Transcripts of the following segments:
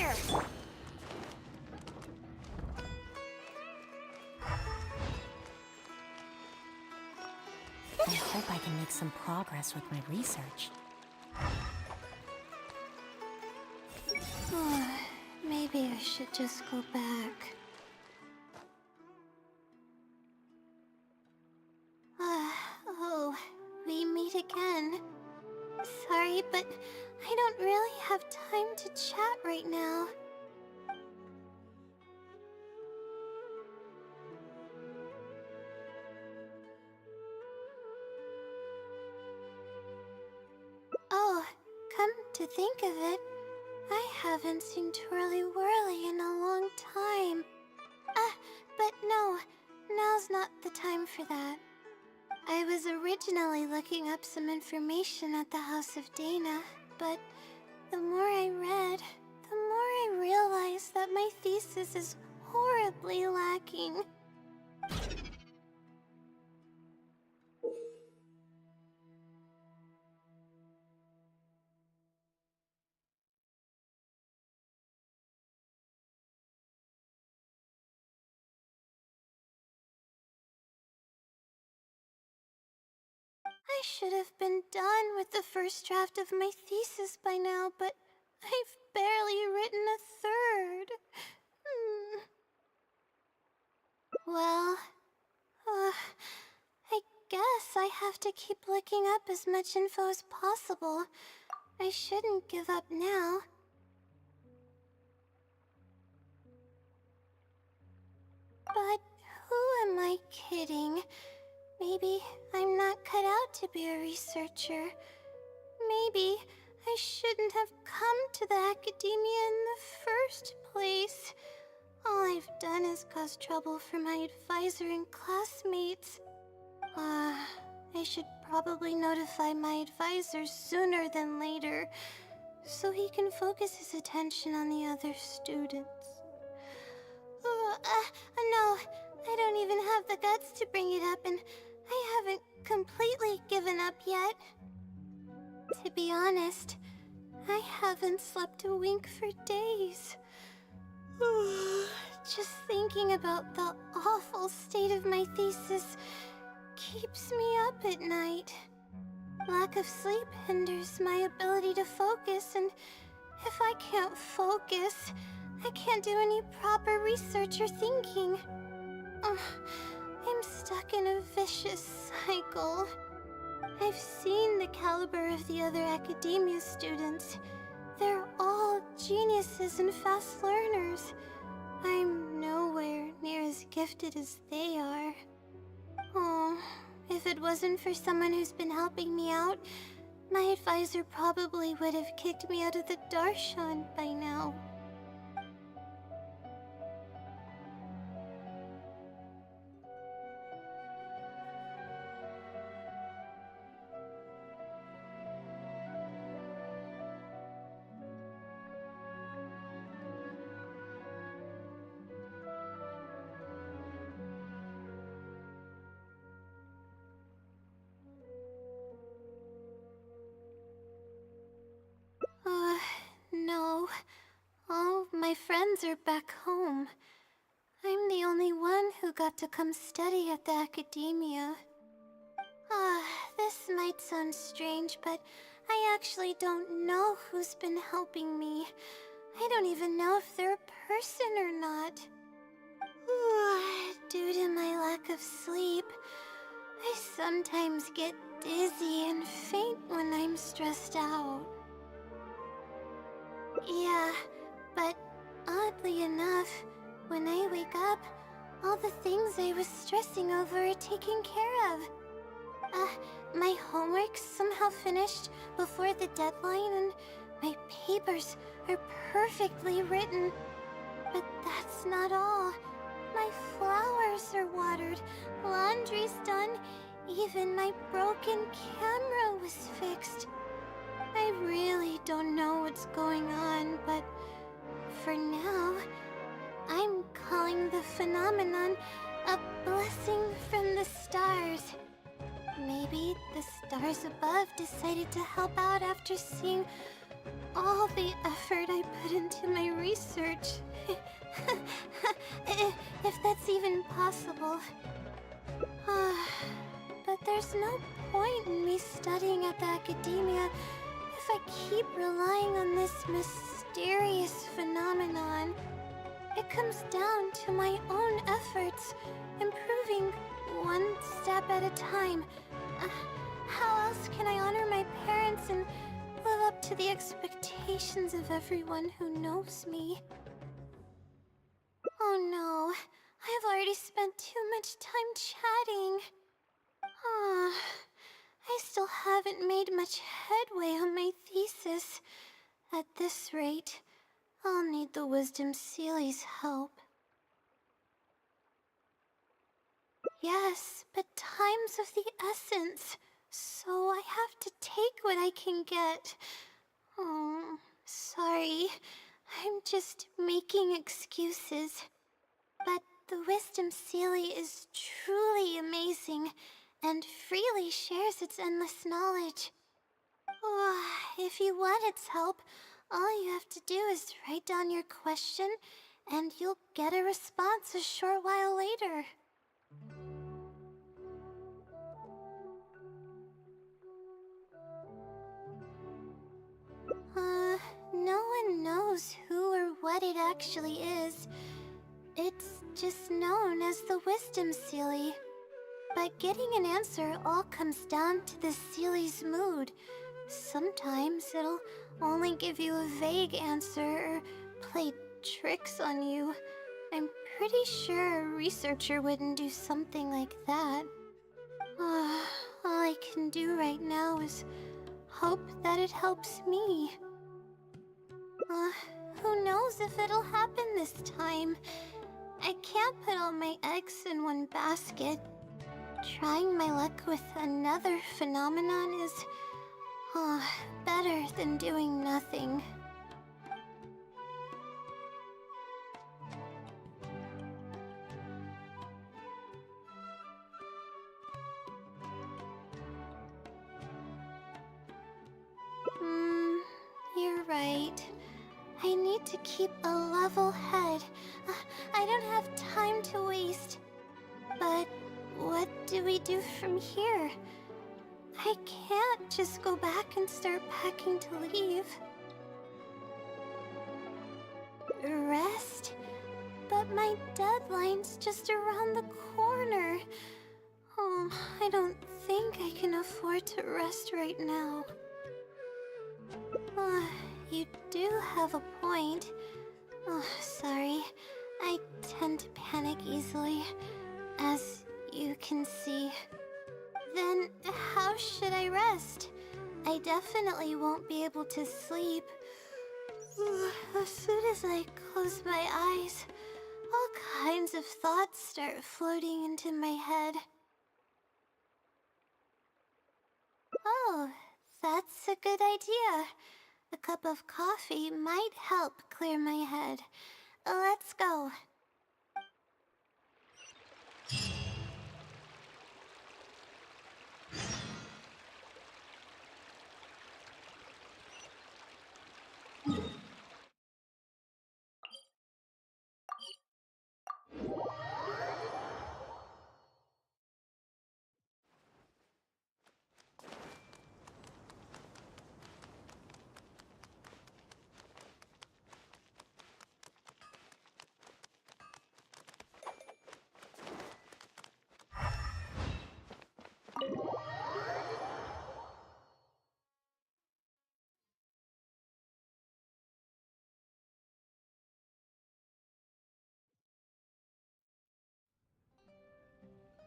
here! I hope I can make some progress with my research. Maybe I should just go back. Oh, we meet again. Sorry, but I don't really have time to chat right now. Oh, come to think of it, I haven't seen Twirly Whirly in a long time. But no, now's not the time for that. I was originally looking up some information at the House of Dana, but the more I read, the more I realized that my thesis is horribly lacking. I should have been done with the first draft of my thesis by now, but I've barely written a third. Well, I guess I have to keep looking up as much info as possible. I shouldn't give up now. But who am I kidding? Maybe I'm not cut out to be a researcher. Maybe I shouldn't have come to the academia in the first place. All I've done is cause trouble for my advisor and classmates. I should probably notify my advisor sooner than later, so he can focus his attention on the other students. No, I don't even have the guts to bring it up, and I haven't completely given up yet. To be honest, I haven't slept a wink for days. Just thinking about the awful state of my thesis keeps me up at night. Lack of sleep hinders my ability to focus, and if I can't focus, I can't do any proper research or thinking. I'm stuck in a vicious cycle. I've seen the caliber of the other academia students. They're all geniuses and fast learners. I'm nowhere near as gifted as they are. Oh, if it wasn't for someone who's been helping me out, my advisor probably would have kicked me out of the Darshan by now. No. All my friends are back home. I'm the only one who got to come study at the academia. This might sound strange, but I actually don't know who's been helping me. I don't even know if they're a person or not. Due to my lack of sleep, I sometimes get dizzy and faint when I'm stressed out. Yeah, but oddly enough, when I wake up, all the things I was stressing over are taken care of. My homework's somehow finished before the deadline, and my papers are perfectly written. But that's not all. My flowers are watered, laundry's done, even my broken camera was fixed. I really don't know what's going on, but for now, I'm calling the phenomenon a blessing from the stars. Maybe the stars above decided to help out after seeing all the effort I put into my research. If that's even possible. But there's no point in me studying at the academia if I keep relying on this mysterious phenomenon. It comes down to my own efforts, improving one step at a time. How else can I honor my parents and live up to the expectations of everyone who knows me? Oh no, I've already spent too much time chatting. I still haven't made much headway on my thesis. At this rate, I'll need the Wisdom Sealy's help. Yes, but time's of the essence, so I have to take what I can get. Oh, sorry. I'm just making excuses. But the Wisdom Sealy is truly amazing, and freely shares its endless knowledge. If you want its help, all you have to do is write down your question, and you'll get a response a short while later. No one knows who or what it actually is. It's just known as the Wisdom Sealy. But getting an answer all comes down to the Sealy's mood. Sometimes it'll only give you a vague answer or play tricks on you. I'm pretty sure a researcher wouldn't do something like that. All I can do right now is hope that it helps me. Who knows if it'll happen this time? I can't put all my eggs in one basket. Trying my luck with another phenomenon is better than doing nothing. You're right. I need to keep a level head. I don't have time to waste. But what do we do from here? I can't just go back and start packing to leave. Rest? But my deadline's just around the corner. I don't think I can afford to rest right now. You do have a point. Sorry. I tend to panic easily, as you can see. Then how should I rest? I definitely won't be able to sleep. As soon as I close my eyes, all kinds of thoughts start floating into my head. Oh, that's a good idea. A cup of coffee might help clear my head. Let's go.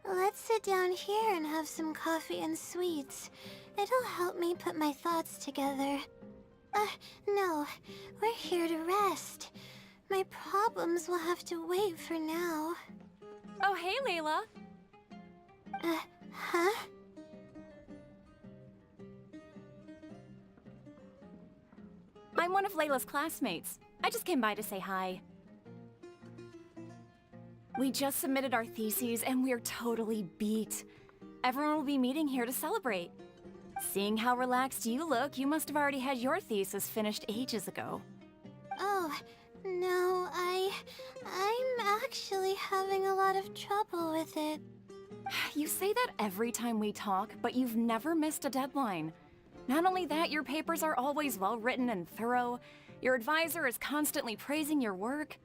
Let's sit down here and have some coffee and sweets. It'll help me put my thoughts together. No. We're here to rest. My problems will have to wait for now. Oh, hey, Layla. Huh? I'm one of Layla's classmates. I just came by to say hi. We just submitted our theses and we're totally beat. Everyone will be meeting here to celebrate. Seeing how relaxed you look, you must have already had your thesis finished ages ago. Oh, no, I'm actually having a lot of trouble with it. You say that every time we talk, but you've never missed a deadline. Not only that, your papers are always well written and thorough. Your advisor is constantly praising your work.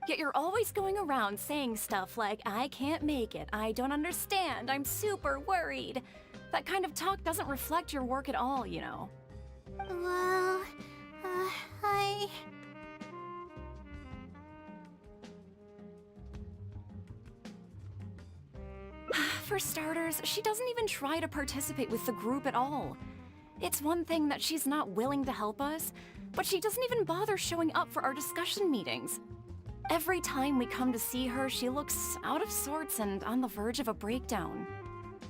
Yet you're always going around saying stuff like, I can't make it, I don't understand, I'm super worried. That kind of talk doesn't reflect your work at all, you know. Well, I... For starters, she doesn't even try to participate with the group at all. It's one thing that she's not willing to help us, but she doesn't even bother showing up for our discussion meetings. Every time we come to see her, she looks out of sorts and on the verge of a breakdown.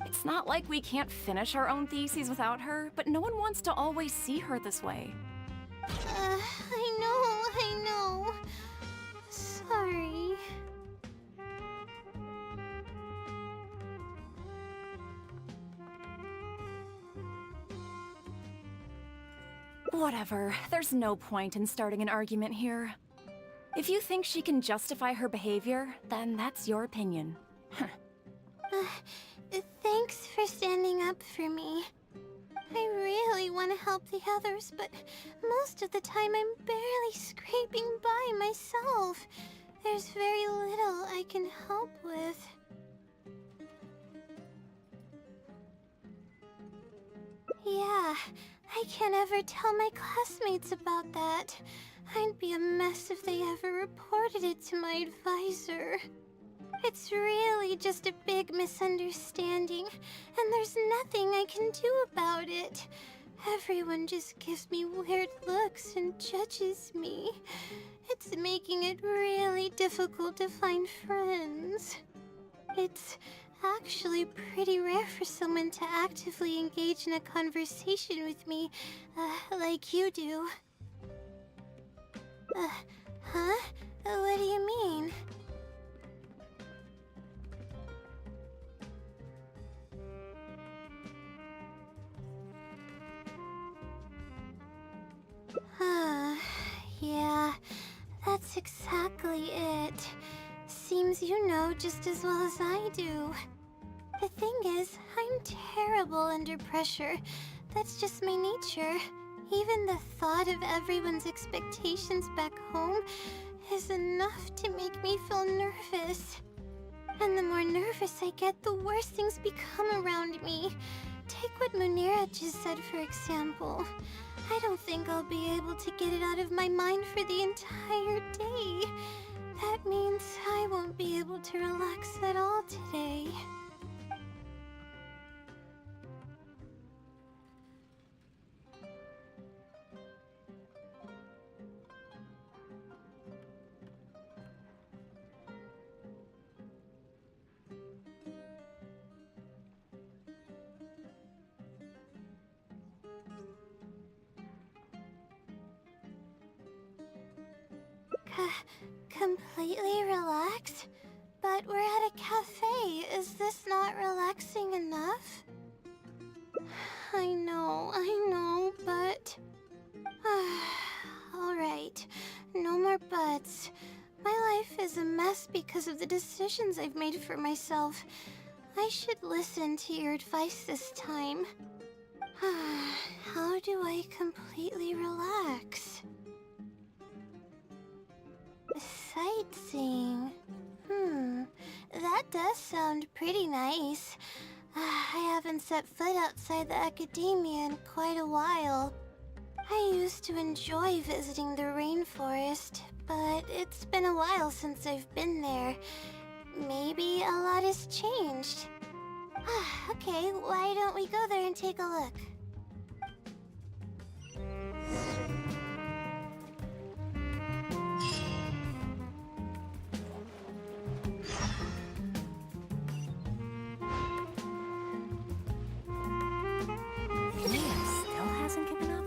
It's not like we can't finish our own theses without her, but no one wants to always see her this way. I know. Sorry. Whatever, there's no point in starting an argument here. If you think she can justify her behavior, then that's your opinion. Thanks for standing up for me. I really want to help the others, but most of the time I'm barely scraping by myself. There's very little I can help with. Yeah, I can't ever tell my classmates about that. I'd be a mess if they ever reported it to my advisor. It's really just a big misunderstanding, and there's nothing I can do about it. Everyone just gives me weird looks and judges me. It's making it really difficult to find friends. It's actually pretty rare for someone to actively engage in a conversation with me, like you do. Huh? What do you mean? Yeah, that's exactly it. Seems you know just as well as I do. The thing is, I'm terrible under pressure. That's just my nature. Even the thought of everyone's expectations back home is enough to make me feel nervous. And the more nervous I get, the worse things become around me. Take what Munira just said, for example. I don't think I'll be able to get it out of my mind for the entire day. That means I won't be able to relax at all today. Completely relaxed? But we're at a cafe. Is this not relaxing enough? I know, but... Alright, no more buts. My life is a mess because of the decisions I've made for myself. I should listen to your advice this time. How do I completely relax? Sightseeing. That does sound pretty nice. I haven't set foot outside the academia in quite a while. I used to enjoy visiting the rainforest, but it's been a while since I've been there. Maybe a lot has changed. Okay, why don't we go there and take a look? Leah still hasn't given up?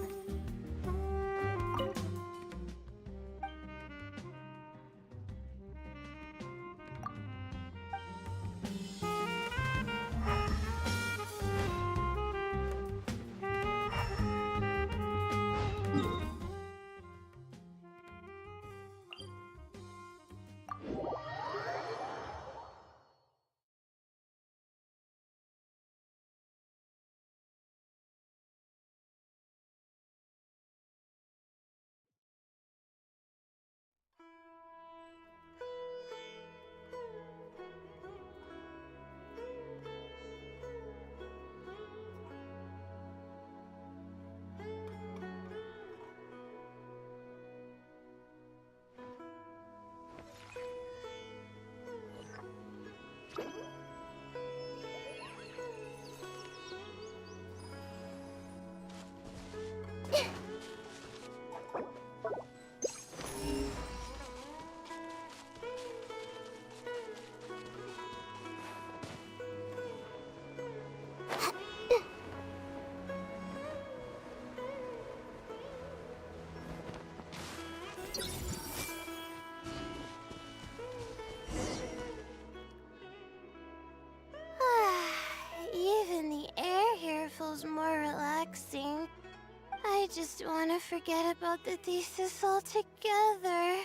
to forget about the thesis altogether.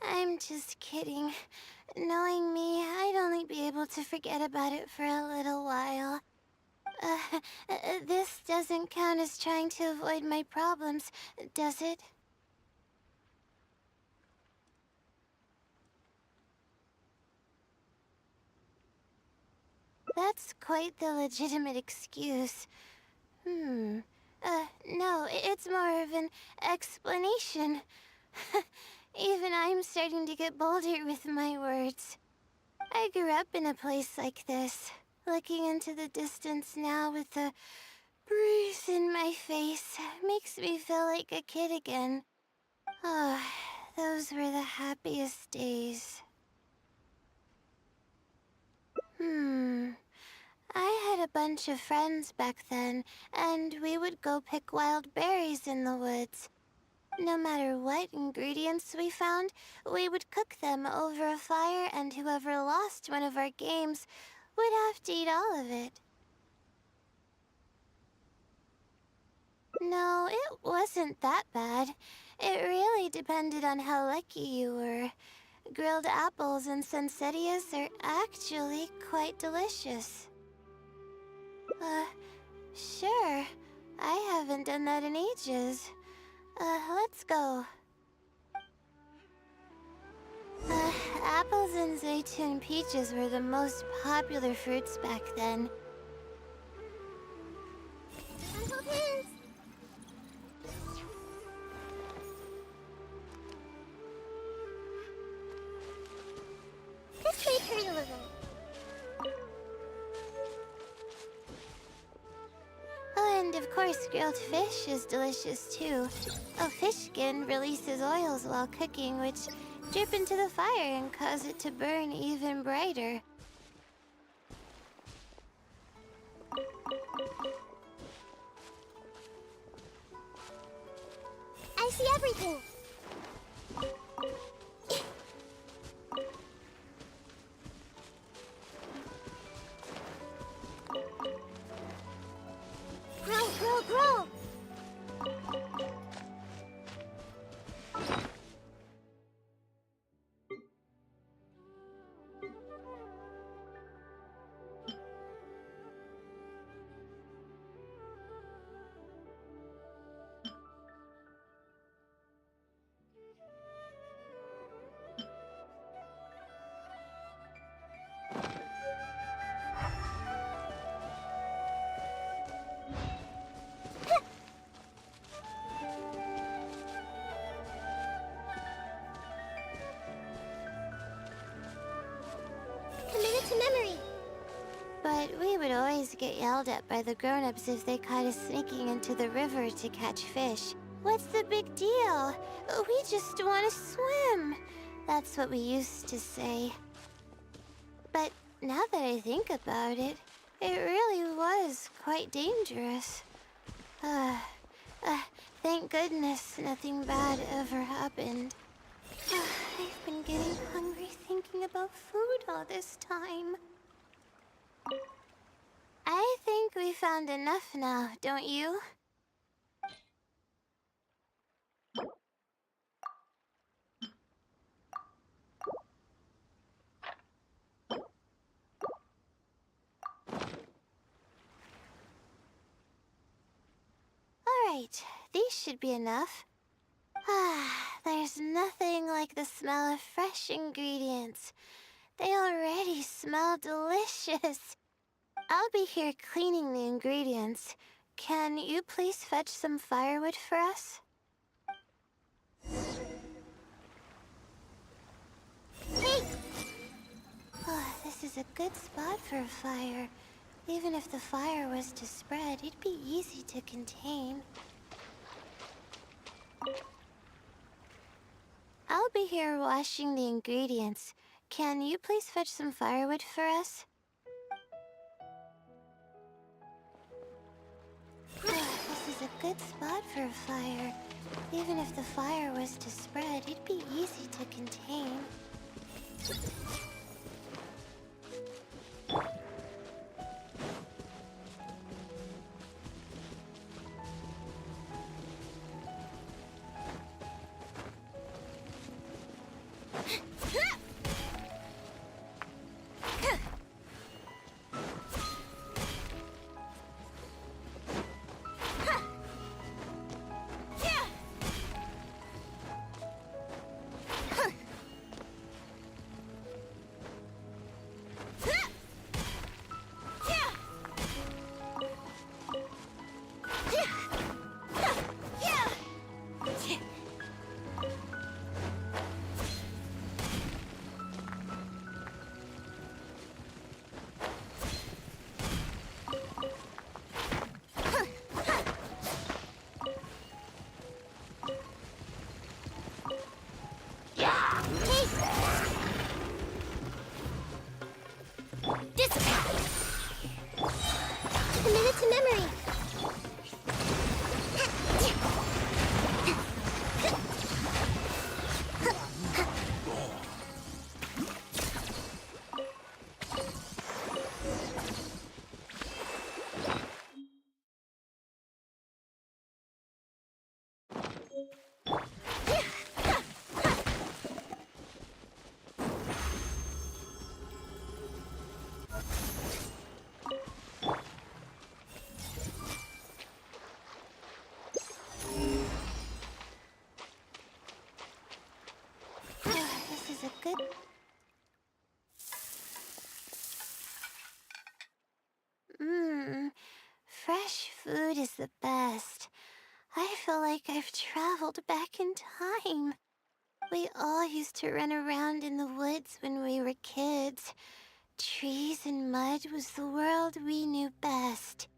I'm just kidding. Knowing me, I'd only be able to forget about it for a little while. This doesn't count as trying to avoid my problems, does it? That's quite the legitimate excuse. No, it's more of an explanation. Even I'm starting to get bolder with my words. I grew up in a place like this, looking into the distance now with the breeze in my face makes me feel like a kid again. Oh, those were the happiest days. I had a bunch of friends back then, and we would go pick wild berries in the woods. No matter what ingredients we found, we would cook them over a fire, and whoever lost one of our games would have to eat all of it. No, it wasn't that bad. It really depended on how lucky you were. Grilled apples and sensettias are actually quite delicious. Sure. I haven't done that in ages. Let's go. Apples and zaytun peaches were the most popular fruits back then. This may hurt a little. Oh, and of course, grilled fish is delicious too. A fish skin releases oils while cooking, which drip into the fire and cause it to burn even brighter. I see everything. Grow! Committed to memory. But we would always get yelled at by the grown-ups if they caught us sneaking into the river to catch fish. What's the big deal? We just want to swim. That's what we used to say. But now that I think about it, it really was quite dangerous. Thank goodness nothing bad ever happened. I've been getting hungry thinking about food all this time. I think we found enough now, don't you? Alright, these should be enough. There's nothing like the smell of fresh ingredients. They already smell delicious. I'll be here cleaning the ingredients. Can you please fetch some firewood for us? Hey! Oh, this is a good spot for a fire. Even if the fire was to spread, it'd be easy to contain. I'll be here washing the ingredients. Can you please fetch some firewood for us? This is a good spot for a fire. Even if the fire was to spread, it'd be easy to contain. good. Mmm, fresh food is the best. I feel like I've traveled back in time. We all used to run around in the woods when we were kids. Trees and mud was the world we knew best.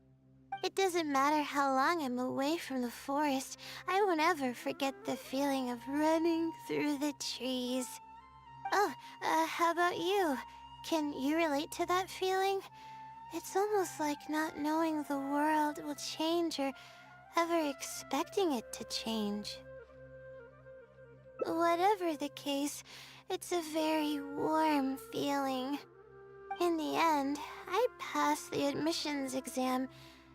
It doesn't matter how long I'm away from the forest, I won't ever forget the feeling of running through the trees. Oh, how about you? Can you relate to that feeling? It's almost like not knowing the world will change or ever expecting it to change. Whatever the case, it's a very warm feeling. In the end, I passed the admissions exam,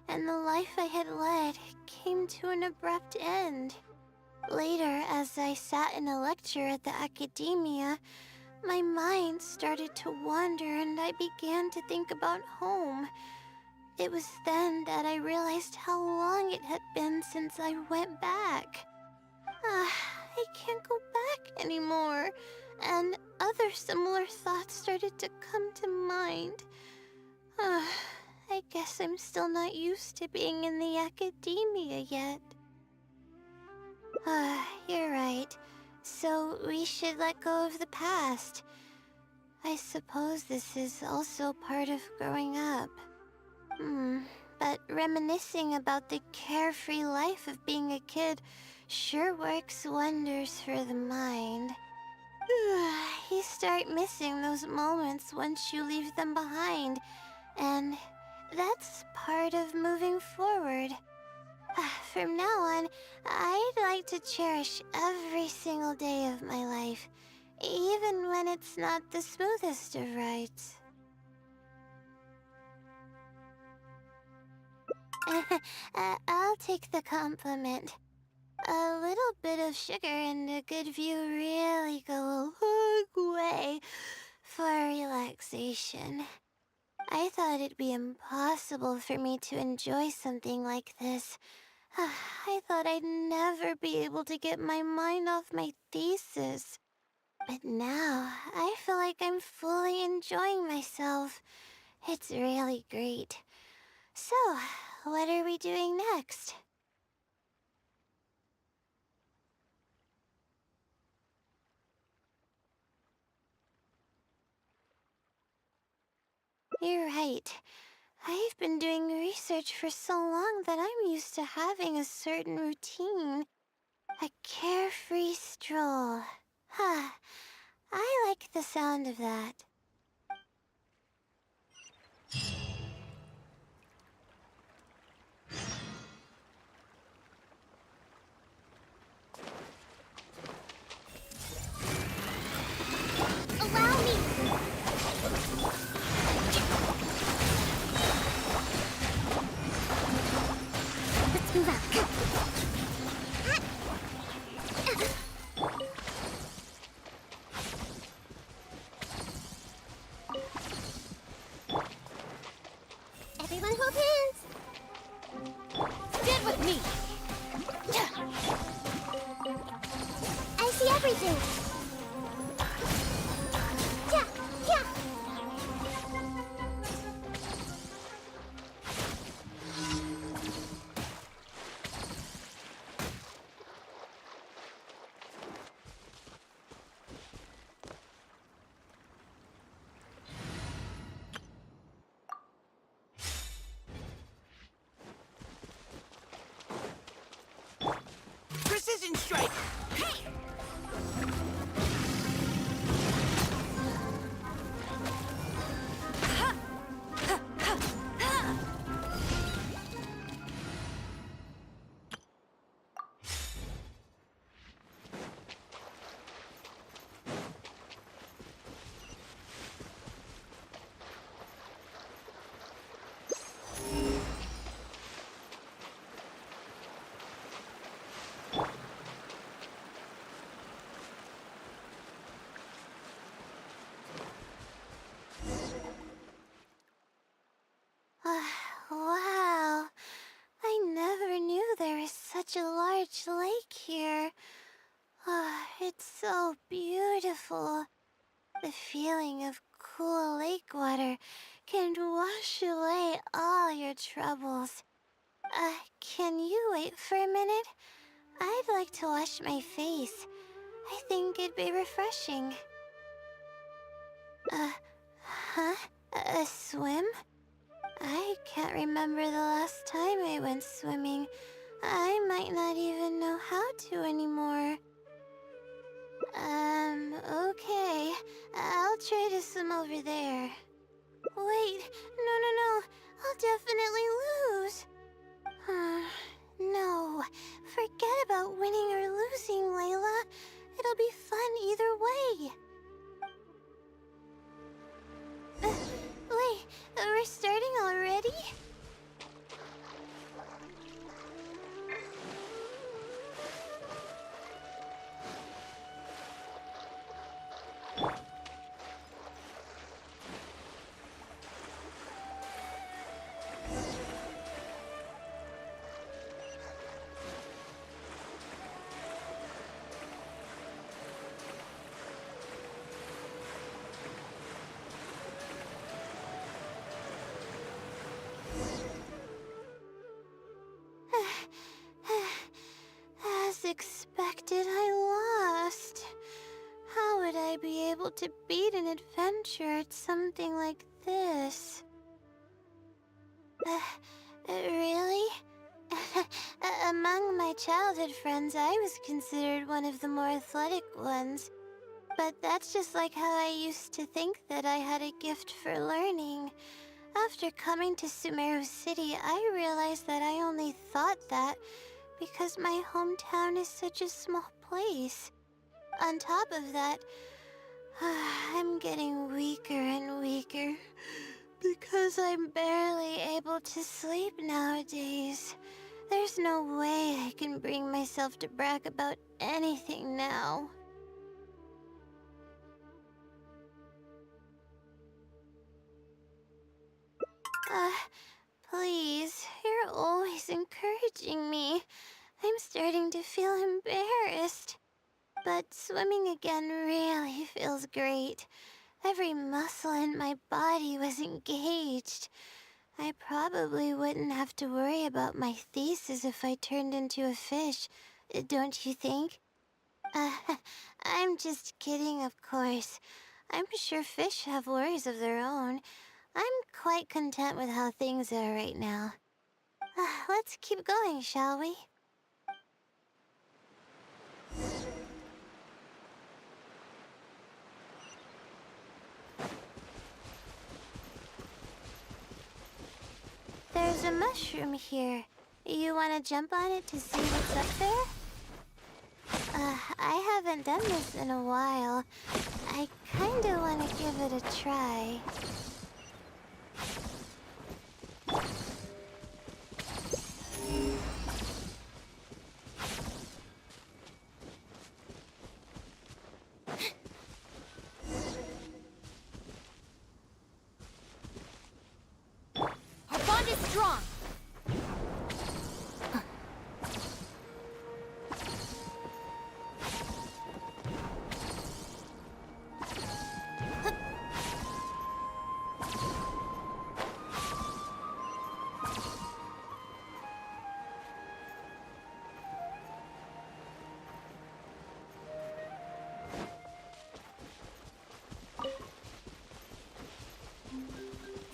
and the life I had led came to an abrupt end. Later, as I sat in a lecture at the academia, my mind started to wander and I began to think about home. It was then that I realized how long it had been since I went back. I can't go back anymore, and other similar thoughts started to come to mind. I guess I'm still not used to being in the academia yet. You're right. So we should let go of the past. I suppose this is also part of growing up. But reminiscing about the carefree life of being a kid sure works wonders for the mind. You start missing those moments once you leave them behind, and that's part of moving forward. From now on, I'd like to cherish every single day of my life, even when it's not the smoothest of rides. I'll take the compliment. A little bit of sugar and a good view really go a long way for relaxation. I thought it'd be impossible for me to enjoy something like this. I thought I'd never be able to get my mind off my thesis. But now, I feel like I'm fully enjoying myself. It's really great. So, what are we doing next? You're right. I've been doing research for so long that I'm used to having a certain routine. A carefree stroll. I like the sound of that. Allow me! Let's move out. Everyone hold hands! Get with me! I see everything! Yeah, yeah. Precision strike! Wow. I never knew there was such a large lake here. It's so beautiful. The feeling of cool lake water can wash away all your troubles. Can you wait for a minute? I'd like to wash my face. I think it'd be refreshing. Huh? A swim? I can't remember the last time I went swimming. I might not even know how to anymore. Okay. I'll try to swim over there. Wait, no. I'll definitely lose. No. Forget about winning or losing, Layla. It'll be fun either way. Wait, we're starting already? As expected, I lost. How would I be able to beat an adventure at something like this? Really? Among my childhood friends, I was considered one of the more athletic ones. But that's just like how I used to think that I had a gift for learning. After coming to Sumeru City, I realized that I only thought that because my hometown is such a small place. On top of that, I'm getting weaker and weaker because I'm barely able to sleep nowadays. There's no way I can bring myself to brag about anything now. Please, you're always encouraging me. I'm starting to feel embarrassed. But swimming again really feels great. Every muscle in my body was engaged. I probably wouldn't have to worry about my thesis if I turned into a fish, don't you think? I'm just kidding, of course. I'm sure fish have worries of their own. I'm quite content with how things are right now. Let's keep going, shall we? There's a mushroom here. You want to jump on it to see what's up there? I haven't done this in a while. I kinda want to give it a try. Our bond is strong.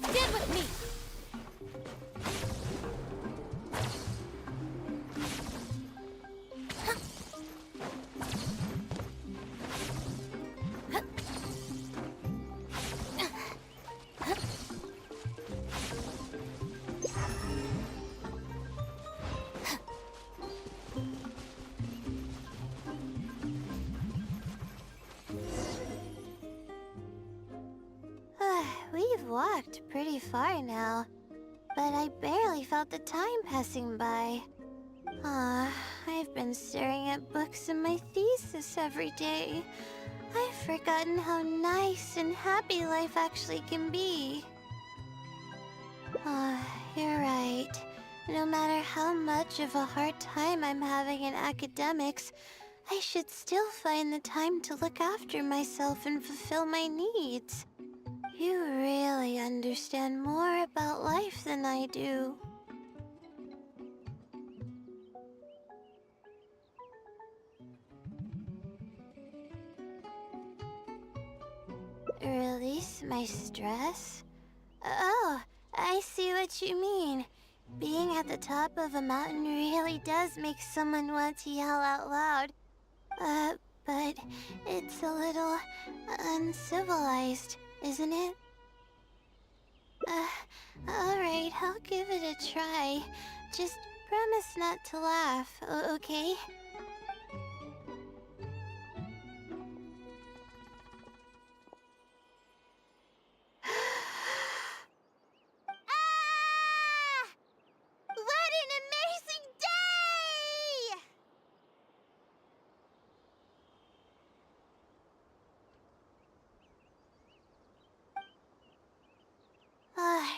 Stand with me. We've walked pretty far now, but I barely felt the time passing by. I've been staring at books in my thesis every day. I've forgotten how nice and happy life actually can be. You're right. No matter how much of a hard time I'm having in academics, I should still find the time to look after myself and fulfill my needs. You really understand more about life than I do. Release my stress? Oh, I see what you mean. Being at the top of a mountain really does make someone want to yell out loud. But it's a little uncivilized, isn't it? Alright, I'll give it a try. Just promise not to laugh, okay? Ah! What an amazing day!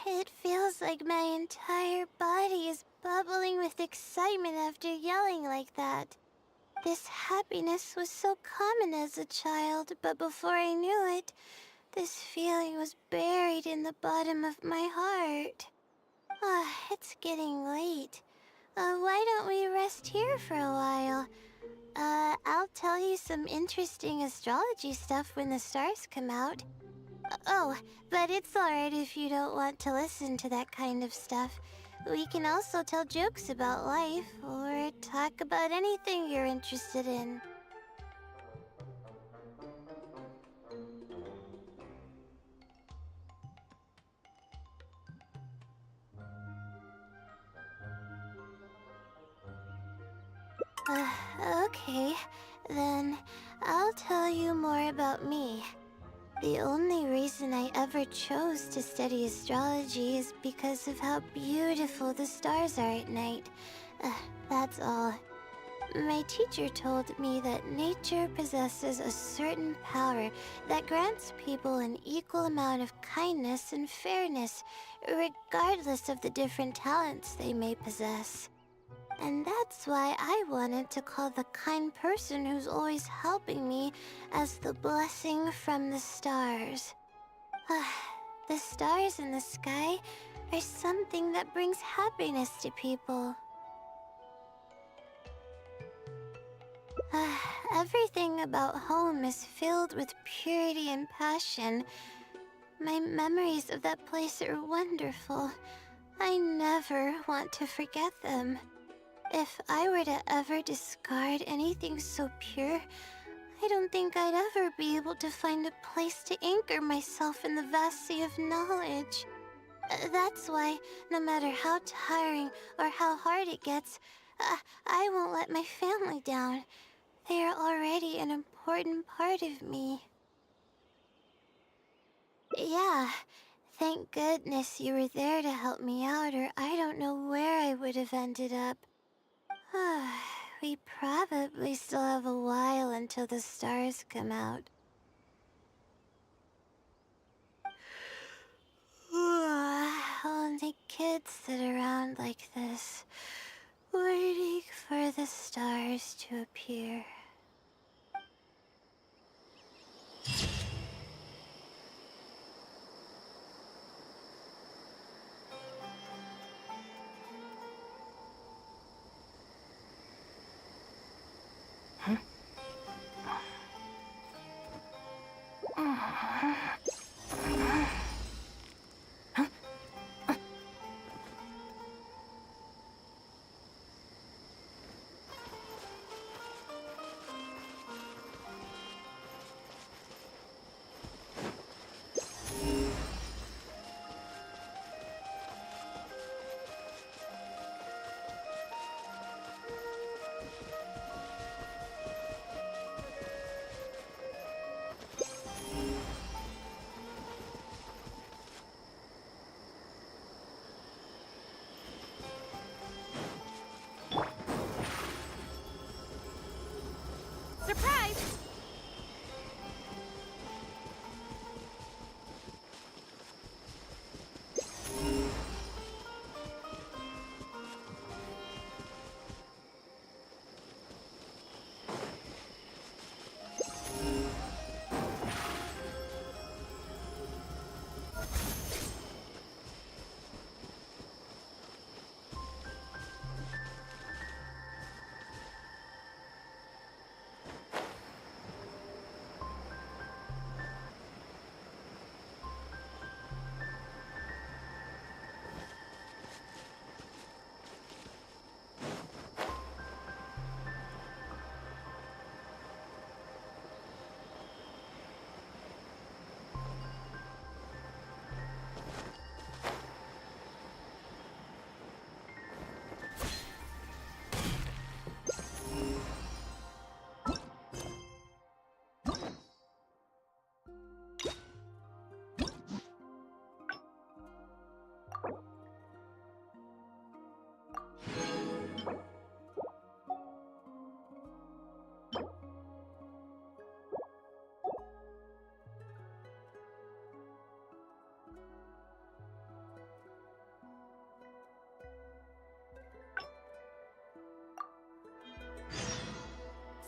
It feels like my entire body is bubbling with excitement after yelling like that. This happiness was so common as a child, but before I knew it, this feeling was buried in the bottom of my heart. It's getting late. Why don't we rest here for a while? I'll tell you some interesting astrology stuff when the stars come out. Oh, but it's alright if you don't want to listen to that kind of stuff. We can also tell jokes about life, or talk about anything you're interested in. Okay. Then I'll tell you more about me. The only reason I ever chose to study astrology is because of how beautiful the stars are at night. That's all. My teacher told me that nature possesses a certain power that grants people an equal amount of kindness and fairness, regardless of the different talents they may possess. And that's why I wanted to call the kind person who's always helping me as the blessing from the stars. The stars in the sky are something that brings happiness to people. Everything about home is filled with purity and passion. My memories of that place are wonderful. I never want to forget them. If I were to ever discard anything so pure, I don't think I'd ever be able to find a place to anchor myself in the vast sea of knowledge. That's why, no matter how tiring or how hard it gets, I won't let my family down. They are already an important part of me. Yeah, thank goodness you were there to help me out, or I don't know where I would have ended up. We probably still have a while until the stars come out. Only kids sit around like this, waiting for the stars to appear.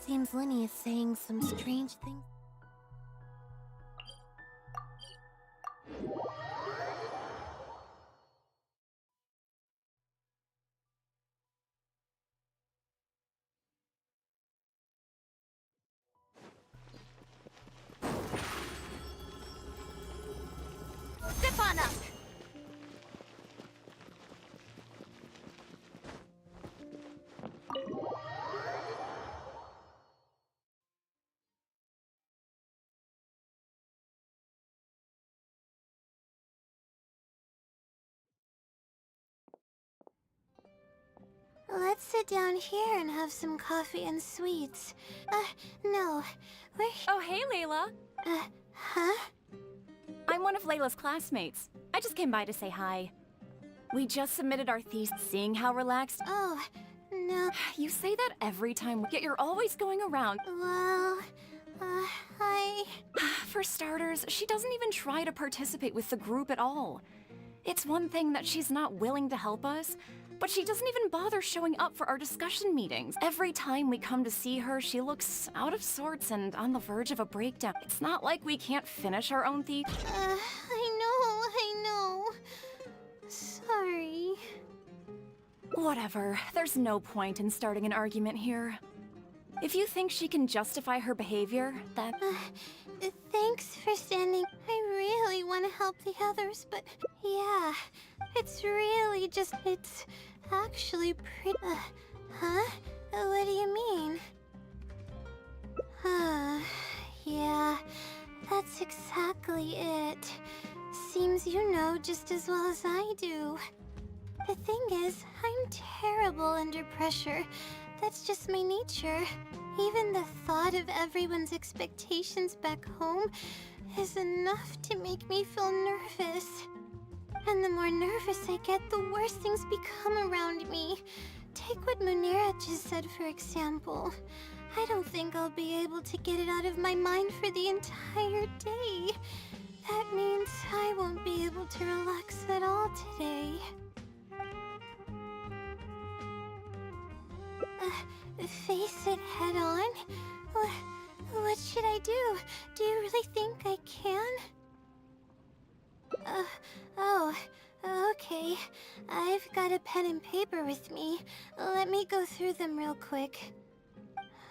Seems Lenny is saying some strange things. Zip on up! Let's sit down here and have some coffee and sweets. No. We're... Oh, hey, Layla. Huh? I'm one of Layla's classmates. I just came by to say hi. We just submitted our thesis. Seeing how relaxed... Oh, no. You say that every time, yet you're always going around. Well, For starters, she doesn't even try to participate with the group at all. It's one thing that she's not willing to help us, but she doesn't even bother showing up for our discussion meetings. Every time we come to see her, she looks out of sorts and on the verge of a breakdown. It's not like we can't finish our own thesis. I know. Sorry. Whatever. There's no point in starting an argument here. If you think she can justify her behavior, then... Thanks for standing. I really want to help the others, but yeah, it's really just... It's actually pretty... huh? What do you mean? Yeah, that's exactly it. Seems you know just as well as I do. The thing is, I'm terrible under pressure. That's just my nature. Even the thought of everyone's expectations back home is enough to make me feel nervous. And the more nervous I get, the worse things become around me. Take what Munira just said, for example. I don't think I'll be able to get it out of my mind for the entire day. That means I won't be able to relax at all today. Face it head on? What should I do? Do you really think I can? Oh, okay. I've got a pen and paper with me. Let me go through them real quick.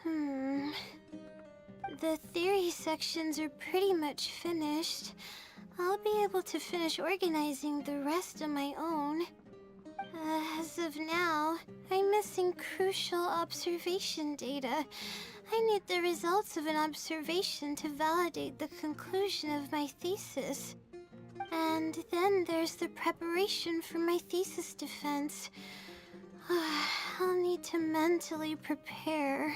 The theory sections are pretty much finished. I'll be able to finish organizing the rest on my own. As of now, I'm missing crucial observation data. I need the results of an observation to validate the conclusion of my thesis. And then there's the preparation for my thesis defense. I'll need to mentally prepare.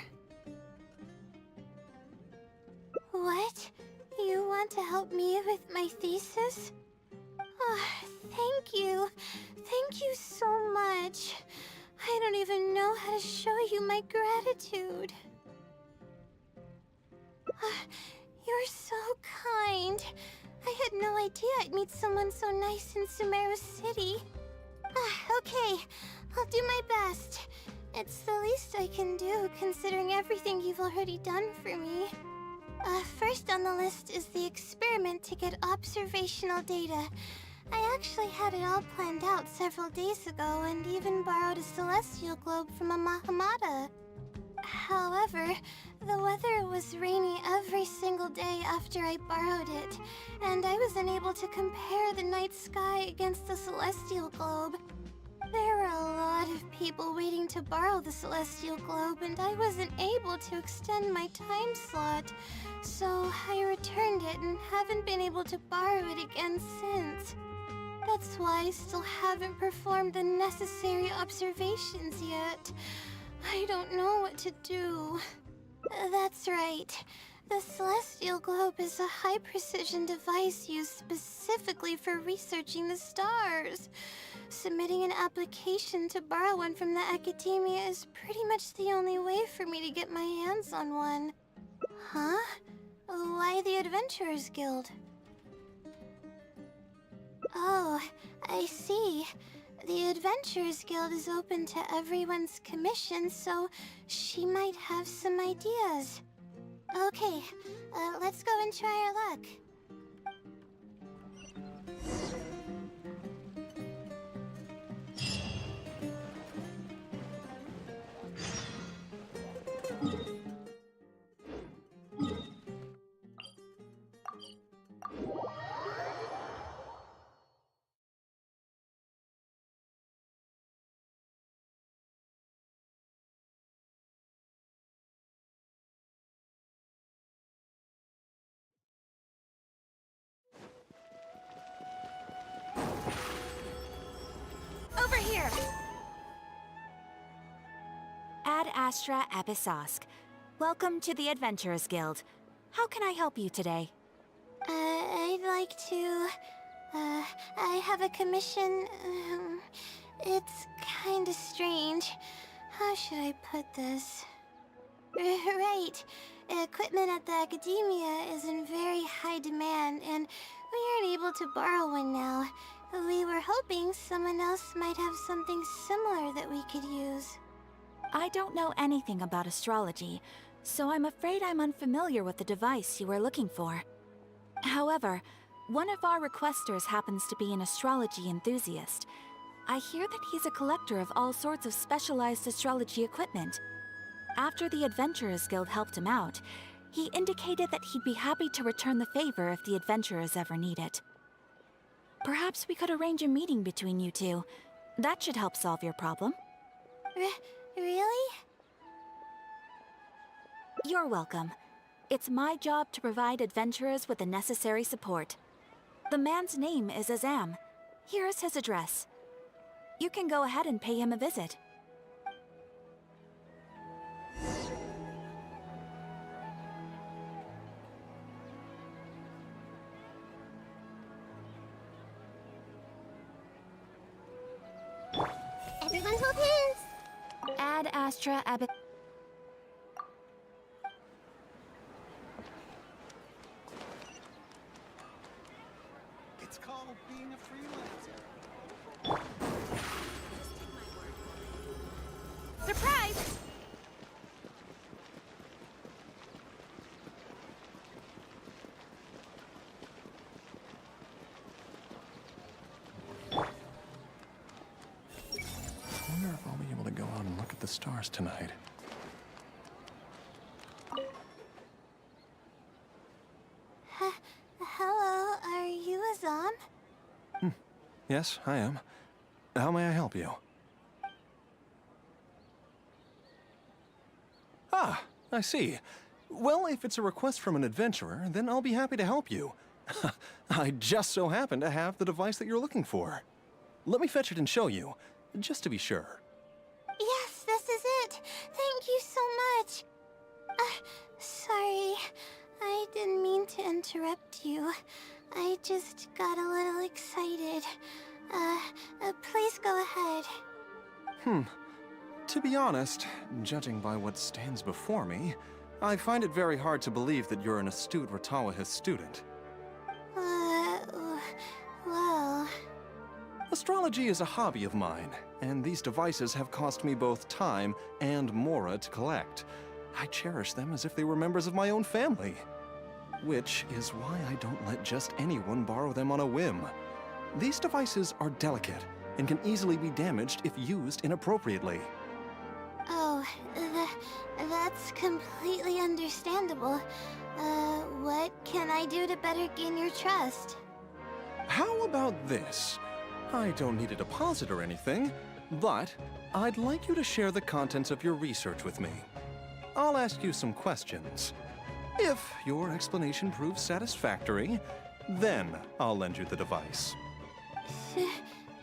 What? You want to help me with my thesis? Thank you. Thank you so much. I don't even know how to show you my gratitude. You're so kind. I had no idea I'd meet someone so nice in Sumeru City. Okay, I'll do my best. It's the least I can do, considering everything you've already done for me. First on the list is the experiment to get observational data. I actually had it all planned out several days ago and even borrowed a celestial globe from a Mahamata. However, the weather was rainy every single day after I borrowed it, and I was unable to compare the night sky against the celestial globe. There were a lot of people waiting to borrow the celestial globe, and I wasn't able to extend my time slot, so I returned it and haven't been able to borrow it again since. That's why I still haven't performed the necessary observations yet. I don't know what to do. That's right. The Celestial Globe is a high-precision device used specifically for researching the stars. Submitting an application to borrow one from the academia is pretty much the only way for me to get my hands on one. Huh? Why the Adventurers Guild? Oh, I see. the Adventurers Guild is open to everyone's commission, so she might have some ideas. Okay, let's go and try our luck. Over here! Ad Astra Abyssosque. Welcome to the Adventurers Guild. How can I help you today? I'd like to... I have a commission... it's kinda strange. How should I put this? Right. Equipment at the Academia is in very high demand, and we aren't able to borrow one now. We were hoping someone else might have something similar that we could use. I don't know anything about astrology, so I'm afraid I'm unfamiliar with the device you are looking for. However, one of our requesters happens to be an astrology enthusiast. I hear that he's a collector of all sorts of specialized astrology equipment. After the Adventurers Guild helped him out, he indicated that he'd be happy to return the favor if the adventurers ever need it. Perhaps we could arrange a meeting between you two. That should help solve your problem. Really? You're welcome. It's my job to provide adventurers with the necessary support. The man's name is Azam. Here is his address. You can go ahead and pay him a visit. Everyone hold hands! Ad Astra Abyss. It's called being a freelancer. Surprise! I wonder if I'll be able to go out and look at the stars tonight. Hello, are you Azam? Yes, I am. How may I help you? Ah, I see. Well, if it's a request from an adventurer, then I'll be happy to help you. I just so happen to have the device that you're looking for. Let me fetch it and show you, just to be sure. Yes, this is it. Thank you so much. Sorry. I didn't mean to interrupt you. I just got a little excited. Please go ahead. To be honest, judging by what stands before me, I find it very hard to believe that you're an astute Ratawahith student. Well... Astrology is a hobby of mine, and these devices have cost me both time and mora to collect. I cherish them as if they were members of my own family. Which is why I don't let just anyone borrow them on a whim. These devices are delicate and can easily be damaged if used inappropriately. Oh, that's completely understandable. What can I do to better gain your trust? How about this? I don't need a deposit or anything, but I'd like you to share the contents of your research with me. I'll ask you some questions. If your explanation proves satisfactory, then I'll lend you the device.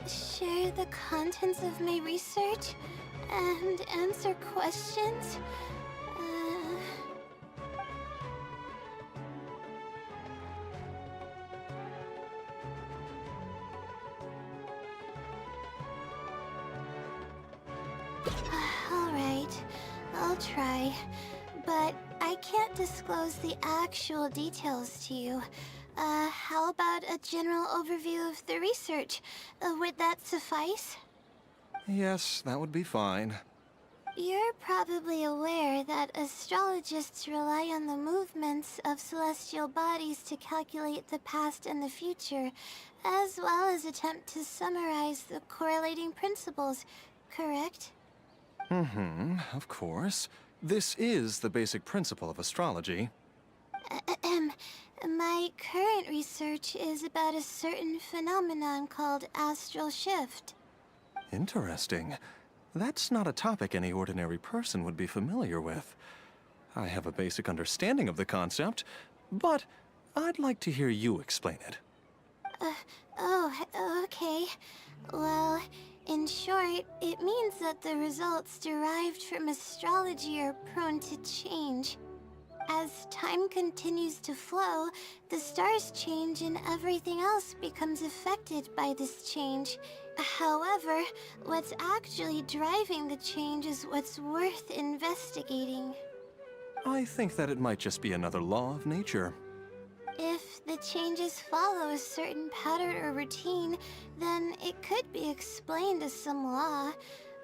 Share the contents of my research and answer questions? Alright, I'll try. But I can't disclose the actual details to you. How about a general overview of the research? Would that suffice? Yes, that would be fine. You're probably aware that astrologists rely on the movements of celestial bodies to calculate the past and the future, as well as attempt to summarize the correlating principles, correct? Of course. This is the basic principle of astrology. Ahem. My current research is about a certain phenomenon called astral shift. Interesting. That's not a topic any ordinary person would be familiar with. I have a basic understanding of the concept, but I'd like to hear you explain it. Okay. Well, in short, it means that the results derived from astrology are prone to change. As time continues to flow, the stars change and everything else becomes affected by this change. However, what's actually driving the change is what's worth investigating. I think that it might just be another law of nature. If the changes follow a certain pattern or routine, then it could be explained as some law.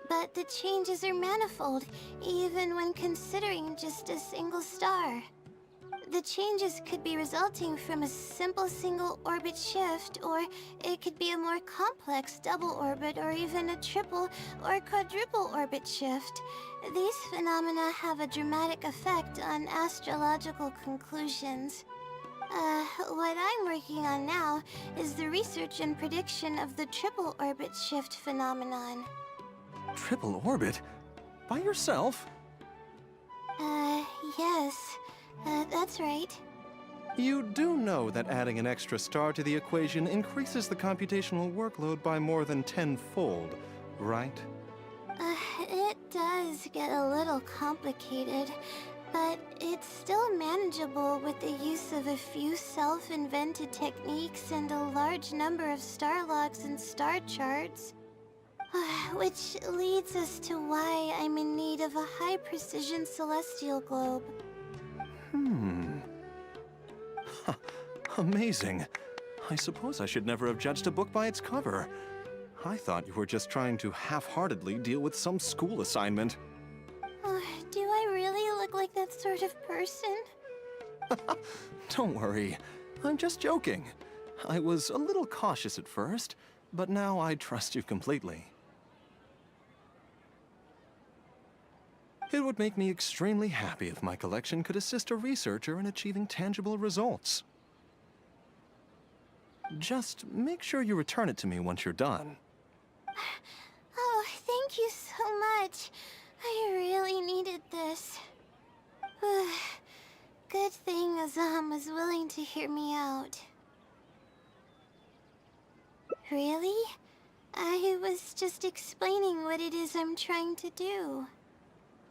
But the changes are manifold, even when considering just a single star. The changes could be resulting from a simple single orbit shift, or it could be a more complex double orbit, or even a triple or quadruple orbit shift. These phenomena have a dramatic effect on astrological conclusions. What I'm working on now is the research and prediction of the triple orbit shift phenomenon. Triple orbit? By yourself? Yes. That's right. You do know that adding an extra star to the equation increases the computational workload by more than tenfold, right? It does get a little complicated, but it's still manageable with the use of a few self-invented techniques and a large number of star logs and star charts. Which leads us to why I'm in need of a high-precision celestial globe. Amazing. I suppose I should never have judged a book by its cover. I thought you were just trying to half-heartedly deal with some school assignment. Do I really look like that sort of person? Don't worry. I'm just joking. I was a little cautious at first, but now I trust you completely. It would make me extremely happy if my collection could assist a researcher in achieving tangible results. Just make sure you return it to me once you're done. Oh, thank you so much. I really needed this. Good thing Azam was willing to hear me out. Really? I was just explaining what it is I'm trying to do.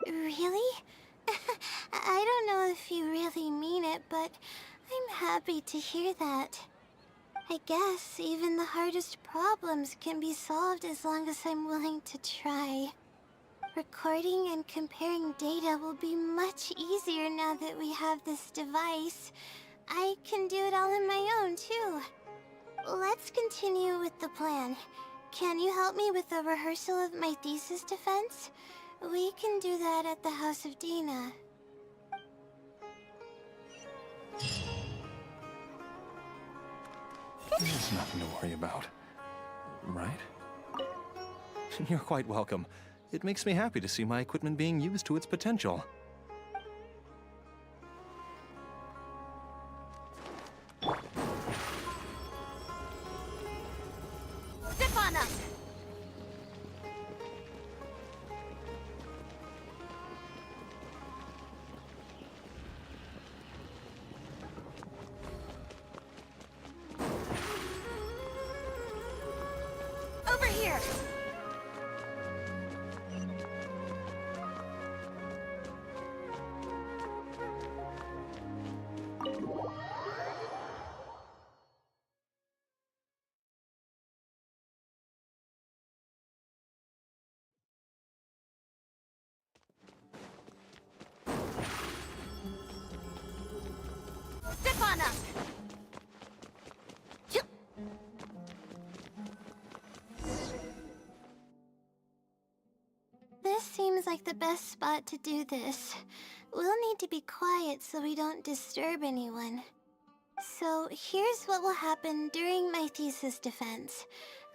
Really? I don't know if you really mean it, but I'm happy to hear that. I guess even the hardest problems can be solved as long as I'm willing to try. Recording and comparing data will be much easier now that we have this device. I can do it all on my own, too. Let's continue with the plan. Can you help me with the rehearsal of my thesis defense? We can do that at the House of Dina. There's nothing to worry about, right? You're quite welcome. It makes me happy to see my equipment being used to its potential. Step on up! Over here! Step on up! like the best spot to do this. We'll need to be quiet so we don't disturb anyone. So, here's what will happen during my thesis defense.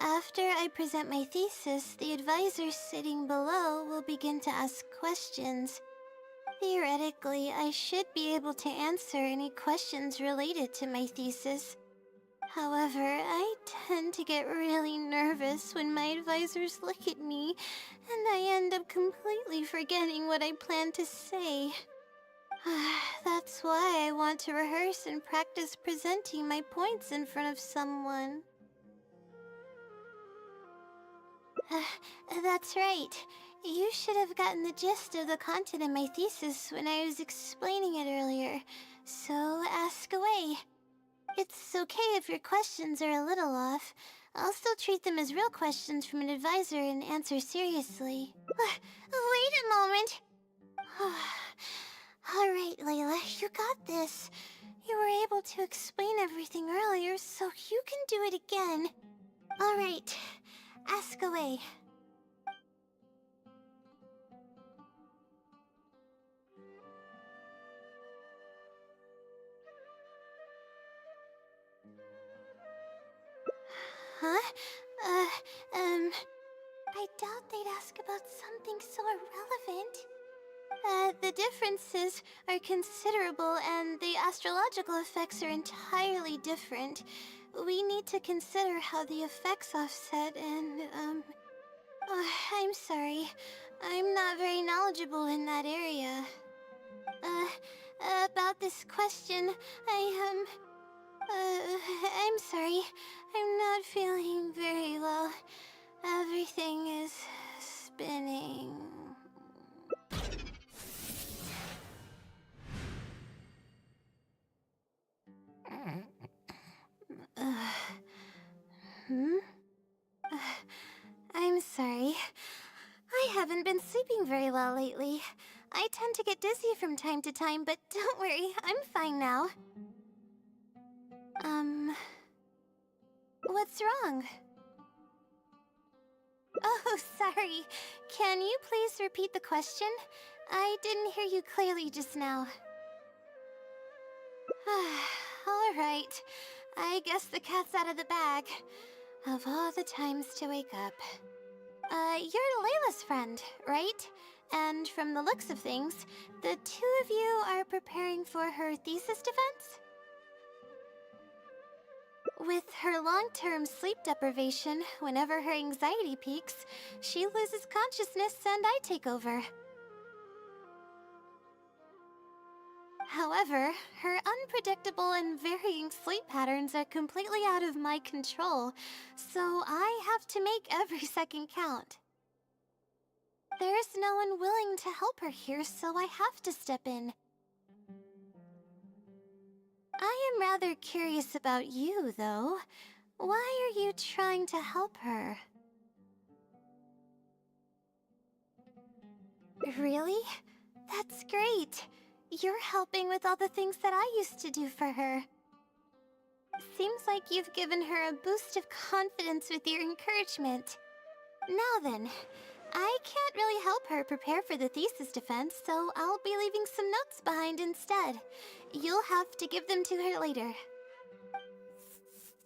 After I present my thesis, the advisors sitting below will begin to ask questions. Theoretically, I should be able to answer any questions related to my thesis. However, I tend to get really nervous when my advisors look at me, and I end up completely forgetting what I plan to say. That's why I want to rehearse and practice presenting my points in front of someone. That's right. You should have gotten the gist of the content of my thesis when I was explaining it earlier, so ask away. It's okay if your questions are a little off. I'll still treat them as real questions from an advisor and answer seriously. Wait a moment! Alright, Layla, you got this. You were able to explain everything earlier, so you can do it again. Alright, ask away. Huh? I doubt they'd ask about something so irrelevant. The differences are considerable and the astrological effects are entirely different. We need to consider how the effects offset and, I'm sorry. I'm not very knowledgeable in that area. About this question, I'm sorry. I'm not feeling very well. Everything is spinning. I'm sorry. I haven't been sleeping very well lately. I tend to get dizzy from time to time, but don't worry, I'm fine now. What's wrong? Oh, sorry. Can you please repeat the question? I didn't hear you clearly just now. Alright. I guess the cat's out of the bag. Of all the times to wake up. You're Layla's friend, right? And from the looks of things, the two of you are preparing for her thesis defense? With her long-term sleep deprivation, whenever her anxiety peaks, she loses consciousness and I take over. However, her unpredictable and varying sleep patterns are completely out of my control, so I have to make every second count. There's no one willing to help her here, so I have to step in. I am rather curious about you, though. Why are you trying to help her? Really? That's great. You're helping with all the things that I used to do for her. Seems like you've given her a boost of confidence with your encouragement. Now then, I can't really help her prepare for the thesis defense, so I'll be leaving some notes behind instead. You'll have to give them to her later.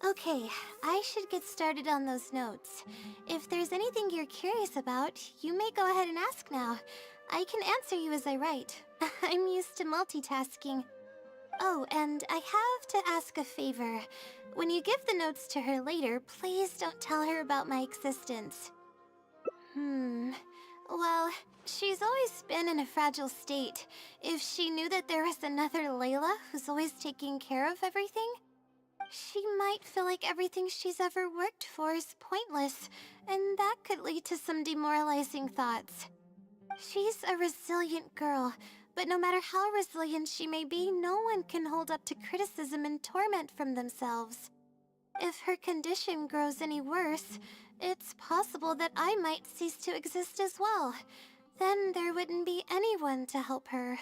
Okay, I should get started on those notes. If there's anything you're curious about, you may go ahead and ask now. I can answer you as I write. I'm used to multitasking. Oh, and I have to ask a favor. When you give the notes to her later, please don't tell her about my existence. Well, she's always been in a fragile state. If she knew that there was another Layla who's always taking care of everything, she might feel like everything she's ever worked for is pointless, and that could lead to some demoralizing thoughts. She's a resilient girl, but no matter how resilient she may be, no one can hold up to criticism and torment from themselves. If her condition grows any worse, it's possible that I might cease to exist as well. Then there wouldn't be anyone to help her.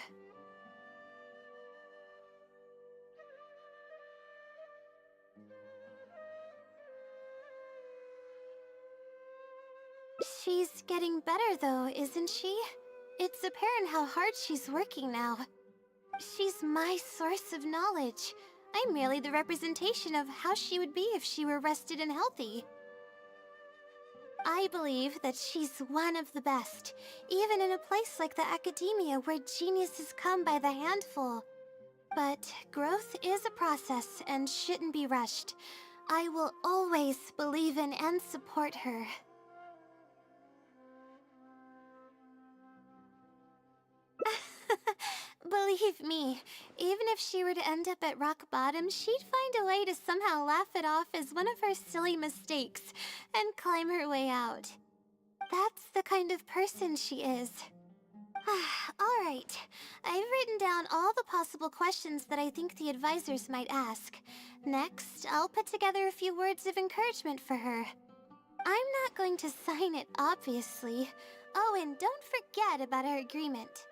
She's getting better though, isn't she? it's apparent how hard she's working now. She's my source of knowledge. I'm merely the representation of how she would be if she were rested and healthy. I believe that she's one of the best, even in a place like the academia where geniuses come by the handful. But growth is a process and shouldn't be rushed. I will always believe in and support her. Believe me, even if she were to end up at rock bottom, she'd find a way to somehow laugh it off as one of her silly mistakes and climb her way out. That's the kind of person she is. Alright, I've written down all the possible questions that I think the advisors might ask. Next, I'll put together a few words of encouragement for her. I'm not going to sign it, obviously. Oh, and don't forget about our agreement.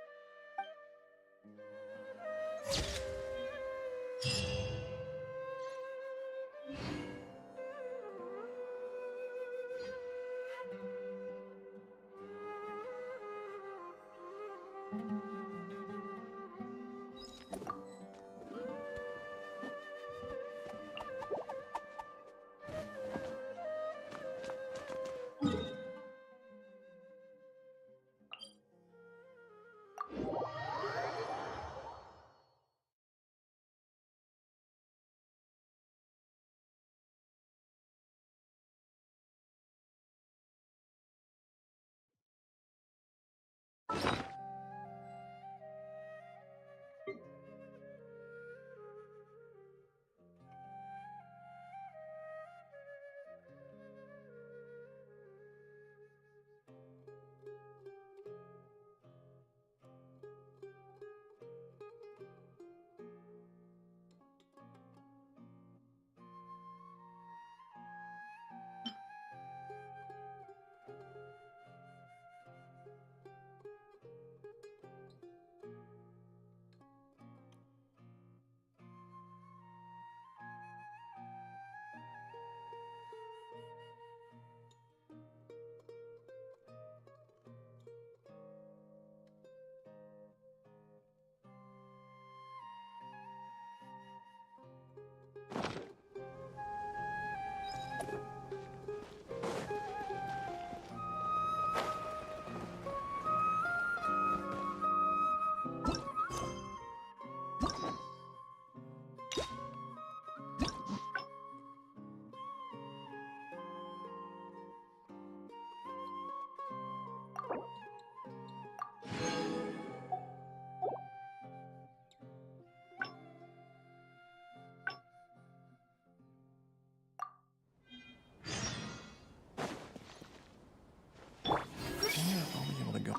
I'll be able to go.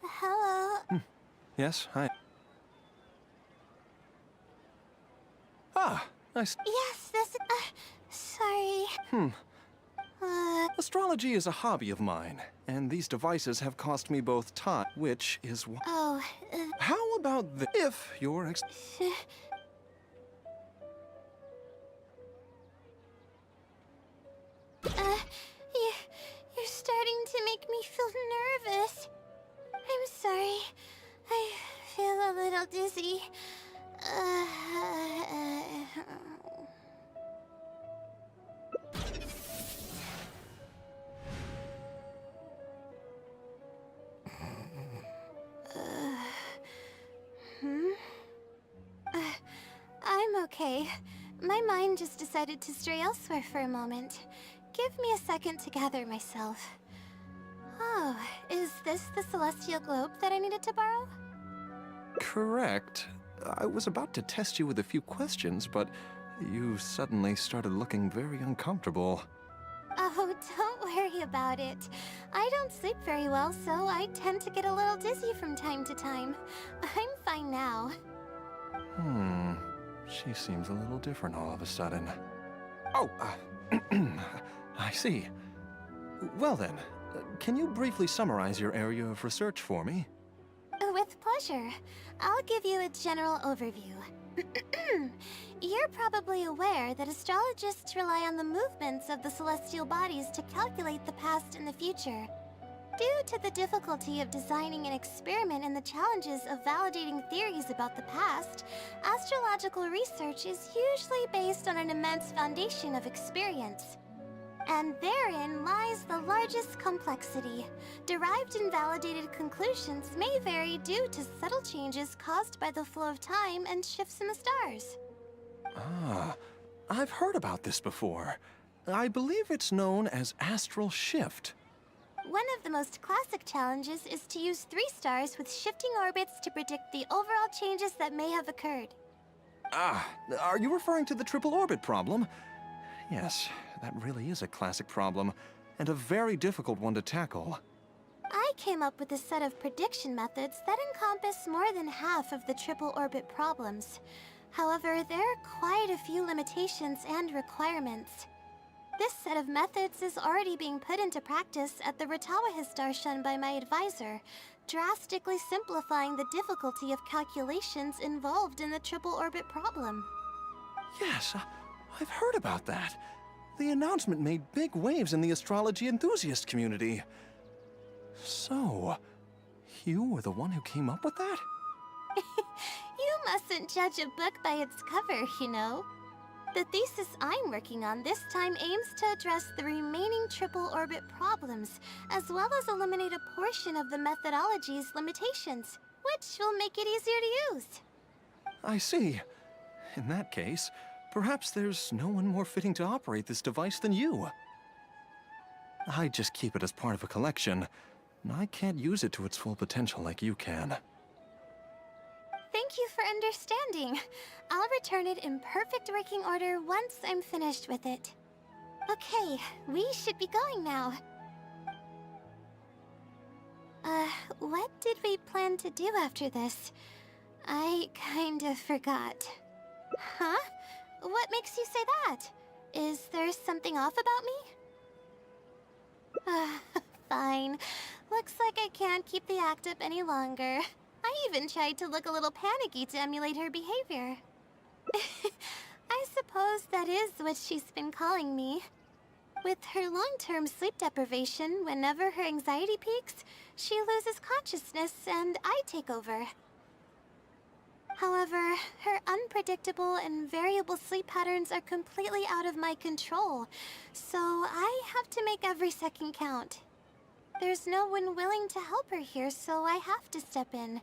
Hello? Yes, hi. Ah, nice. Yes, this... sorry. Astrology is a hobby of mine, and these devices have cost me both time, which is why... Oh, How about the... If you're you're starting to make me feel nervous. I'm sorry. I feel a little dizzy. I'm okay. My mind just decided to stray elsewhere for a moment. Give me a second to gather myself. Oh, is this the celestial globe that I needed to borrow? correct, I was about to test you with a few questions, but you suddenly started looking very uncomfortable. Oh, don't worry about it. I don't sleep very well, so I tend to get a little dizzy from time to time. I'm fine now. She seems a little different all of a sudden. Oh, I see. Well then, can you briefly summarize your area of research for me? With pleasure. I'll give you a general overview. You're probably aware that astrologists rely on the movements of the celestial bodies to calculate the past and the future. Due to the difficulty of designing an experiment and the challenges of validating theories about the past, astrological research is usually based on an immense foundation of experience. And therein lies the largest complexity. Derived and validated conclusions may vary due to subtle changes caused by the flow of time and shifts in the stars. Ah, I've heard about this before. I believe it's known as astral shift. One of the most classic challenges is to use 3 stars with shifting orbits to predict the overall changes that may have occurred. Ah, are you referring to the triple orbit problem? Yes, that really is a classic problem, and a very difficult one to tackle. I came up with a set of prediction methods that encompass more than half of the triple orbit problems. However, there are quite a few limitations and requirements. This set of methods is already being put into practice at the Ratawa Darshan by my advisor, drastically simplifying the difficulty of calculations involved in the triple orbit problem. Yes, I've heard about that. The announcement made big waves in the astrology enthusiast community. So, you were the one who came up with that? You mustn't judge a book by its cover, you know. The thesis I'm working on this time aims to address the remaining triple orbit problems, as well as eliminate a portion of the methodology's limitations, which will make it easier to use. I see. In that case, perhaps there's no one more fitting to operate this device than you. I just keep it as part of a collection, and I can't use it to its full potential like you can. Thank you for understanding. I'll return it in perfect working order once I'm finished with it. Okay, we should be going now. What did we plan to do after this? I kind of forgot. Huh? What makes you say that? Is there something off about me? Fine. Looks like I can't keep the act up any longer. I even tried to look a little panicky to emulate her behavior. I suppose that is what she's been calling me. With her long-term sleep deprivation, whenever her anxiety peaks, she loses consciousness and I take over. However, her unpredictable and variable sleep patterns are completely out of my control, so I have to make every second count. There's no one willing to help her here, so I have to step in.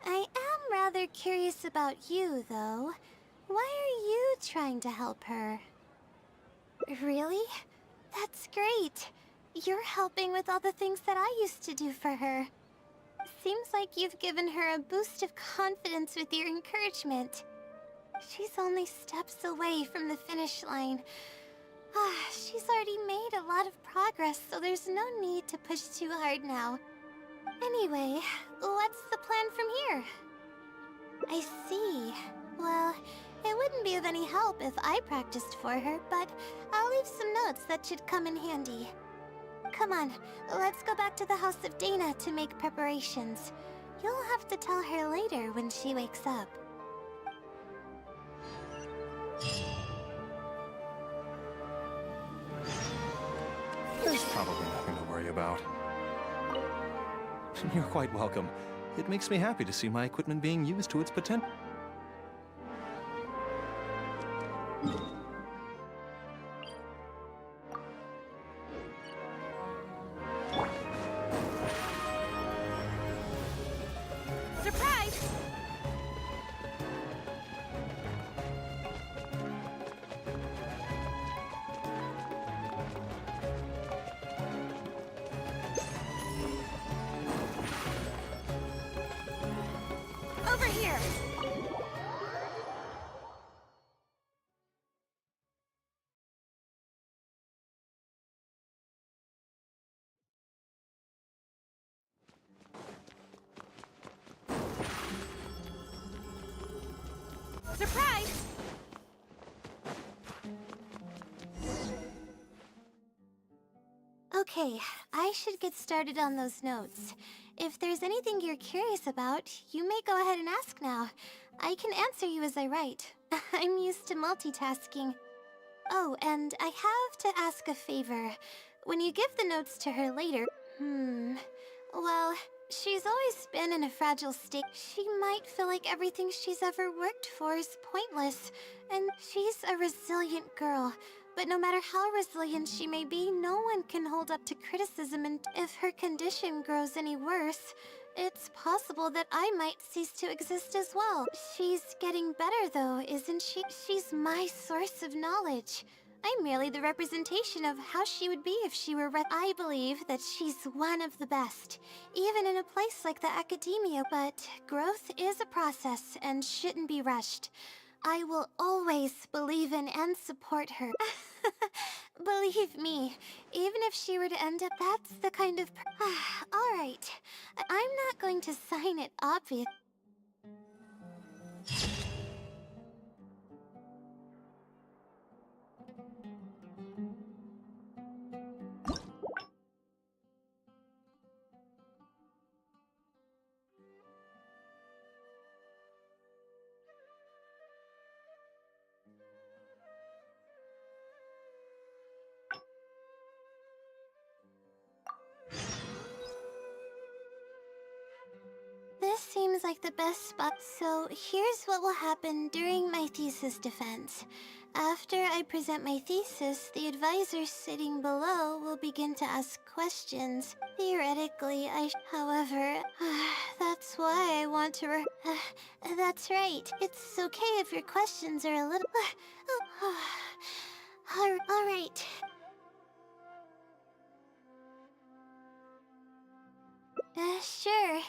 I am rather curious about you, though. Why are you trying to help her? Really? That's great. You're helping with all the things that I used to do for her. Seems like you've given her a boost of confidence with your encouragement. She's only steps away from the finish line. She's already made a lot of progress, so there's no need to push too hard now. Anyway, what's the plan from here? I see. Well, it wouldn't be of any help if I practiced for her, but I'll leave some notes that should come in handy. Come on, let's go back to the House of Dana to make preparations. You'll have to tell her later when she wakes up. There's probably nothing to worry about. You're quite welcome. It makes me happy to see my equipment being used to its potential. Surprise! Over here! Surprise! Okay, I should get started on those notes. If there's anything you're curious about, you may go ahead and ask now. I can answer you as I write. I'm used to multitasking. Oh, and I have to ask a favor. When you give the notes to her later... Well, she's always been in a fragile state. She might feel like everything she's ever worked for is pointless. And she's a resilient girl. But no matter how resilient she may be, no one can hold up to criticism, and if her condition grows any worse, it's possible that I might cease to exist as well. She's getting better though, isn't she? She's my source of knowledge. I'm merely the representation of how she would be if she were I believe that she's one of the best, even in a place like the academia, but growth is a process and shouldn't be rushed. I will always believe in and support her. Believe me, even if she were to end up, that's the kind of Alright, I'm not going to sign it, obvious. This seems like the best spot, so here's what will happen during my thesis defense. After I present my thesis, the advisor sitting below will begin to ask questions. Theoretically, however, that's why I want to that's right. It's okay if your questions are a little... Alright. Sure.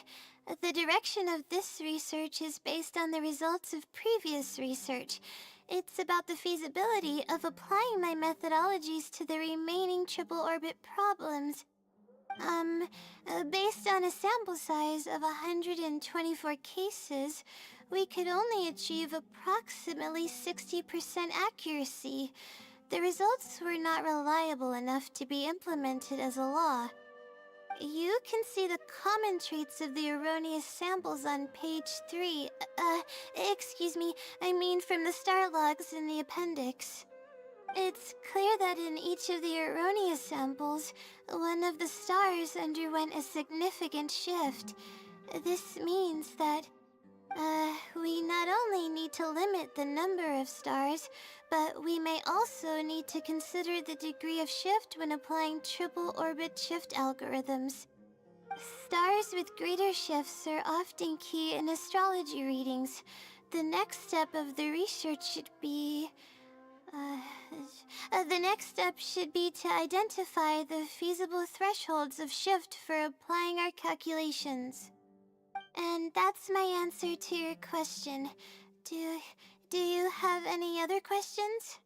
The direction of this research is based on the results of previous research. It's about the feasibility of applying my methodologies to the remaining triple orbit problems. Based on a sample size of 124 cases, we could only achieve approximately 60% accuracy. The results were not reliable enough to be implemented as a law. You can see the common traits of the erroneous samples on page 3. Excuse me, I mean from the star logs in the appendix. It's clear that in each of the erroneous samples, one of the stars underwent a significant shift. This means that, we not only need to limit the number of stars, but we may also need to consider the degree of shift when applying triple orbit shift algorithms. Stars with greater shifts are often key in astrology readings. The next step of the research should be... the next step should be to identify the feasible thresholds of shift for applying our calculations. And that's my answer to your question. Do you have any other questions?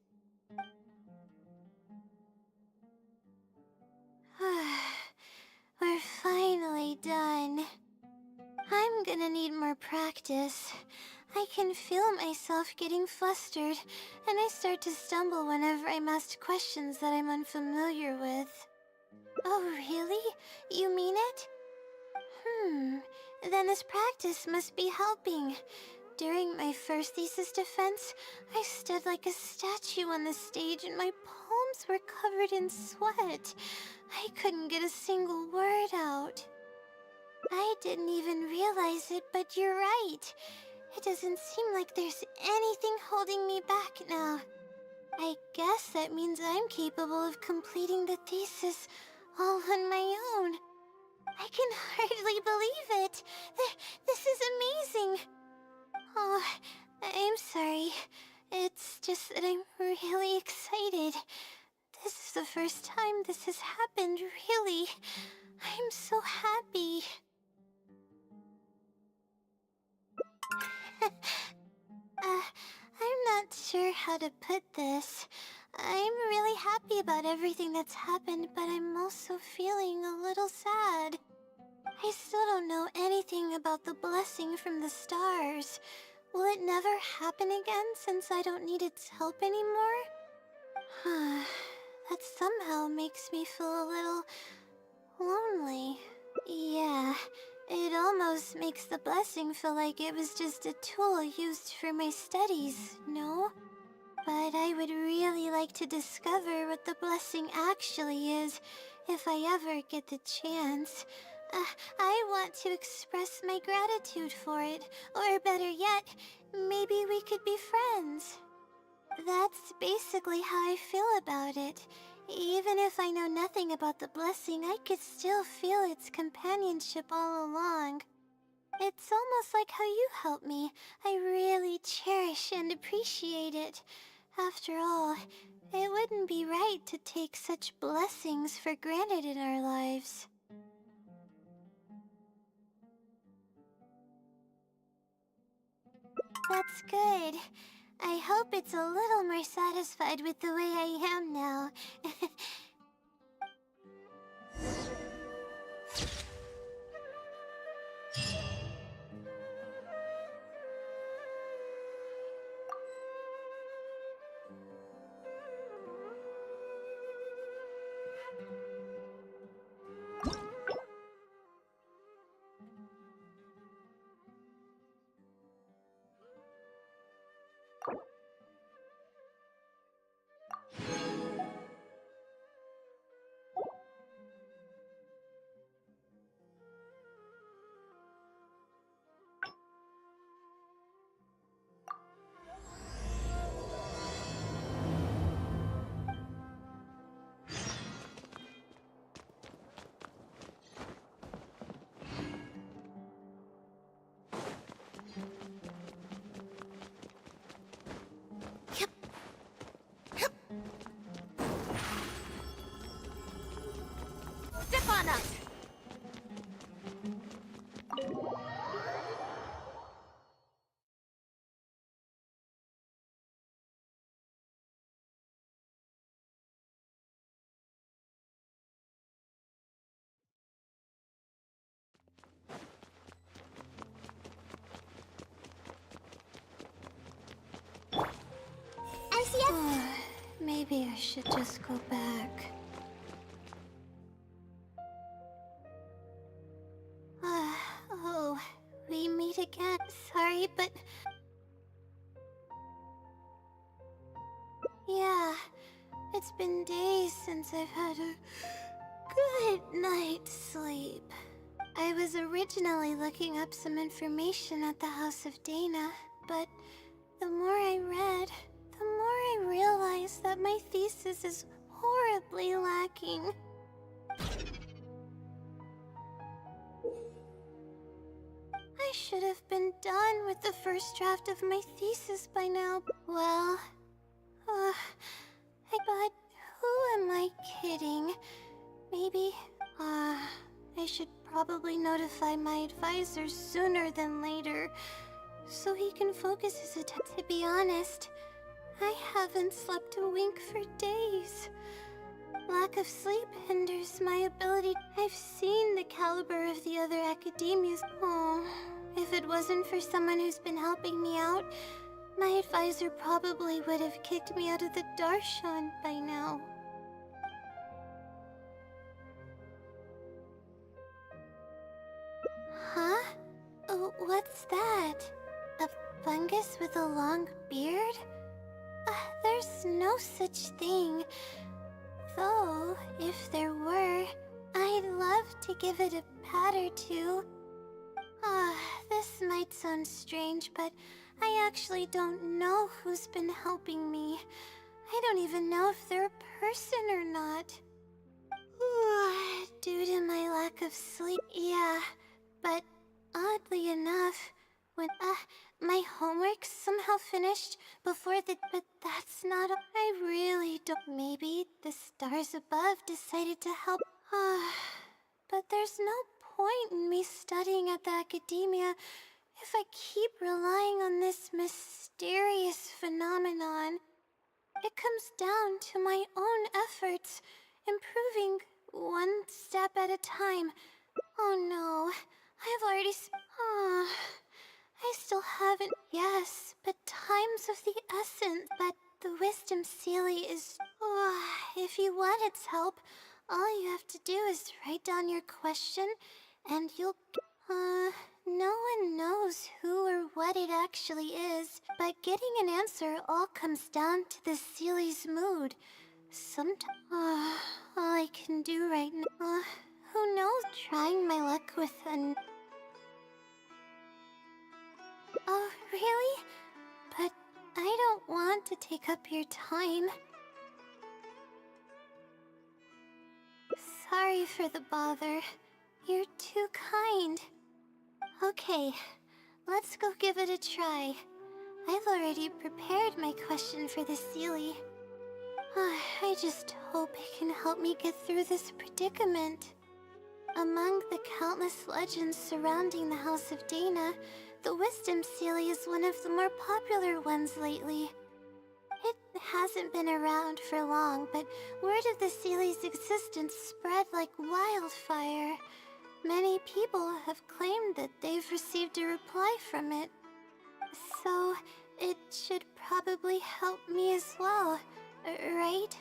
We're finally done. I'm gonna need more practice. I can feel myself getting flustered, and I start to stumble whenever I'm asked questions that I'm unfamiliar with. Oh, really? You mean it? Then this practice must be helping. During my first thesis defense, I stood like a statue on the stage and my palms were covered in sweat. I couldn't get a single word out. I didn't even realize it, but you're right. It doesn't seem like there's anything holding me back now. I guess that means I'm capable of completing the thesis all on my own. I can hardly believe it. This is amazing. Oh, I'm sorry. It's just that I'm really excited. This is the first time this has happened, really. I'm so happy. I'm not sure how to put this. I'm really happy about everything that's happened, but I'm also feeling a little sad. I still don't know anything about the blessing from the stars. Will it never happen again since I don't need its help anymore? that somehow makes me feel a little lonely. Yeah, it almost makes the blessing feel like it was just a tool used for my studies, no? But I would really like to discover what the blessing actually is, if I ever get the chance. I want to express my gratitude for it, or better yet, maybe we could be friends. That's basically how I feel about it. Even if I know nothing about the blessing, I could still feel its companionship all along. It's almost like how you helped me. I really cherish and appreciate it. After all, it wouldn't be right to take such blessings for granted in our lives. That's good. I hope it's a little more satisfied with the way I am now. Step on up! RCS? Maybe I should just go back. Oh, we meet again. Sorry, but... Yeah, it's been days since I've had a good night's sleep. I was originally looking up some information at the House of Dana, but the more I read, the more I realized that my thesis is horribly lacking. I should have been done with the first draft of my thesis by now. Well, but who am I kidding? Maybe, I should probably notify my advisor sooner than later, so he can focus his attention. To be honest, I haven't slept a wink for days. Lack of sleep hinders my ability. I've seen the caliber of the other academias. Oh, if it wasn't for someone who's been helping me out, my advisor probably would have kicked me out of the Darshan by now. Huh? Oh, what's that? A fungus with a long beard? There's no such thing. Though, if there were, I'd love to give it a pat or two. This might sound strange, but I actually don't know who's been helping me. I don't even know if they're a person or not. Due to my lack of sleep, yeah. But oddly enough, when my homework's somehow finished before the... But that's not... I really don't... Maybe the stars above decided to help. But there's no point in me studying at the academia if I keep relying on this mysterious phenomenon. It comes down to my own efforts, improving one step at a time. Oh no, I've already I still haven't... Yes, but time's of the essence. But the wisdom Sealy is... if you want its help, all you have to do is write down your question, and you'll... no one knows who or what it actually is, but getting an answer all comes down to the Sealy's mood. Sometimes... all I can do right now... who knows? Trying my luck with an... Oh, really? But I don't want to take up your time. Sorry for the bother. You're too kind. Okay, let's go give it a try. I've already prepared my question for the Sealy. I just hope it can help me get through this predicament. Among the countless legends surrounding the House of Dana, the Wisdom Sealy is one of the more popular ones lately. It hasn't been around for long, but word of the Sealy's existence spread like wildfire. Many people have claimed that they've received a reply from it. So, it should probably help me as well, right?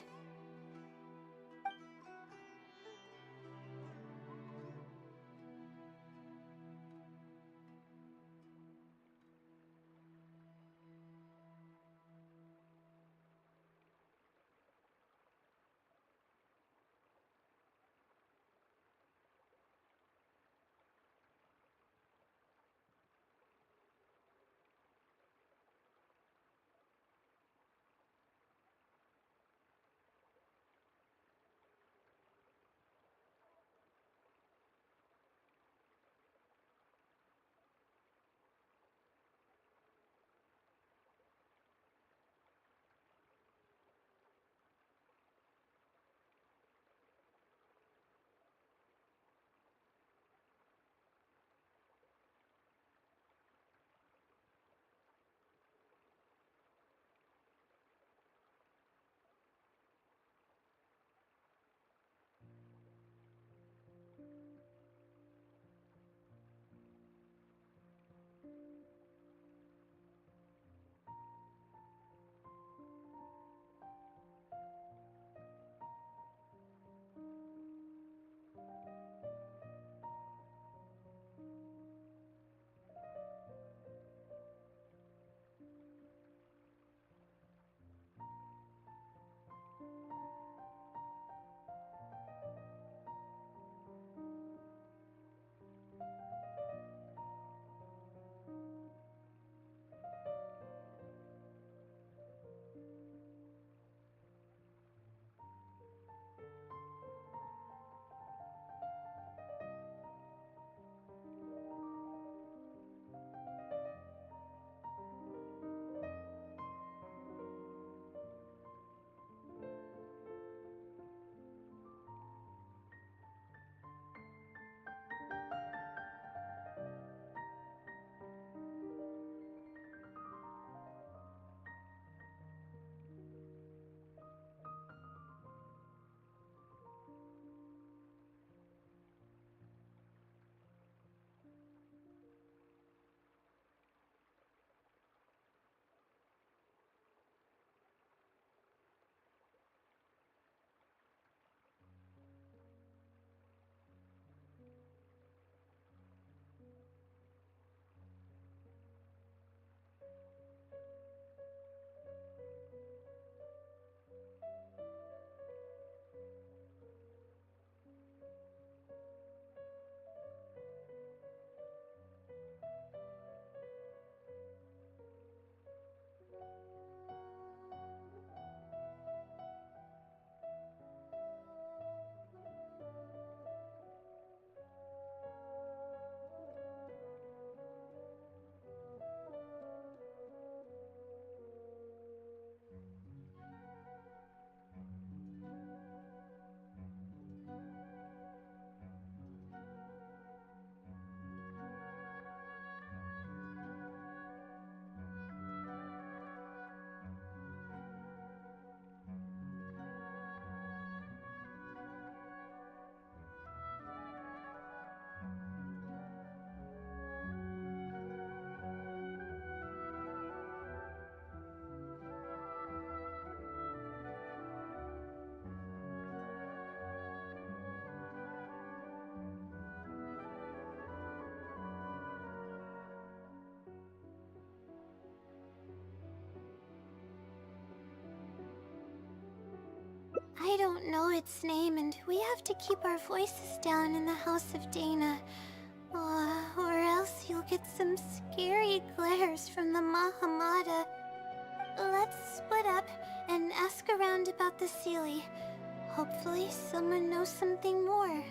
don't know its name, and we have to keep our voices down in the House of Dana. Or else you'll get some scary glares from the Mahamada. Let's split up and ask around about the Seelie. Hopefully someone knows something more.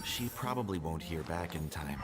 She probably won't hear back in time.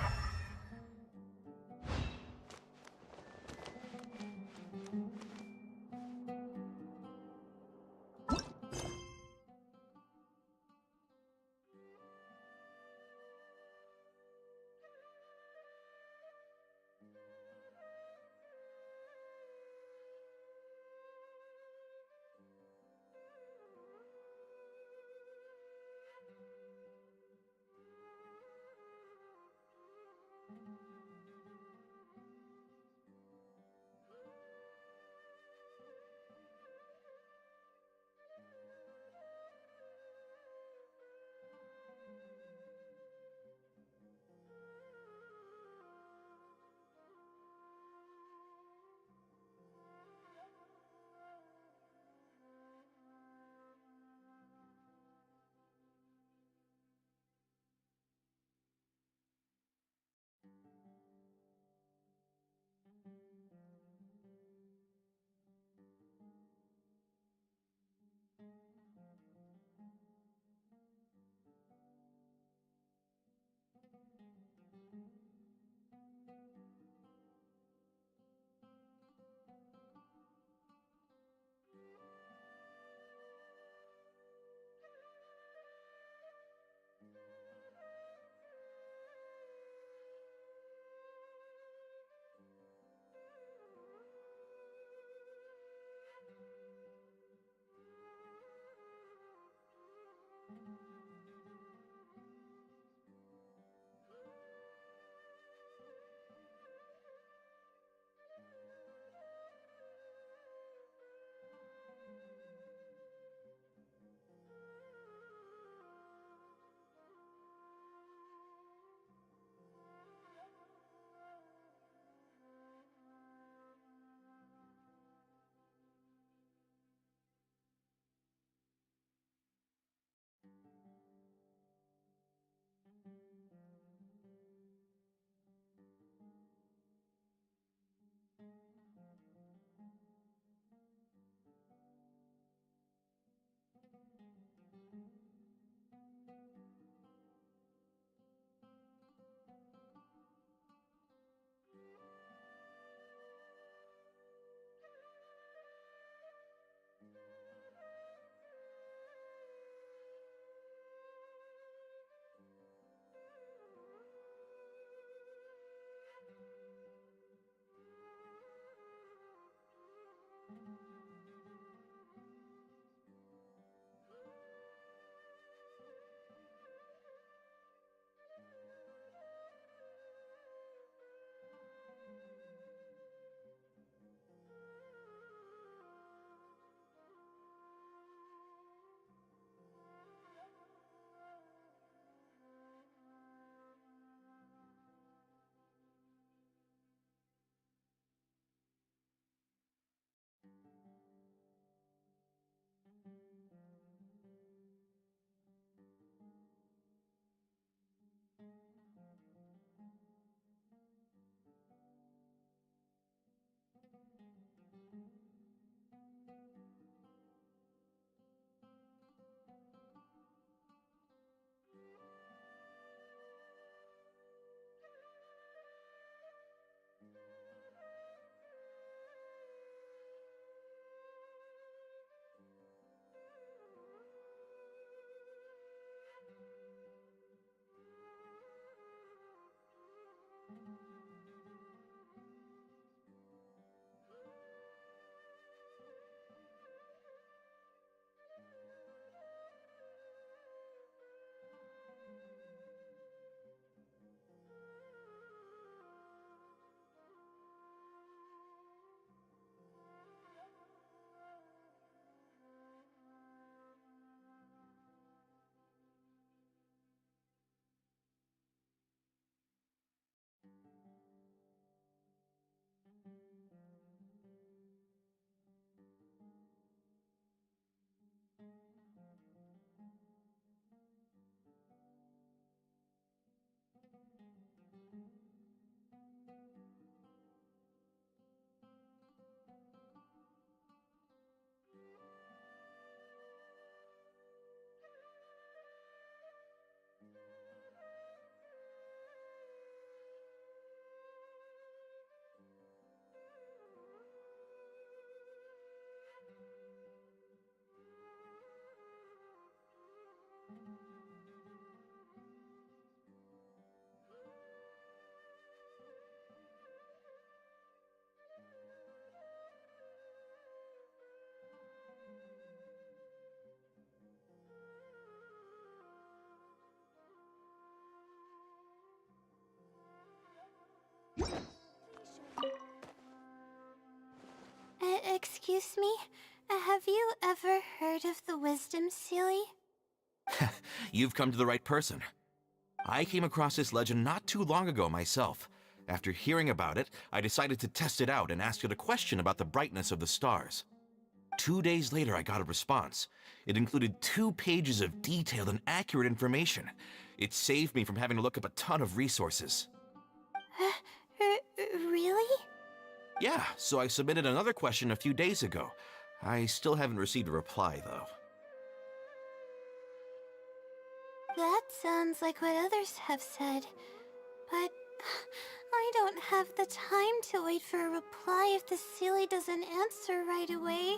Excuse me? Have you ever heard of the Wisdom Sealy? You've come to the right person. I came across this legend not too long ago myself. After hearing about it, I decided to test it out and ask it a question about the brightness of the stars. 2 days later, I got a response. It included 2 pages of detailed and accurate information. It saved me from having to look up a ton of resources. Really? Yeah, so I submitted another question a few days ago. I still haven't received a reply, though. That sounds like what others have said. But I don't have the time to wait for a reply if the Sealy doesn't answer right away.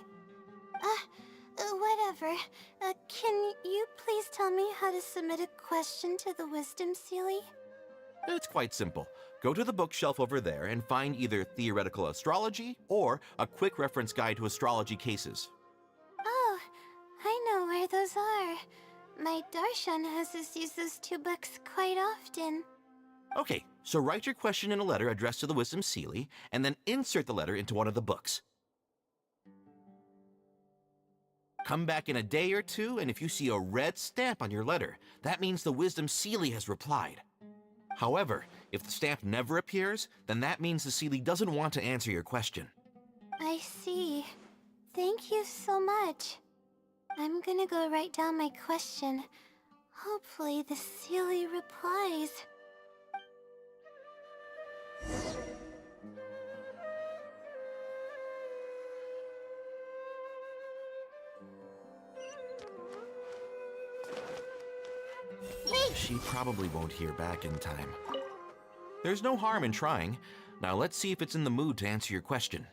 Whatever. Can you please tell me how to submit a question to the Wisdom Sealy? It's quite simple. Go to the bookshelf over there and find either Theoretical Astrology or a quick reference guide to astrology cases. Oh, I know where those are. My Darshan has us use those 2 books quite often. Okay, so write your question in a letter addressed to the Wisdom Sealy, and then insert the letter into one of the books. Come back in a day or 2, and if you see a red stamp on your letter, that means the Wisdom Sealy has replied. However, if the stamp never appears, then that means the Sealy doesn't want to answer your question. I see. Thank you so much. I'm gonna go write down my question. Hopefully the Sealy replies. She probably won't hear back in time. There's no harm in trying. Now let's see if it's in the mood to answer your question.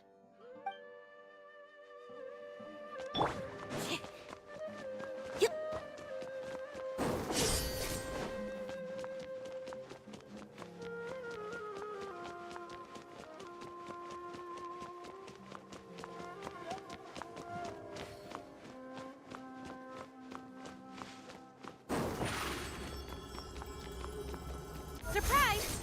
Surprise!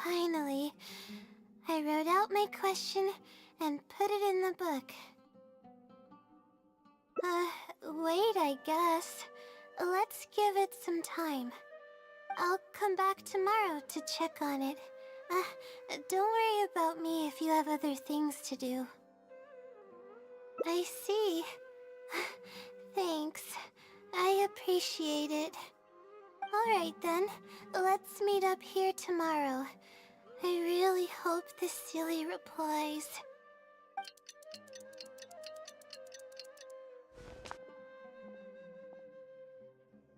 Finally, I wrote out my question and put it in the book. Wait, I guess. Let's give it some time. I'll come back tomorrow to check on it. Don't worry about me if you have other things to do. I see. Thanks. I appreciate it. Alright then, let's meet up here tomorrow. I really hope the Sealy replies.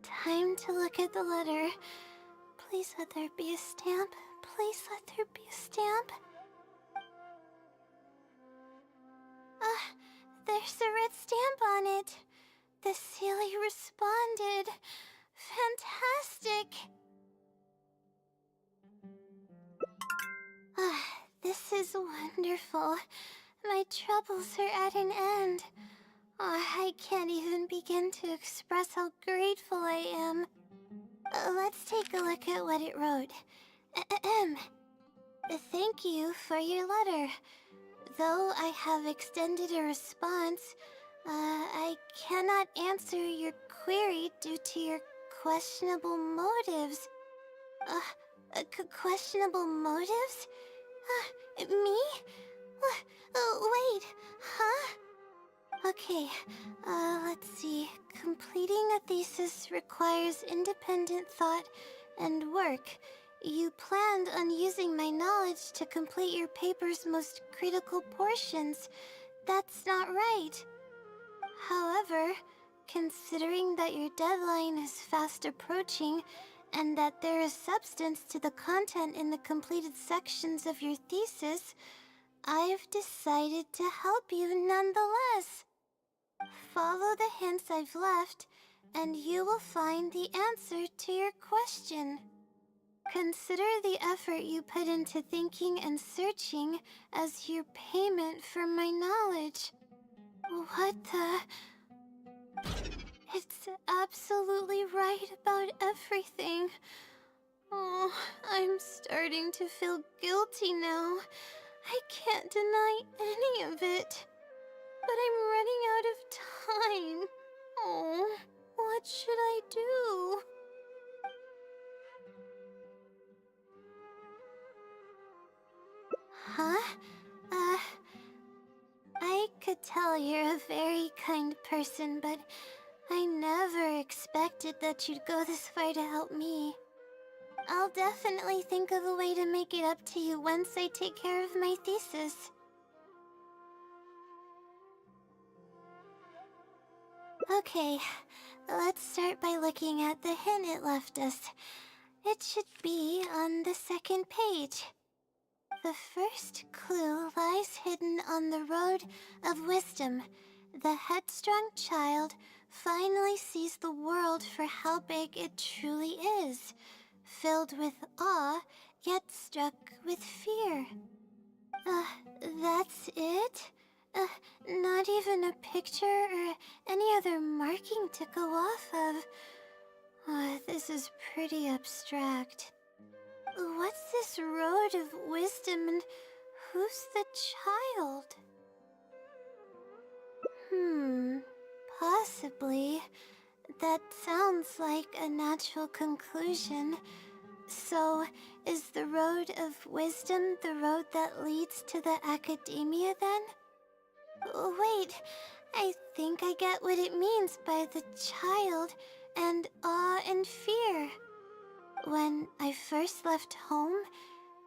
Time to look at the letter. Please let there be a stamp. Please let there be a stamp. There's a red stamp on it. The Sealy responded. Fantastic! This is wonderful. My troubles are at an end. I can't even begin to express how grateful I am. Let's take a look at what it wrote. Thank you for your letter. Though I have extended a response, I cannot answer your query due to your questionable motives. Questionable motives? Me? Wait, huh? Okay, let's see. Completing a thesis requires independent thought and work. You planned on using my knowledge to complete your paper's most critical portions. That's not right. However, considering that your deadline is fast approaching, and that there is substance to the content in the completed sections of your thesis, I've decided to help you nonetheless. Follow the hints I've left, and you will find the answer to your question. Consider the effort you put into thinking and searching as your payment for my knowledge. What the... It's absolutely right about everything. Oh, I'm starting to feel guilty now. I can't deny any of it. But I'm running out of time. Oh, what should I do? Huh? I could tell you're a very kind person, but I never expected that you'd go this far to help me. I'll definitely think of a way to make it up to you once I take care of my thesis. Okay, let's start by looking at the hint it left us. It should be on the second page. The first clue lies hidden on the road of wisdom. The headstrong child finally sees the world for how big it truly is, filled with awe, yet struck with fear. That's it? Not even a picture or any other marking to go off of. This is pretty abstract. What's this road of wisdom and who's the child? Possibly. That sounds like a natural conclusion. So, is the road of wisdom the road that leads to the academia then? Wait, I think I get what it means by the child and awe and fear. When I first left home,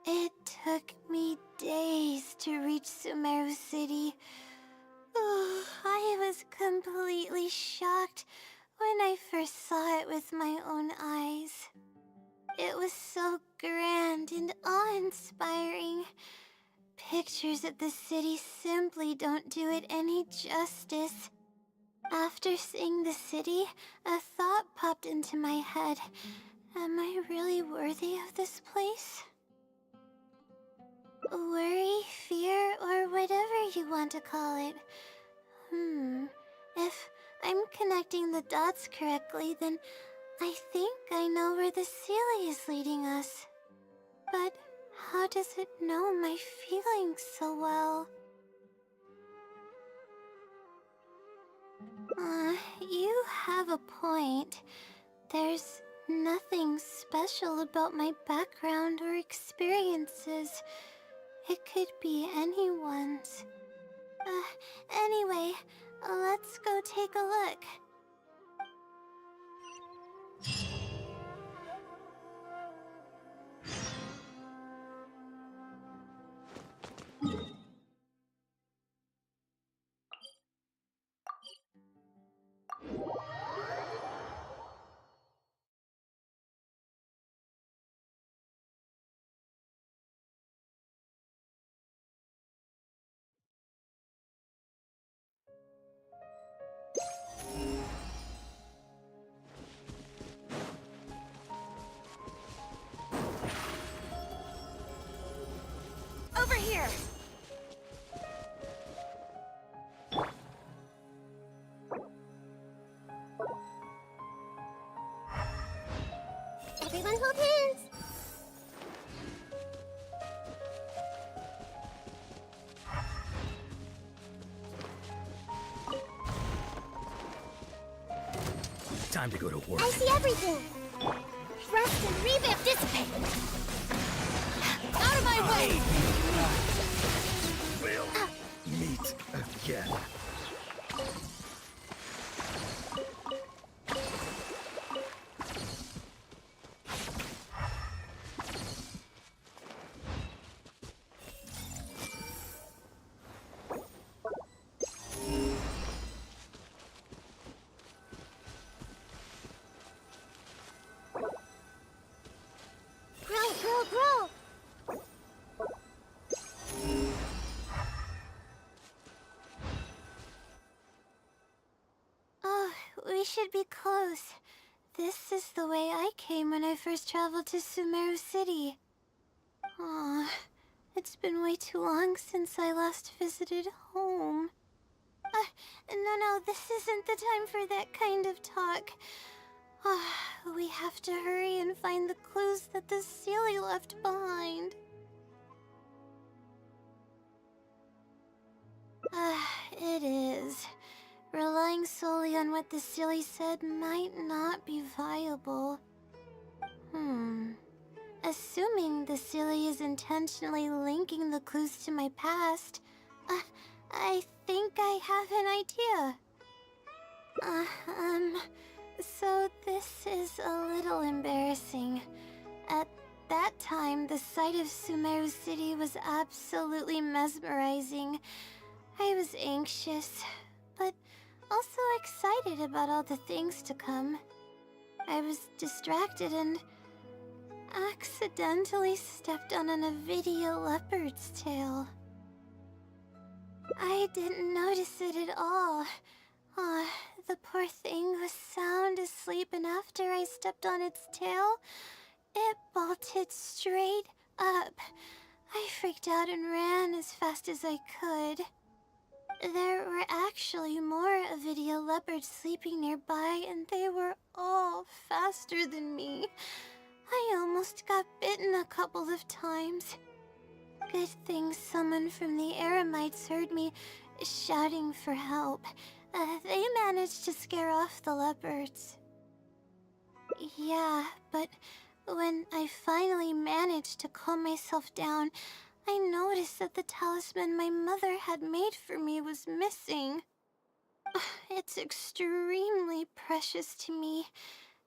it took me days to reach Sumeru City. I was completely shocked when I first saw it with my own eyes. It was so grand and awe-inspiring. Pictures of the city simply don't do it any justice. After seeing the city, a thought popped into my head. Am I really worthy of this place? Worry, fear, or whatever you want to call it. If I'm connecting the dots correctly, then I think I know where the Sealy is leading us. But how does it know my feelings so well? You have a point. There's nothing special about my background or experiences. It could be anyone's. Anyway, let's go take a look. Over here! Everyone hold hands! Time to go to work. I see everything! Rest and revamp dissipate! Out of my way! We'll meet again. Grow! Oh, we should be close. This is the way I came when I first traveled to Sumeru City. Aw, it's been way too long since I last visited home. No, this isn't the time for that kind of talk. We have to hurry and find the clues that the Sealy left behind. It is. Relying solely on what the Sealy said might not be viable. Assuming the Sealy is intentionally linking the clues to my past, I think I have an idea. So this is a little embarrassing. At that time, the sight of Sumeru City was absolutely mesmerizing. I was anxious, but also excited about all the things to come. I was distracted and accidentally stepped on an Avidia leopard's tail. I didn't notice it at all. The poor thing was sound asleep, and after I stepped on its tail, it bolted straight up. I freaked out and ran as fast as I could. There were actually more Avidia leopards sleeping nearby, and they were all faster than me. I almost got bitten a couple of times. Good thing someone from the Eremites heard me shouting for help. They managed to scare off the leopards. Yeah, but when I finally managed to calm myself down, I noticed that the talisman my mother had made for me was missing. It's extremely precious to me.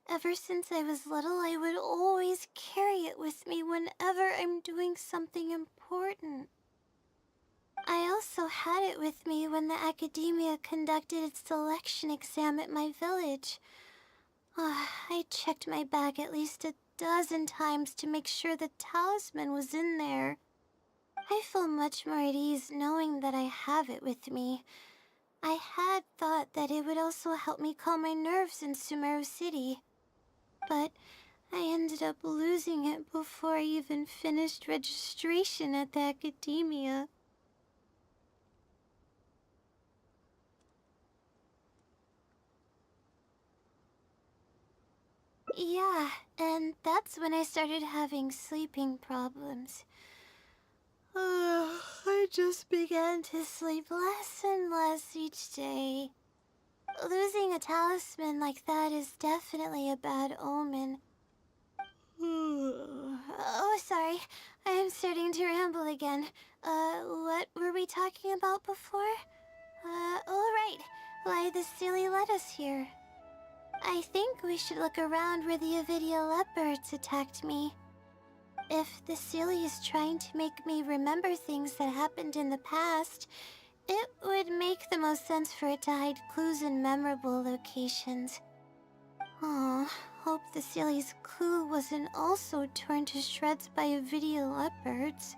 Ever since I was little, I would always carry it with me whenever I'm doing something important. I also had it with me when the academia conducted its selection exam at my village. I checked my bag at least a dozen times to make sure the talisman was in there. I feel much more at ease knowing that I have it with me. I had thought that it would also help me calm my nerves in Sumeru City, but I ended up losing it before I even finished registration at the academia. Yeah, and that's when I started having sleeping problems. I just began to sleep less and less each day. Losing a talisman like that is definitely a bad omen. Oh, sorry. I'm starting to ramble again. What were we talking about before? Right. Why the Sealy led us here. I think we should look around where the Avidia leopards attacked me. If the Sealy is trying to make me remember things that happened in the past, it would make the most sense for it to hide clues in memorable locations. Hope the Sealy's clue wasn't also torn to shreds by Avidia leopards.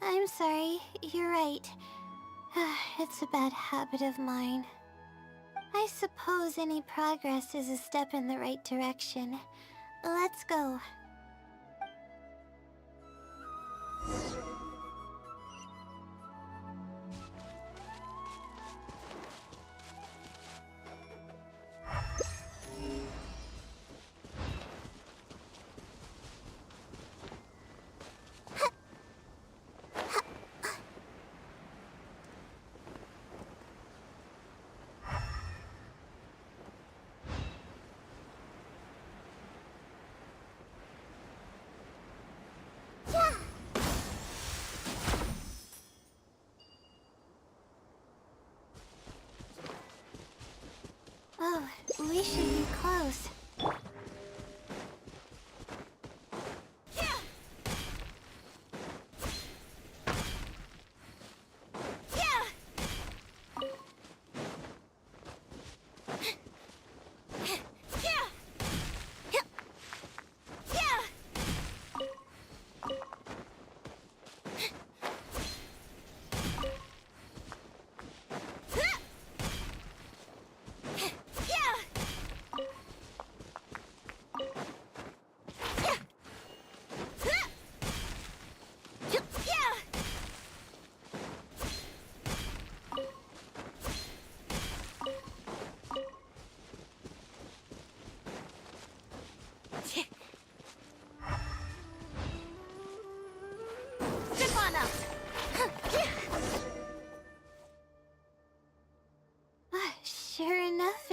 I'm sorry, you're right. It's a bad habit of mine. I suppose any progress is a step in the right direction. Let's go. Oh, we should be close.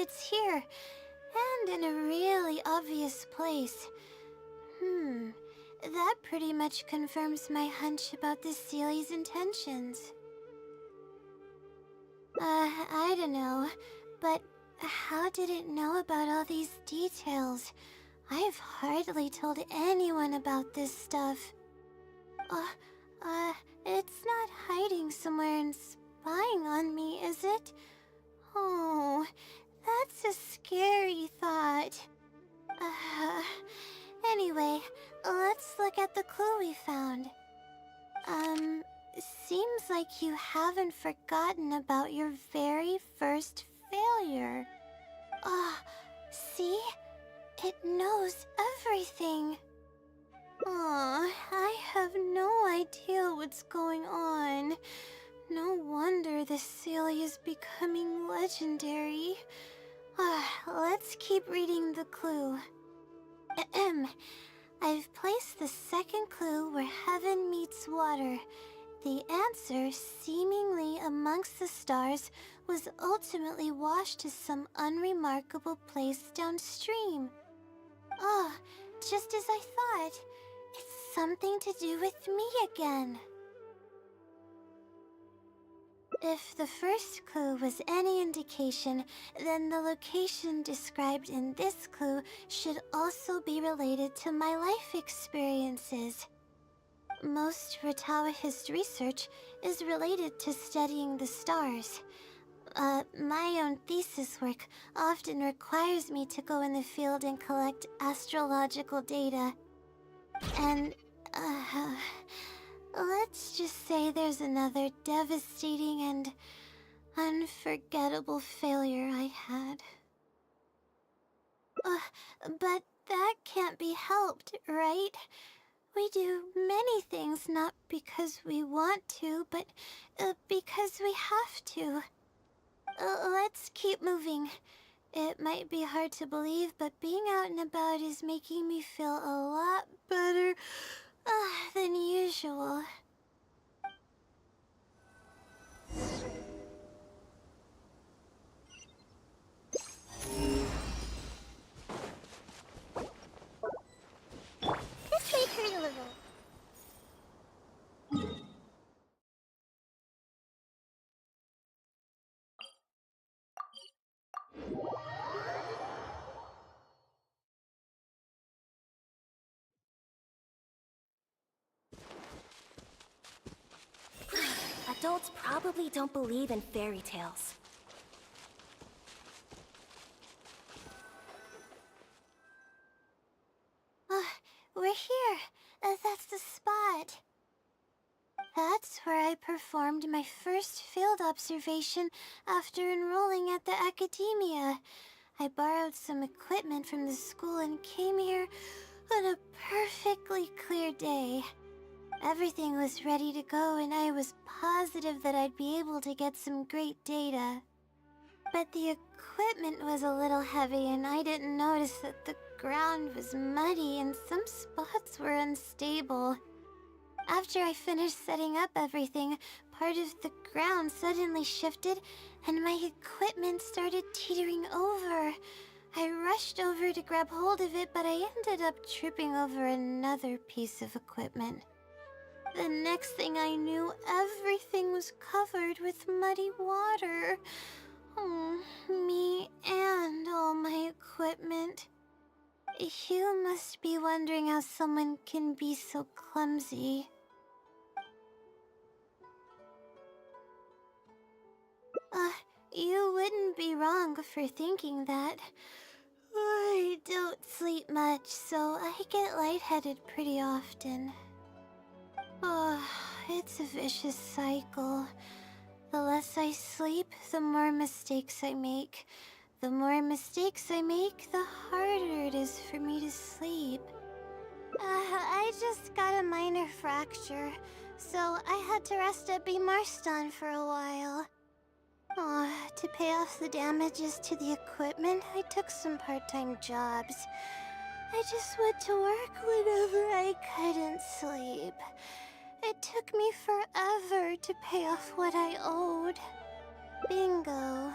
it's here, and in a really obvious place. That pretty much confirms my hunch about this Seely's intentions. I don't know, but how did it know about all these details? I've hardly told anyone about this stuff. It's not hiding somewhere and spying on me, is it? Oh, that's a scary thought. Anyway, let's look at the clue we found. Seems like you haven't forgotten about your very first failure. See? It knows everything. I have no idea what's going on. No wonder this Seely is becoming legendary. Let's keep reading the clue. I've placed the second clue where heaven meets water. The answer, seemingly amongst the stars, was ultimately washed to some unremarkable place downstream. Just as I thought. It's something to do with me again. If the first clue was any indication, then the location described in this clue should also be related to my life experiences. Most Ratawahist research is related to studying the stars. My own thesis work often requires me to go in the field and collect astrological data. And, let's just say there's another devastating and unforgettable failure I had. But that can't be helped, right? We do many things not because we want to, but because we have to. Let's keep moving. It might be hard to believe, but being out and about is making me feel a lot better than usual. This way, hurry a little. Adults probably don't believe in fairy tales. We're here. That's the spot. That's where I performed my first field observation after enrolling at the academia. I borrowed some equipment from the school and came here on a perfectly clear day. Everything was ready to go and I was positive that I'd be able to get some great data. But the equipment was a little heavy and I didn't notice that the ground was muddy and some spots were unstable. After I finished setting up everything, part of the ground suddenly shifted and my equipment started teetering over. I rushed over to grab hold of it, but I ended up tripping over another piece of equipment. The next thing I knew, everything was covered with muddy water. Me and all my equipment. You must be wondering how someone can be so clumsy. You wouldn't be wrong for thinking that. I don't sleep much, so I get lightheaded pretty often. It's a vicious cycle. The less I sleep, the more mistakes I make. The more mistakes I make, the harder it is for me to sleep. I just got a minor fracture, so I had to rest at B. Marston for a while. To pay off the damages to the equipment, I took some part-time jobs. I just went to work whenever I couldn't sleep. It took me forever to pay off what I owed. Bingo.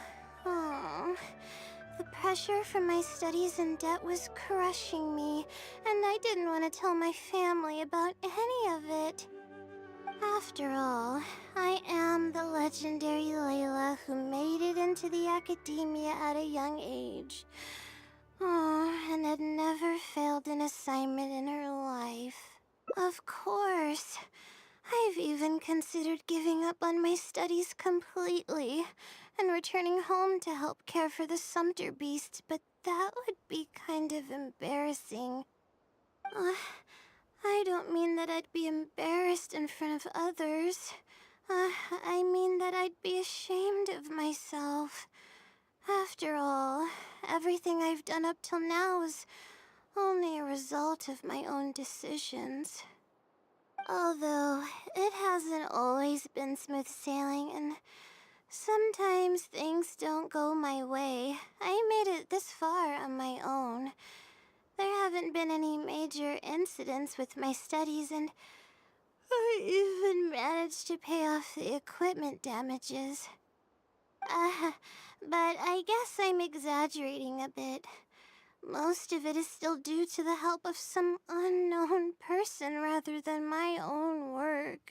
The pressure from my studies and debt was crushing me, and I didn't want to tell my family about any of it. After all, I am the legendary Layla who made it into the academia at a young age. Oh, and had never failed an assignment in her life. Of course. I've even considered giving up on my studies completely and returning home to help care for the Sumter beast, but that would be kind of embarrassing. I don't mean that I'd be embarrassed in front of others. I mean that I'd be ashamed of myself. After all, everything I've done up till now is only a result of my own decisions. Although, it hasn't always been smooth sailing, and sometimes things don't go my way. I made it this far on my own. There haven't been any major incidents with my studies, and I even managed to pay off the equipment damages. But I guess I'm exaggerating a bit. Most of it is still due to the help of some unknown person rather than my own work.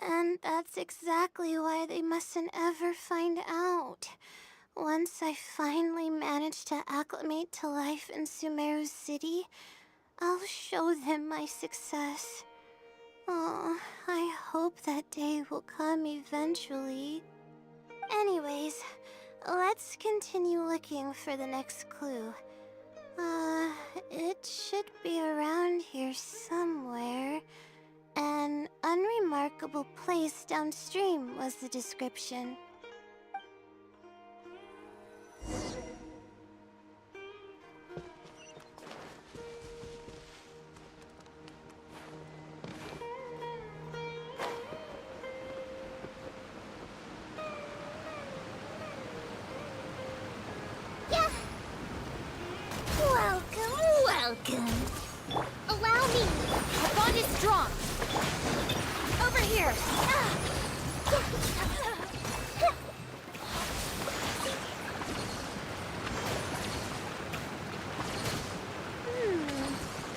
And that's exactly why they mustn't ever find out. Once I finally manage to acclimate to life in Sumeru City, I'll show them my success. Oh, I hope that day will come eventually. Anyways, let's continue looking for the next clue. It should be around here somewhere. An unremarkable place downstream was the description. Welcome. Allow me. The bond is strong. Over here.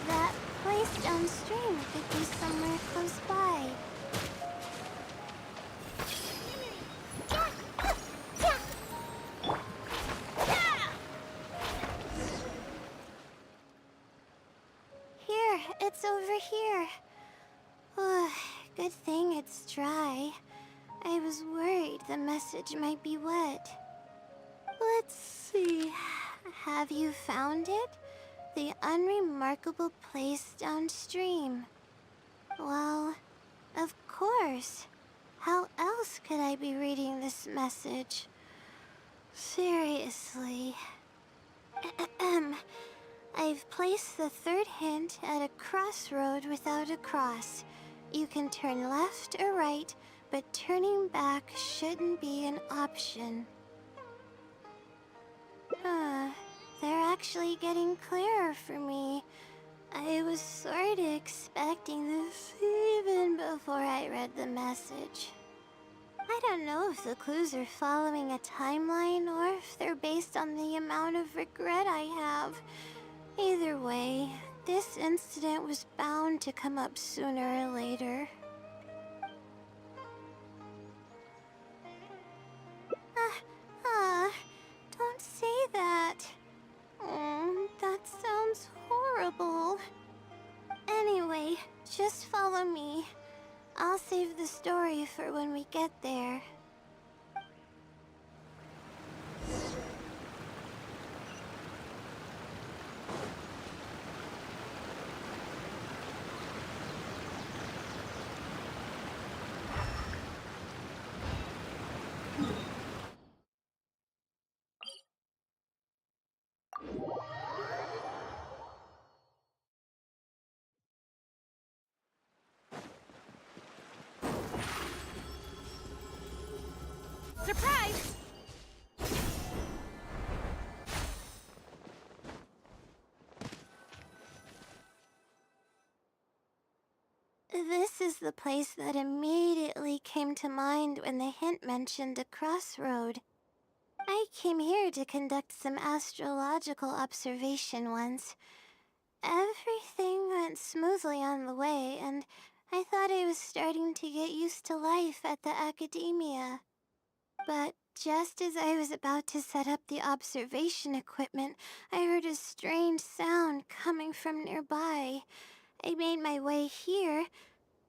That place downstream could be somewhere close by. Here, it's over here. Good thing it's dry. I was worried the message might be wet. Let's see. Have you found it? The unremarkable place downstream. Well, of course. How else could I be reading this message? Seriously. I've placed the third hint at a crossroad without a cross. You can turn left or right, but turning back shouldn't be an option. They're actually getting clearer for me. I was sort of expecting this even before I read the message. I don't know if the clues are following a timeline or if they're based on the amount of regret I have. Either way, this incident was bound to come up sooner or later. Don't say that. That sounds horrible. Anyway, just follow me. I'll save the story for when we get there. Surprise! This is the place that immediately came to mind when the hint mentioned a crossroad. I came here to conduct some astrological observation once. Everything went smoothly on the way, and I thought I was starting to get used to life at the academia. But just as I was about to set up the observation equipment, I heard a strange sound coming from nearby. I made my way here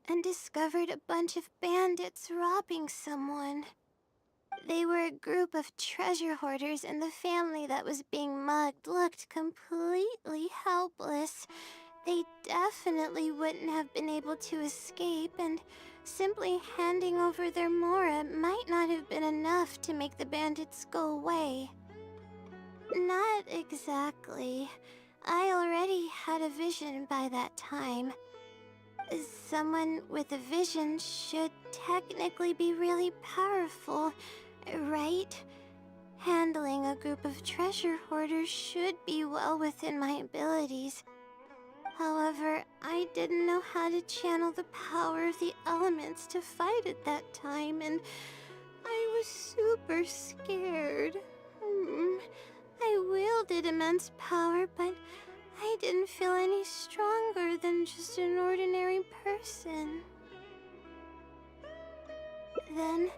and discovered a bunch of bandits robbing someone. They were a group of treasure hoarders, and the family that was being mugged looked completely helpless. They definitely wouldn't have been able to escape, and simply handing over their Mora might not have been enough to make the bandits go away. Not exactly. I already had a vision by that time. Someone with a vision should technically be really powerful, right? Handling a group of treasure hoarders should be well within my abilities. However, I didn't know how to channel the power of the elements to fight at that time, and I was super scared. I wielded immense power, but I didn't feel any stronger than just an ordinary person. Then,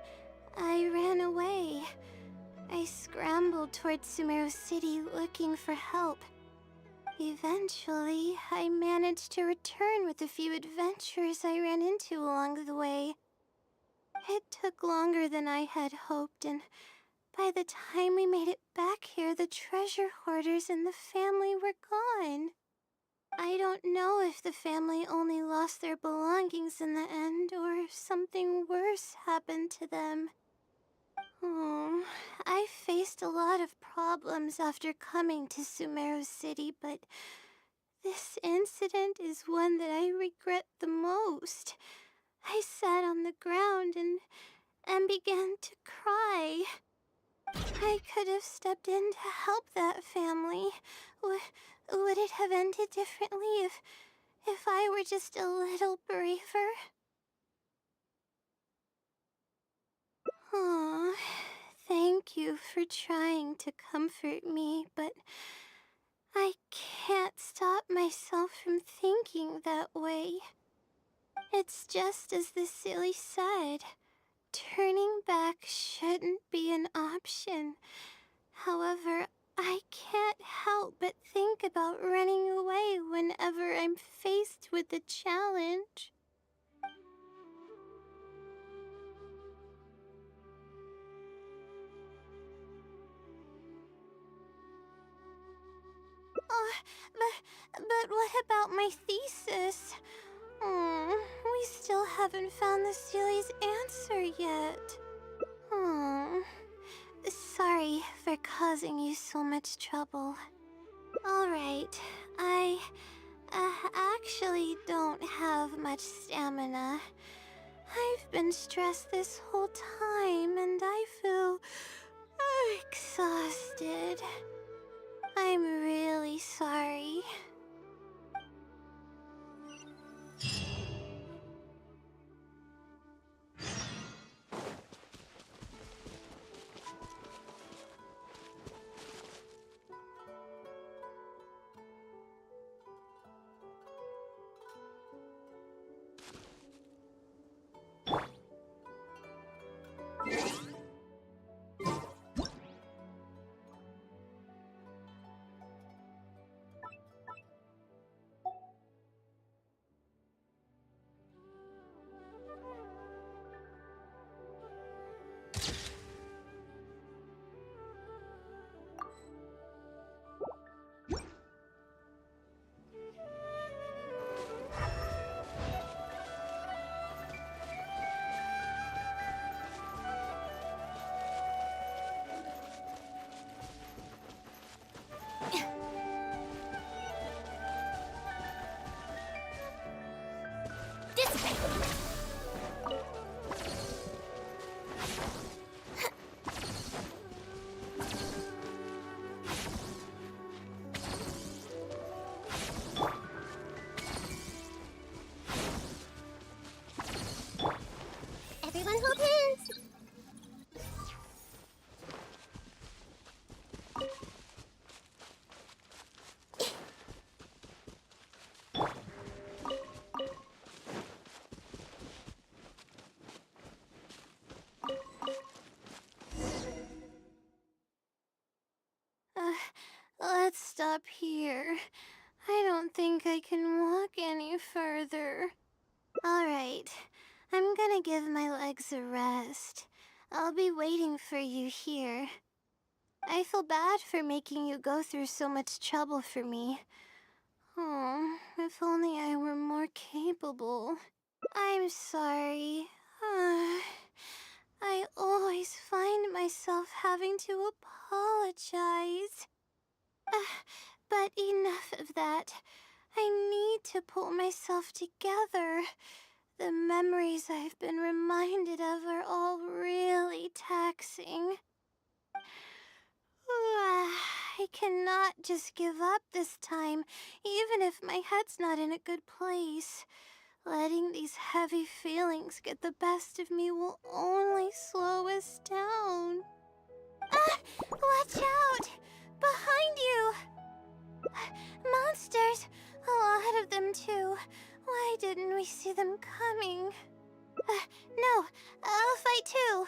I ran away. I scrambled towards Sumeru City looking for help. Eventually, I managed to return with a few adventures I ran into along the way. It took longer than I had hoped, and by the time we made it back here, the treasure hoarders and the family were gone. I don't know if the family only lost their belongings in the end, or if something worse happened to them. I faced a lot of problems after coming to Sumeru City, but this incident is one that I regret the most. I sat on the ground and began to cry. I could have stepped in to help that family. Would it have ended differently if I were just a little braver? Aw, thank you for trying to comfort me, but I can't stop myself from thinking that way. It's just as the silly said. Turning back shouldn't be an option. However, I can't help but think about running away whenever I'm faced with a challenge. Oh, but what about my thesis? We still haven't found the Sealy's answer yet. Sorry for causing you so much trouble. Alright, I actually don't have much stamina. I've been stressed this whole time and I feel exhausted. I'm really sorry. stop here. I don't think I can walk any further. Alright, I'm gonna give my legs a rest. I'll be waiting for you here. I feel bad for making you go through so much trouble for me. Oh, if only I were more capable. I'm sorry. I always find myself having to apologize. But enough of that. I need to pull myself together. The memories I've been reminded of are all really taxing. I cannot just give up this time, even if my head's not in a good place. Letting these heavy feelings get the best of me will only slow us down. Watch out! Behind you! Monsters! A lot of them, too. Why didn't we see them coming? No, I'll fight too.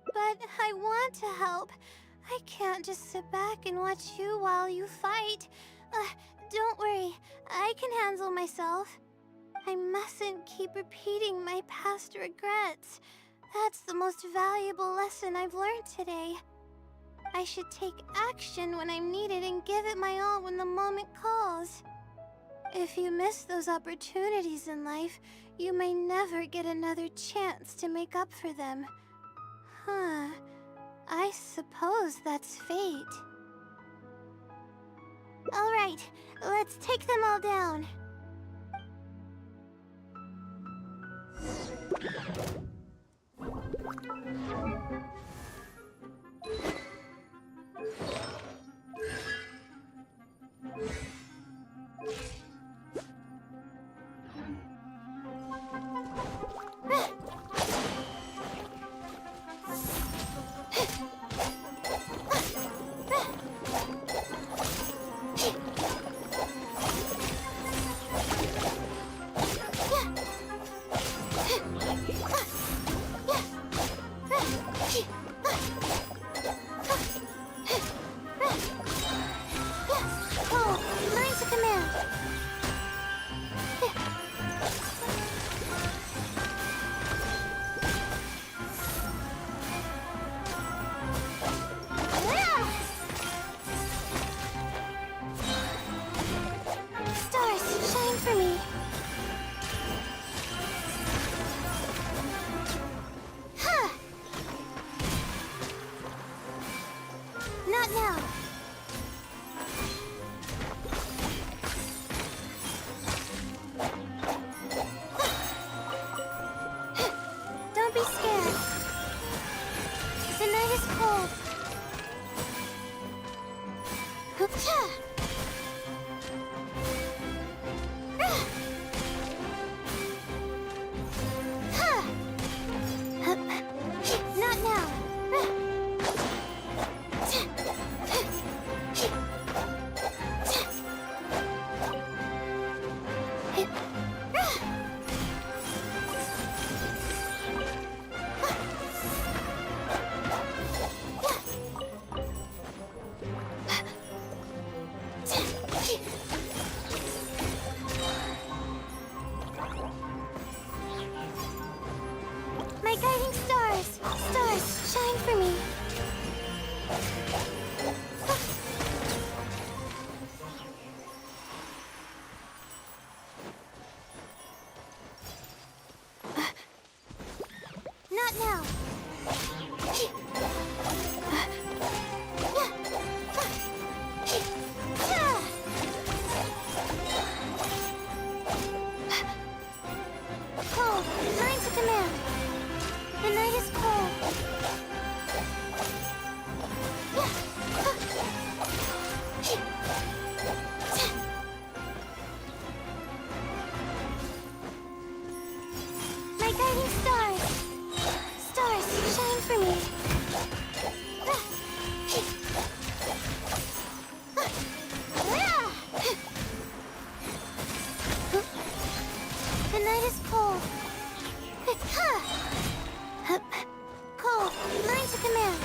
But I want to help. I can't just sit back and watch you while you fight. Don't worry, I can handle myself. I mustn't keep repeating my past regrets. That's the most valuable lesson I've learned today. I should take action when I'm needed and give it my all when the moment calls. If you miss those opportunities in life, you may never get another chance to make up for them. I suppose that's fate. All right, let's take them all down. My guiding stars! Stars, shine for me! Not now! Cold, line to command. The night is cold. My guiding stars. Stars, shine for me. The night is cold. Cold, line to command.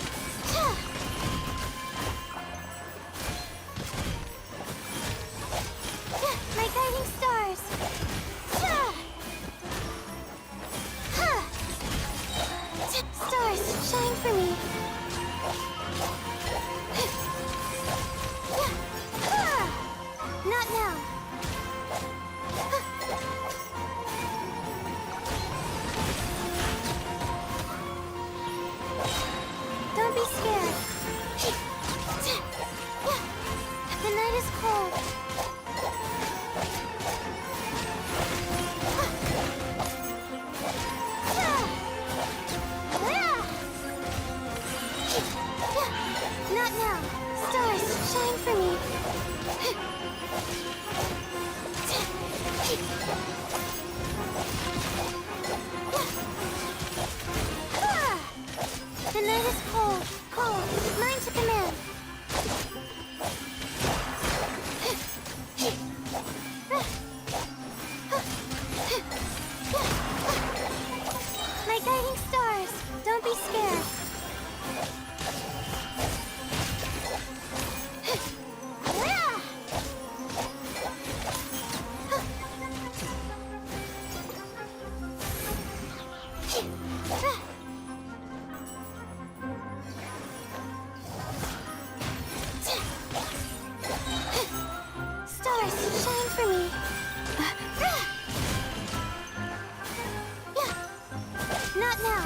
Not now!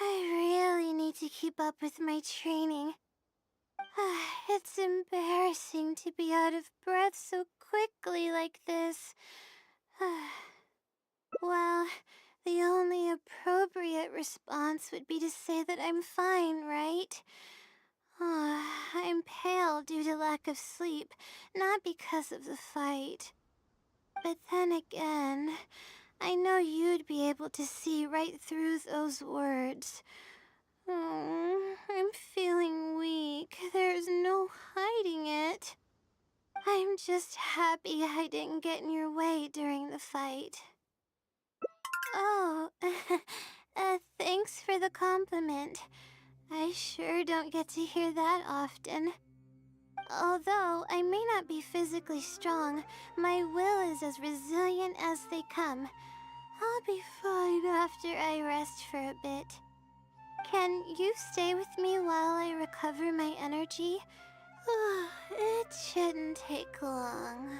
I really need to keep up with my training. It's embarrassing to be out of breath so quickly like this. Well, the only appropriate response would be to say that I'm fine, right? I'm pale due to lack of sleep, not because of the fight. But then again, I know you'd be able to see right through those words. I'm feeling weak. There's no hiding it. I'm just happy I didn't get in your way during the fight. Oh, thanks for the compliment. I sure don't get to hear that often. Although I may not be physically strong, my will is as resilient as they come. I'll be fine after I rest for a bit. Can you stay with me while I recover my energy? It shouldn't take long.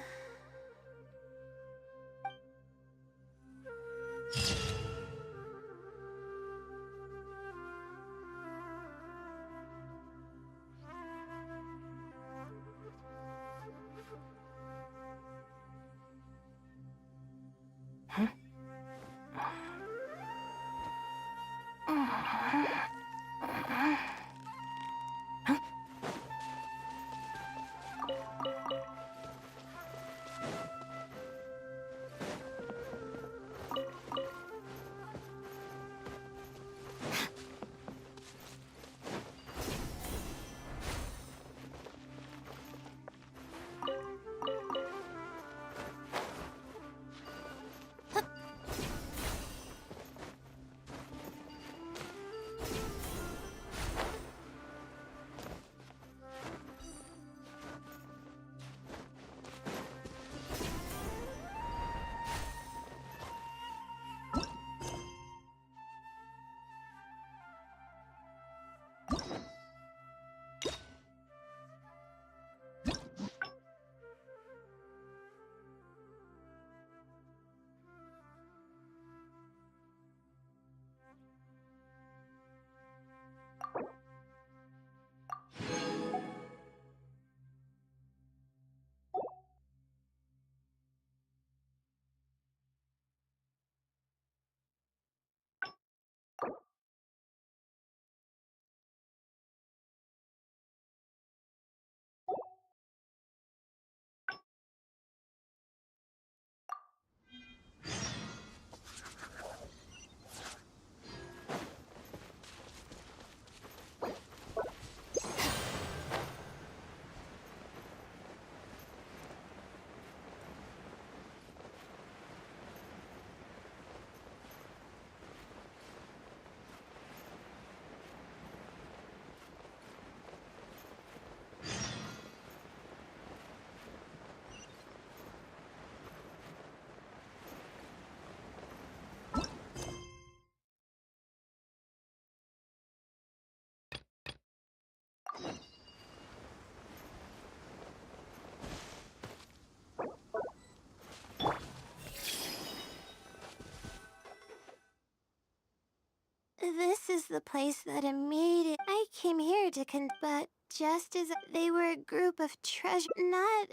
This is the place that I came here to but just as they were a group of treasure, not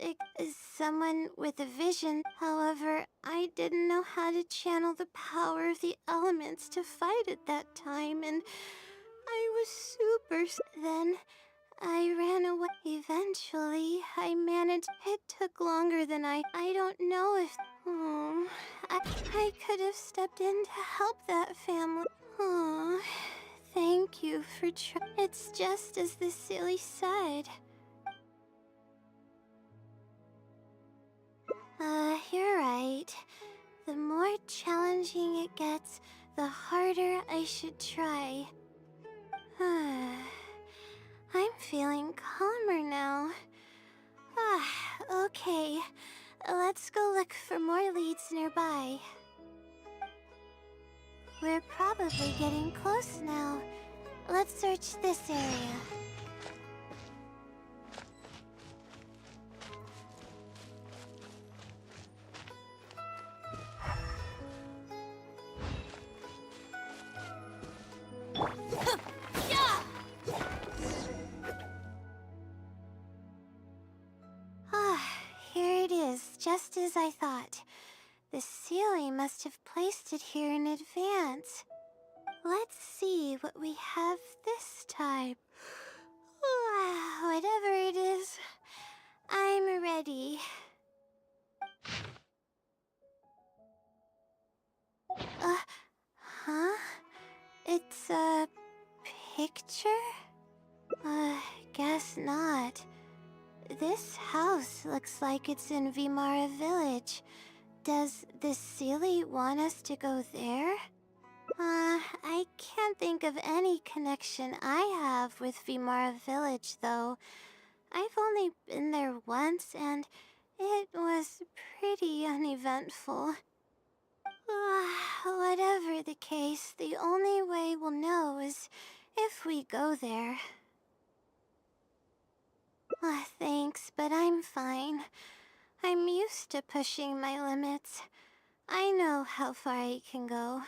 someone with a vision. However, I didn't know how to channel the power of the elements to fight at that time, and I was then I ran away. Eventually, I managed. It took longer than I don't know if... I could have stepped in to help that family. Thank you for It's just as the silly said. You're right. The more challenging it gets, the harder I should try. I'm feeling calmer now. Okay. Let's go look for more leads nearby. We're probably getting close now. Let's search this area. just as I thought. The Sealy must have placed it here in advance. Let's see what we have this time. Whatever it is, I'm ready. Huh? It's a picture? Guess not. This house looks like it's in Vimara Village. Does the Sealy want us to go there? I can't think of any connection I have with Vimara Village, though. I've only been there once, and it was pretty uneventful. Whatever the case, the only way we'll know is if we go there. Thanks, but I'm fine. I'm used to pushing my limits. I know how far I can go.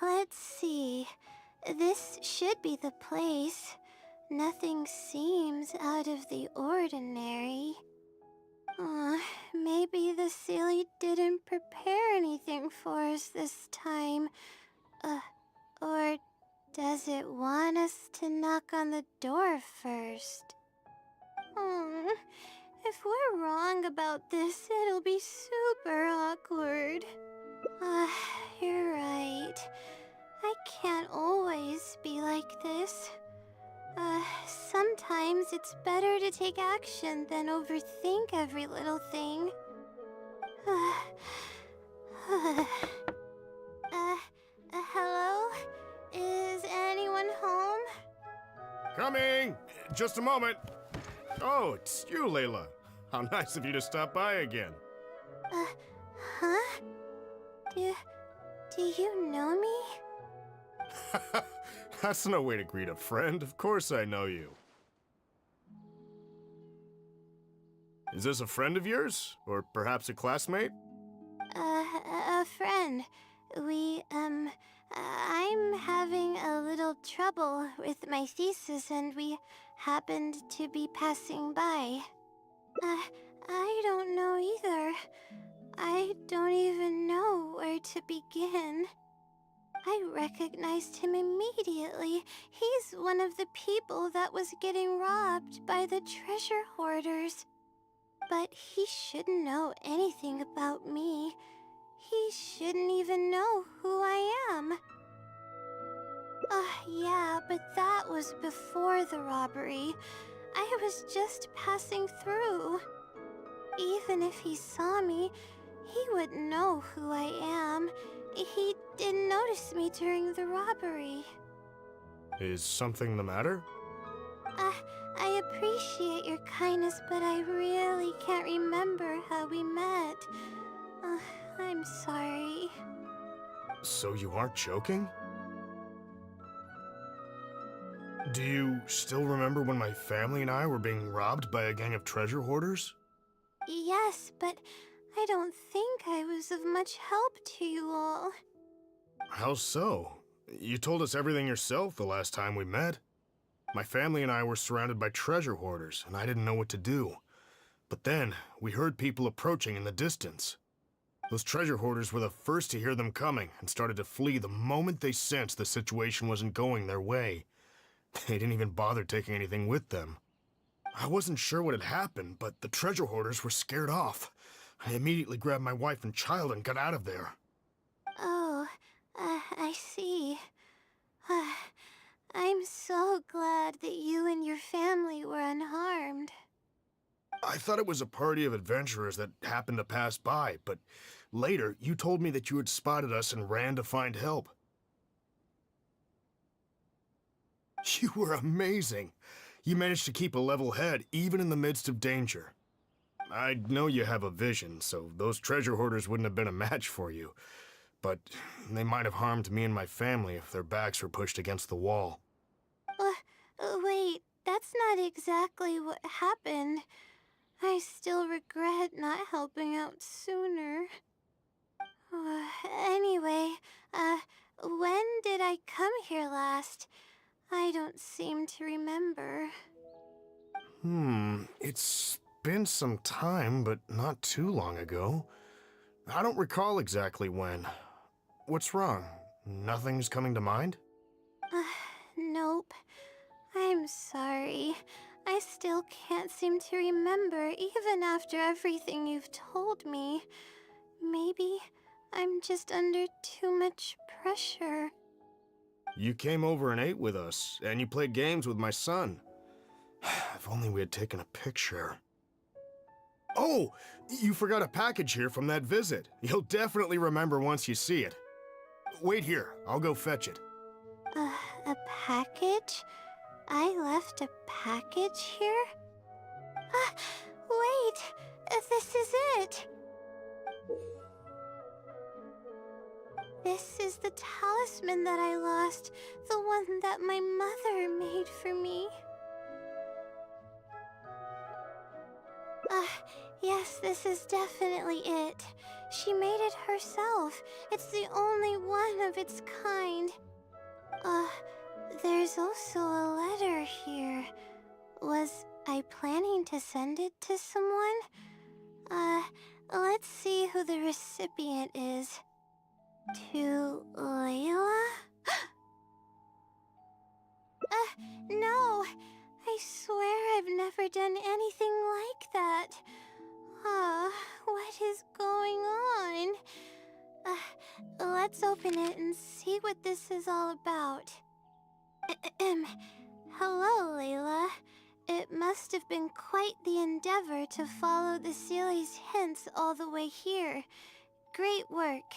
Let's see. This should be the place. Nothing seems out of the ordinary. Maybe the Sealy didn't prepare anything for us this time. Or does it want us to knock on the door first? If we're wrong about this, it'll be super awkward. You're right. I can't always be like this. Sometimes it's better to take action than overthink every little thing. Hello? Is anyone home? Coming! Just a moment. Oh, it's you, Layla. How nice of you to stop by again. Huh? Do you know me? That's no way to greet a friend. Of course I know you. Is this a friend of yours? Or perhaps a classmate? A friend. I'm having a little trouble with my thesis, and we happened to be passing by. I don't know either. I don't even know where to begin. I recognized him immediately. He's one of the people that was getting robbed by the treasure hoarders. But he shouldn't know anything about me. He shouldn't even know who I am. Yeah, but that was before the robbery. I was just passing through. Even if he saw me, he wouldn't know who I am. He didn't notice me during the robbery. Is something the matter? I appreciate your kindness, but I really can't remember how we met. I'm sorry. So you aren't joking? Do you still remember when my family and I were being robbed by a gang of treasure hoarders? Yes, but I don't think I was of much help to you all. How so? You told us everything yourself the last time we met. My family and I were surrounded by treasure hoarders, and I didn't know what to do. But then, we heard people approaching in the distance. Those treasure hoarders were the first to hear them coming, and started to flee the moment they sensed the situation wasn't going their way. They didn't even bother taking anything with them. I wasn't sure what had happened, but the treasure hoarders were scared off. I immediately grabbed my wife and child and got out of there. Oh, I see. I'm so glad that you and your family were unharmed. I thought it was a party of adventurers that happened to pass by, but later you told me that you had spotted us and ran to find help. You were amazing. You managed to keep a level head even in the midst of danger. I know you have a vision, so those treasure hoarders wouldn't have been a match for you. But they might have harmed me and my family if their backs were pushed against the wall. Wait, that's not exactly what happened. I still regret not helping out sooner. Anyway, when did I come here last? I don't seem to remember. It's been some time, but not too long ago. I don't recall exactly when. What's wrong? Nothing's coming to mind? Nope. I'm sorry. I still can't seem to remember, even after everything you've told me. Maybe I'm just under too much pressure. You came over and ate with us, and you played games with my son. If only we had taken a picture. Oh! You forgot a package here from that visit. You'll definitely remember once you see it. Wait here, I'll go fetch it. A package? I left a package here? Wait! This is it! This is the talisman that I lost, the one that my mother made for me. Yes, this is definitely it. She made it herself. It's the only one of its kind. There's also a letter here. Was I planning to send it to someone? Let's see who the recipient is. To Layla? No! I swear I've never done anything like that. What is going on? Let's open it and see what this is all about. Hello, Layla. It must have been quite the endeavor to follow the Sealy's hints all the way here. Great work.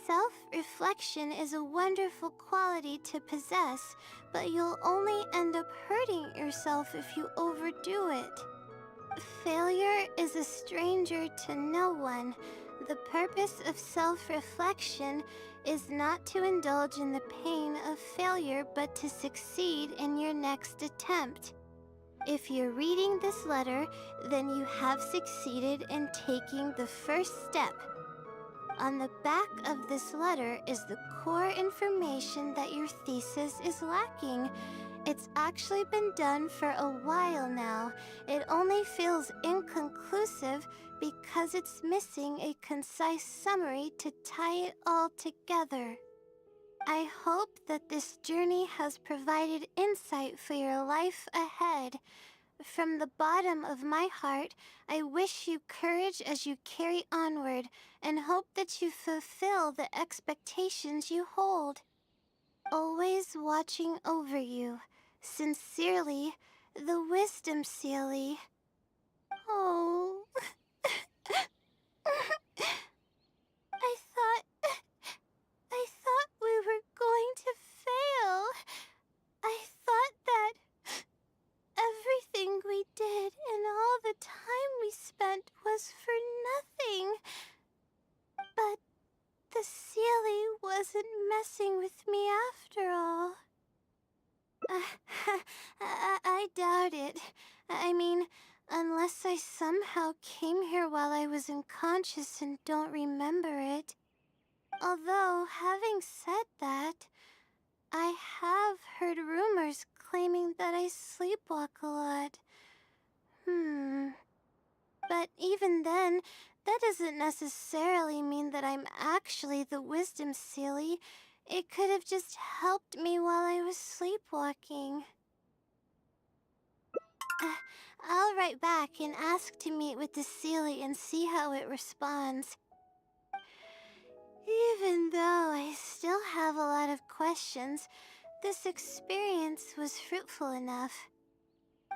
Self-reflection is a wonderful quality to possess, but you'll only end up hurting yourself if you overdo it. Failure is a stranger to no one. The purpose of self-reflection is not to indulge in the pain of failure, but to succeed in your next attempt. If you're reading this letter, then you have succeeded in taking the first step. On the back of this letter is the core information that your thesis is lacking. It's actually been done for a while now. It only feels inconclusive because it's missing a concise summary to tie it all together. I hope that this journey has provided insight for your life ahead. From the bottom of my heart, I wish you courage as you carry onward, and hope that you fulfill the expectations you hold. Always watching over you. Sincerely, the Wisdom Sealy. Oh. I thought we were going to fail. I thought that everything we did and all the time we spent was for nothing. But the Sealy wasn't messing with me after all. I doubt it. I mean, unless I somehow came here while I was unconscious and don't remember it. Although, having said that, I have heard rumors claiming that I sleepwalk a lot. But even then, that doesn't necessarily mean that I'm actually the Wisdom Sealy. It could have just helped me while I was sleepwalking. I'll write back and ask to meet with the Sealy and see how it responds. Even though I still have a lot of questions, this experience was fruitful enough.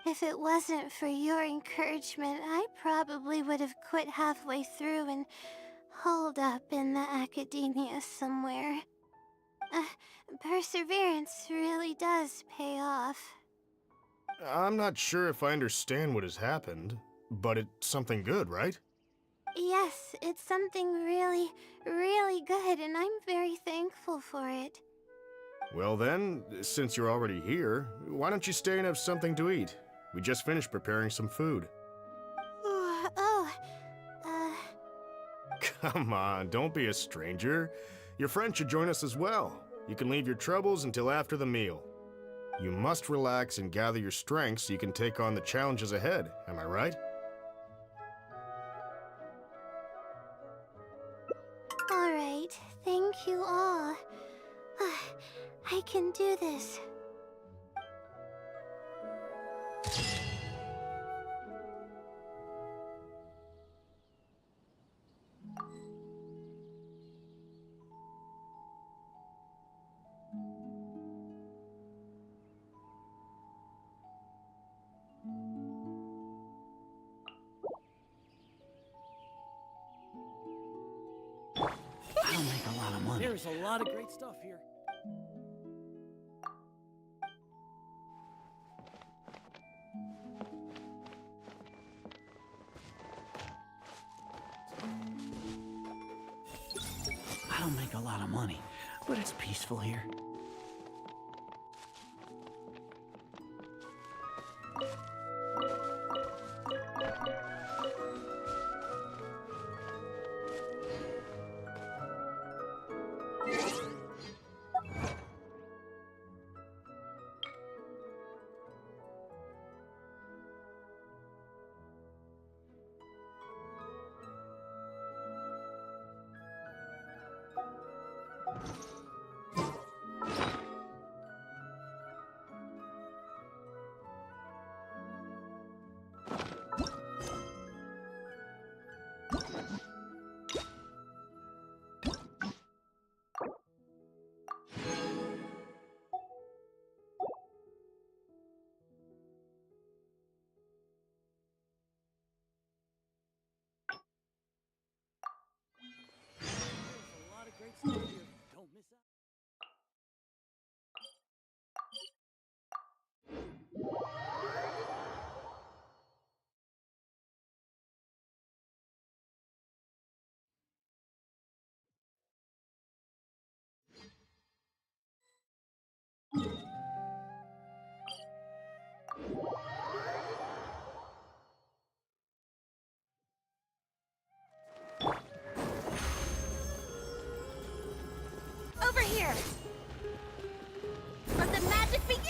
If it wasn't for your encouragement, I probably would have quit halfway through and holed up in the academia somewhere. Perseverance really does pay off. I'm not sure if I understand what has happened, but it's something good, right? Yes, it's something really, really good, and I'm very thankful for it. Well then, since you're already here, why don't you stay and have something to eat? We just finished preparing some food. Come on, don't be a stranger. Your friend should join us as well. You can leave your troubles until after the meal. You must relax and gather your strength so you can take on the challenges ahead, am I right? Alright, thank you all. I can do this. I don't make a lot of money. There's a lot of great stuff here. I don't make a lot of money, but it's peaceful here. Great stuff here. Don't miss out. Over here! Let the magic begin!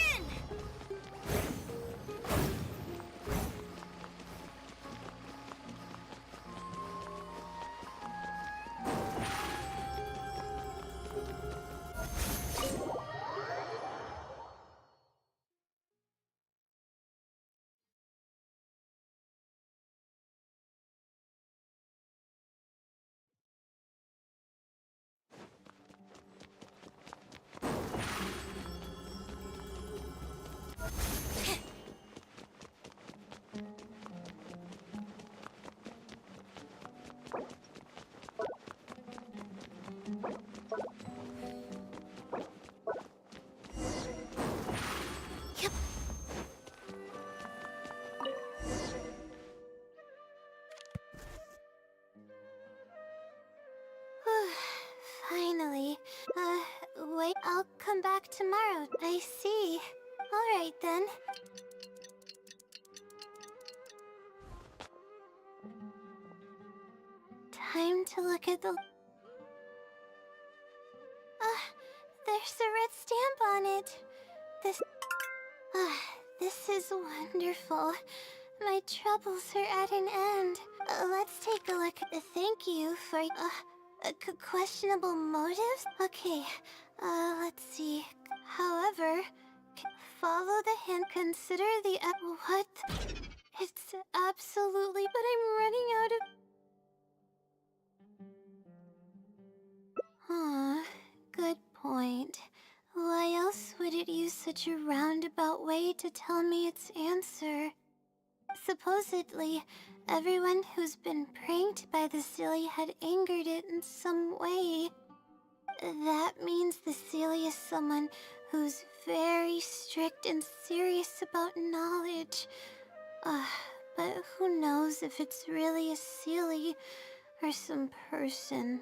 Finally. Wait, I'll come back tomorrow. I see. Alright then. Time to look at the... there's a red stamp on it. This is wonderful. My troubles are at an end. Let's take a look. Thank you for, questionable motives? Okay, let's see. However, follow the hint, consider the what? It's absolutely, but I'm running out of... Huh, good point. Why else would it use such a roundabout way to tell me its answer? Supposedly, everyone who's been pranked by the Silly had angered it in some way. That means the Silly is someone who's very strict and serious about knowledge. But who knows if it's really a Silly or some person.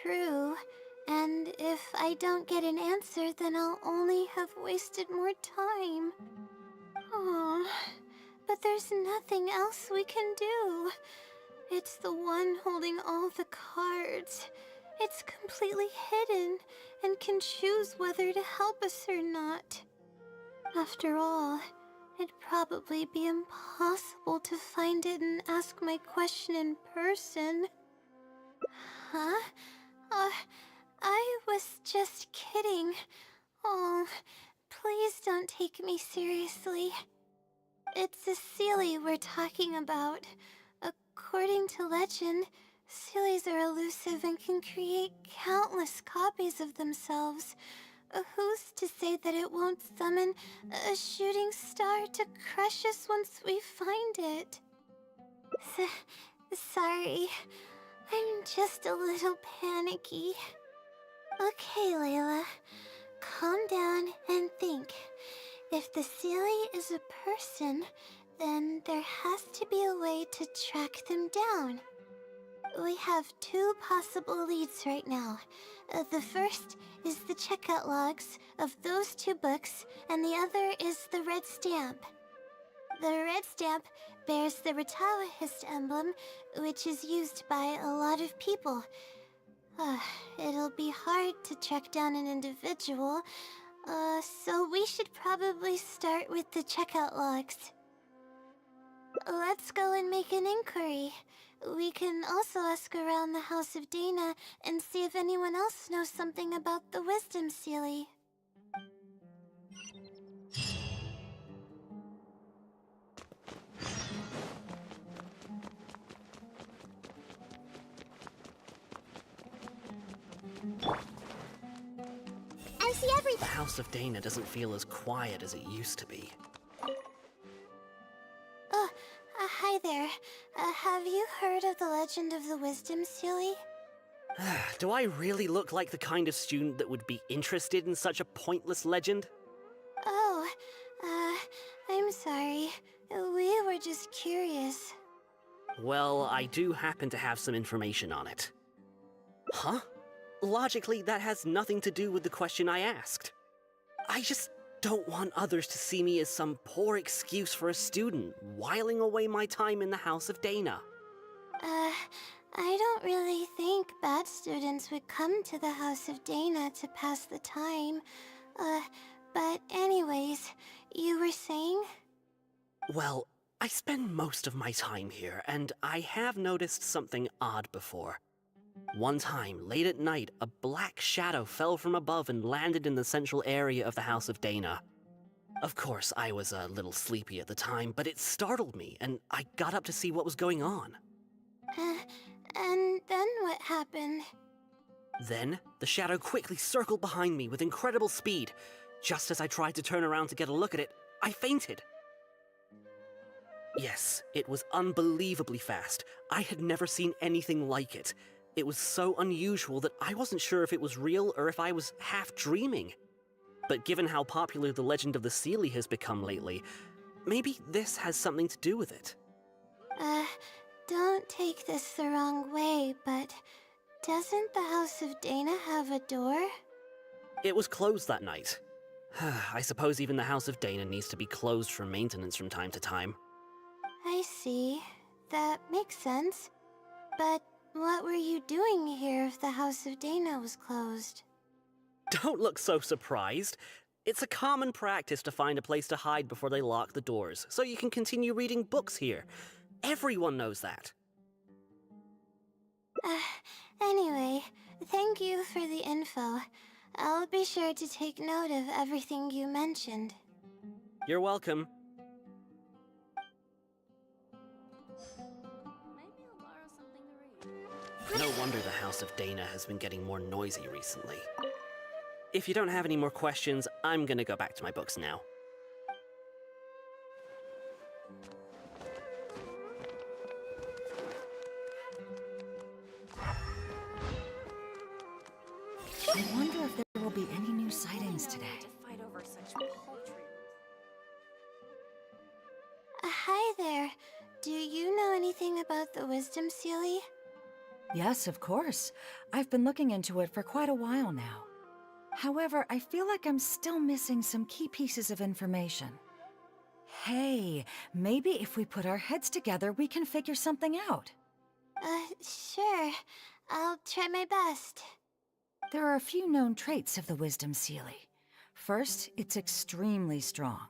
True. And if I don't get an answer, then I'll only have wasted more time. Aww. But there's nothing else we can do. It's the one holding all the cards. It's completely hidden and can choose whether to help us or not. After all, it'd probably be impossible to find it and ask my question in person. Huh? I was just kidding. Oh, please don't take me seriously. It's a Seelie we're talking about. According to legend, Seelies are elusive and can create countless copies of themselves. Who's to say that it won't summon a shooting star to crush us once we find it? Sorry, I'm just a little panicky. Okay, Layla, calm down and think. If the Seelie is a person, then there has to be a way to track them down. We have two possible leads right now. The first is the checkout logs of those two books, and the other is the red stamp. The red stamp bears the Retawahist emblem, which is used by a lot of people. It'll be hard to track down an individual, so we should probably start with the checkout logs. Let's go and make an inquiry. We can also ask around the House of Dana and see if anyone else knows something about the Wisdom Seelie. I see everything. The House of Dana doesn't feel as quiet as it used to be. Hi there. Have you heard of the legend of the Wisdom Seelie? Do I really look like the kind of student that would be interested in such a pointless legend? Oh, I'm sorry. We were just curious. Well, I do happen to have some information on it. Huh? Logically, that has nothing to do with the question I asked. I just don't want others to see me as some poor excuse for a student whiling away my time in the House of Dana. I don't really think bad students would come to the House of Dana to pass the time. But anyways, you were saying? Well, I spend most of my time here, and I have noticed something odd before. One time, late at night, a black shadow fell from above and landed in the central area of the House of Dana. Of course, I was a little sleepy at the time, but it startled me, and I got up to see what was going on. And then what happened? Then, the shadow quickly circled behind me with incredible speed. Just as I tried to turn around to get a look at it, I fainted. Yes, it was unbelievably fast. I had never seen anything like it. It was so unusual that I wasn't sure if it was real or if I was half dreaming. But given how popular the legend of the Seelie has become lately, maybe this has something to do with it. Don't take this the wrong way, but doesn't the House of Dana have a door? It was closed that night. I suppose even the House of Dana needs to be closed for maintenance from time to time. I see. That makes sense. But what were you doing here if the House of Dana was closed? Don't look so surprised. It's a common practice to find a place to hide before they lock the doors, so you can continue reading books here. Everyone knows that. Anyway, thank you for the info. I'll be sure to take note of everything you mentioned. You're welcome. Maybe I'll borrow something to read. No wonder the House of Dana has been getting more noisy recently. If you don't have any more questions, I'm gonna go back to my books now. I wonder if there will be any new sightings today. To fight over such paltry. Hi there. Do you know anything about the Wisdom Sealy? Yes, of course. I've been looking into it for quite a while now. However, I feel like I'm still missing some key pieces of information. Hey, maybe if we put our heads together, we can figure something out. Sure. I'll try my best. There are a few known traits of the Wisdom Sealy. First, it's extremely strong.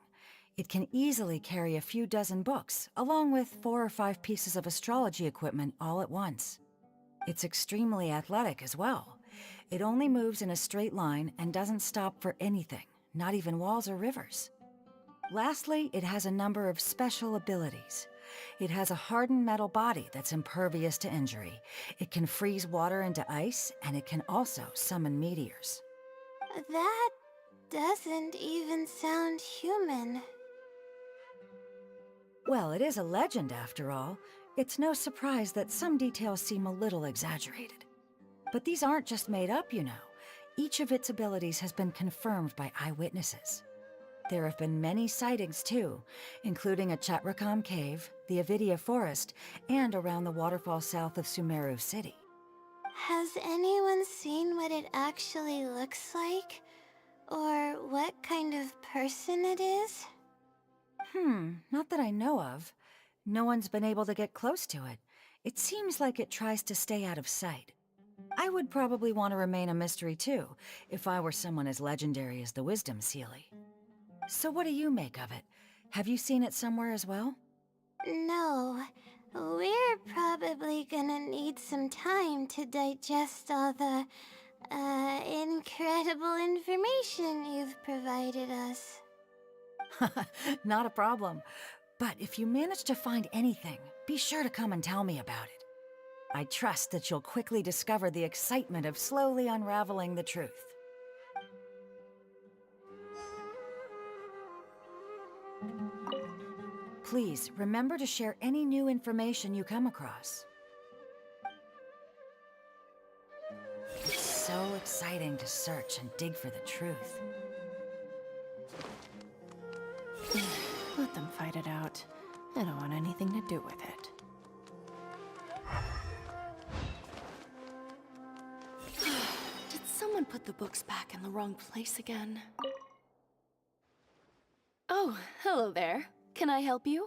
It can easily carry a few dozen books, along with 4 or 5 pieces of astrology equipment all at once. It's extremely athletic as well. It only moves in a straight line and doesn't stop for anything, not even walls or rivers. Lastly, it has a number of special abilities. It has a hardened metal body that's impervious to injury. It can freeze water into ice, and it can also summon meteors. That doesn't even sound human. Well, it is a legend after all. It's no surprise that some details seem a little exaggerated. But these aren't just made up, you know. Each of its abilities has been confirmed by eyewitnesses. There have been many sightings too, including at Chatrakam Cave, the Avidia Forest, and around the waterfall south of Sumeru City. Has anyone seen what it actually looks like? Or what kind of person it is? Not that I know of. No one's been able to get close to it. It seems like it tries to stay out of sight. I would probably want to remain a mystery too, if I were someone as legendary as the Wisdom Sealy. So what do you make of it? Have you seen it somewhere as well? No. We're probably gonna need some time to digest all the, incredible information you've provided us. Not a problem. But if you manage to find anything, be sure to come and tell me about it. I trust that you'll quickly discover the excitement of slowly unraveling the truth. Please, remember to share any new information you come across. It's so exciting to search and dig for the truth. Let them fight it out. I don't want anything to do with it. Did someone put the books back in the wrong place again? Oh, hello there. Can I help you?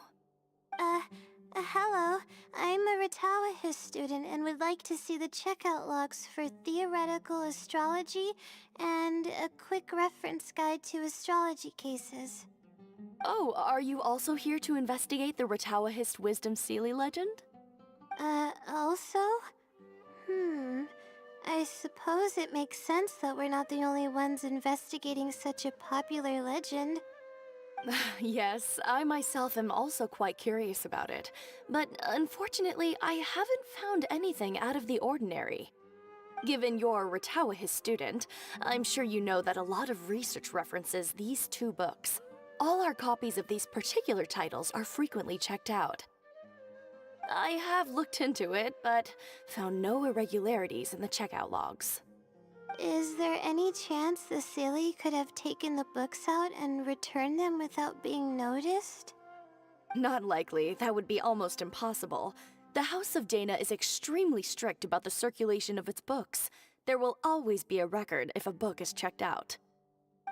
Hello. I'm a Ratawahis student and would like to see the checkout logs for theoretical astrology and a quick reference guide to astrology cases. Oh, are you also here to investigate the Ratawahist Wisdom Sealy legend? Also? I suppose it makes sense that we're not the only ones investigating such a popular legend. Yes, I myself am also quite curious about it, but unfortunately I haven't found anything out of the ordinary. Given you're a Ratawahist student, I'm sure you know that a lot of research references these 2 books. All our copies of these particular titles are frequently checked out. I have looked into it, but found no irregularities in the checkout logs. Is there any chance the Sealy could have taken the books out and returned them without being noticed? Not likely. That would be almost impossible. The House of Dana is extremely strict about the circulation of its books. There will always be a record if a book is checked out.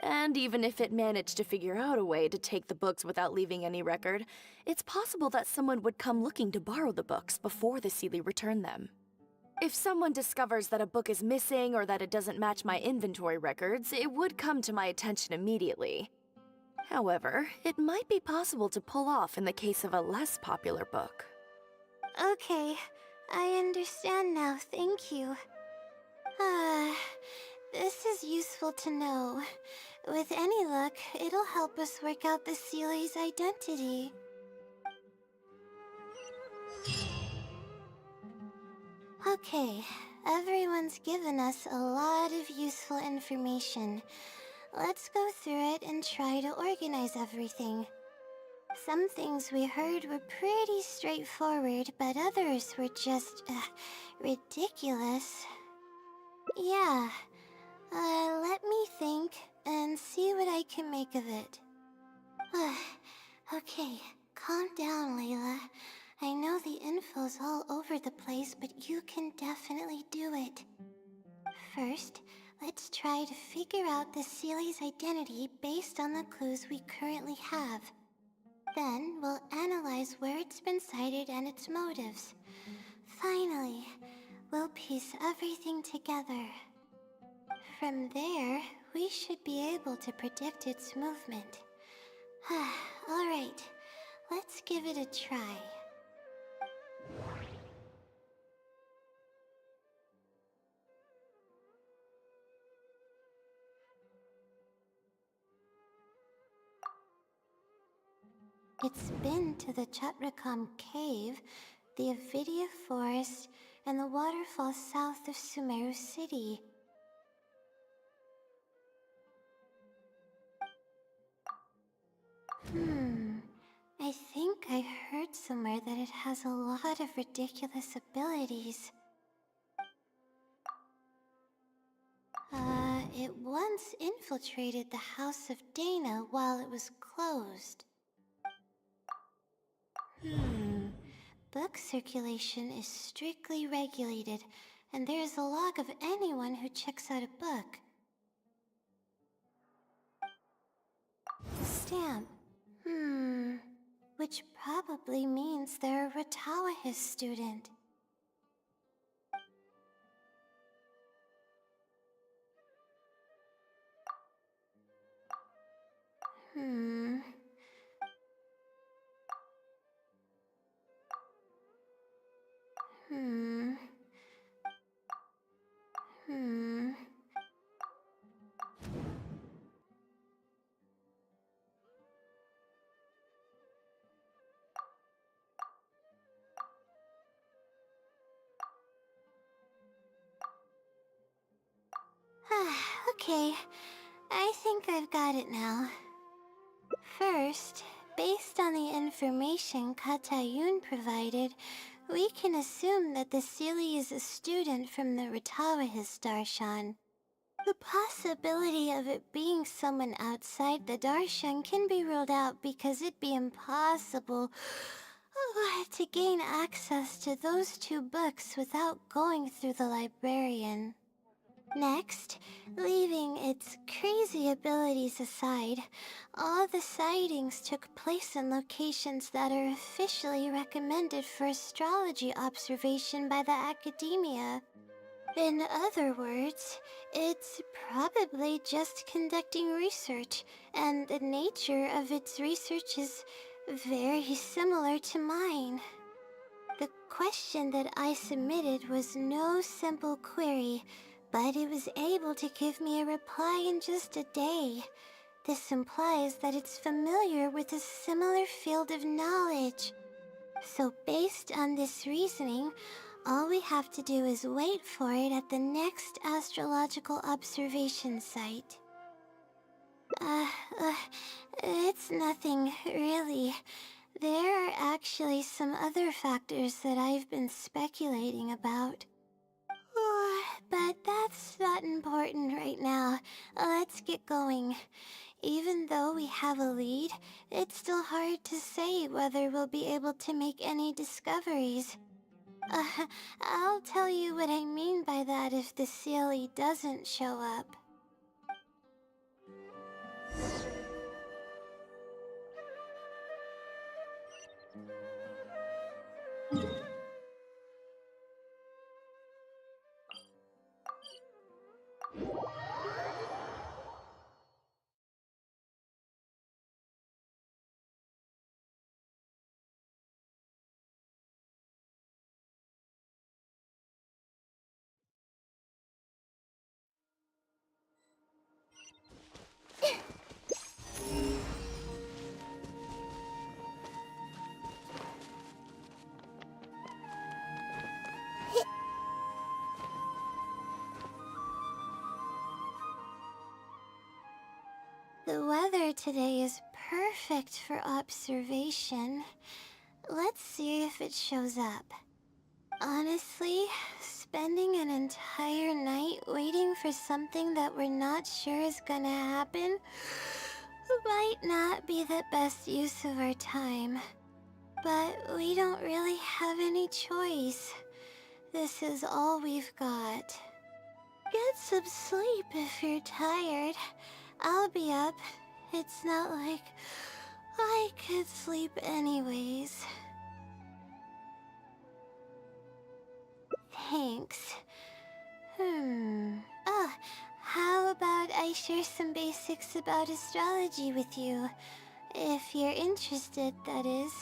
And even if it managed to figure out a way to take the books without leaving any record, it's possible that someone would come looking to borrow the books before the Sealy returned them. If someone discovers that a book is missing or that it doesn't match my inventory records, it would come to my attention immediately. However, it might be possible to pull off in the case of a less popular book. Okay, I understand now, thank you. This is useful to know. With any luck, it'll help us work out the Seely's identity. Okay, everyone's given us a lot of useful information. Let's go through it and try to organize everything. Some things we heard were pretty straightforward, but others were just, ridiculous. Yeah, let me think and see what I can make of it. Okay, calm down, Layla. I know the info's all over the place, but you can definitely do it. First, let's try to figure out the Seely's identity based on the clues we currently have. Then, we'll analyze where it's been sighted and its motives. Finally, we'll piece everything together. From there, we should be able to predict its movement. Alright, let's give it a try. It's been to the Chatrakam Cave, the Avidia Forest, and the waterfall south of Sumeru City. I think I heard somewhere that it has a lot of ridiculous abilities. It once infiltrated the House of Dana while it was closed. Book circulation is strictly regulated, and there is a log of anyone who checks out a book. The stamp. Which probably means they're a Ratawahis student. Hmm. Okay, I think I've got it now. First, based on the information Katayun provided, we can assume that the Seely is a student from the Ratawahis Darshan. The possibility of it being someone outside the Darshan can be ruled out because it'd be impossible to gain access to those two books without going through the librarian. Next, leaving its crazy abilities aside, all the sightings took place in locations that are officially recommended for astrology observation by the academia. In other words, it's probably just conducting research, and the nature of its research is very similar to mine. The question that I submitted was no simple query, but it was able to give me a reply in just a day. This implies that it's familiar with a similar field of knowledge. So based on this reasoning, all we have to do is wait for it at the next astrological observation site. It's nothing, really. There are actually some other factors that I've been speculating about. But that's not important right now. Let's get going. Even though we have a lead, it's still hard to say whether we'll be able to make any discoveries. I'll tell you what I mean by that if the Seely doesn't show up. The weather today is perfect for observation. Let's see if it shows up. Honestly, spending an entire night waiting for something that we're not sure is gonna happen might not be the best use of our time. But we don't really have any choice. This is all we've got. Get some sleep if you're tired. I'll be up. It's not like I could sleep anyways. Thanks. Oh, how about I share some basics about astrology with you? If you're interested, that is.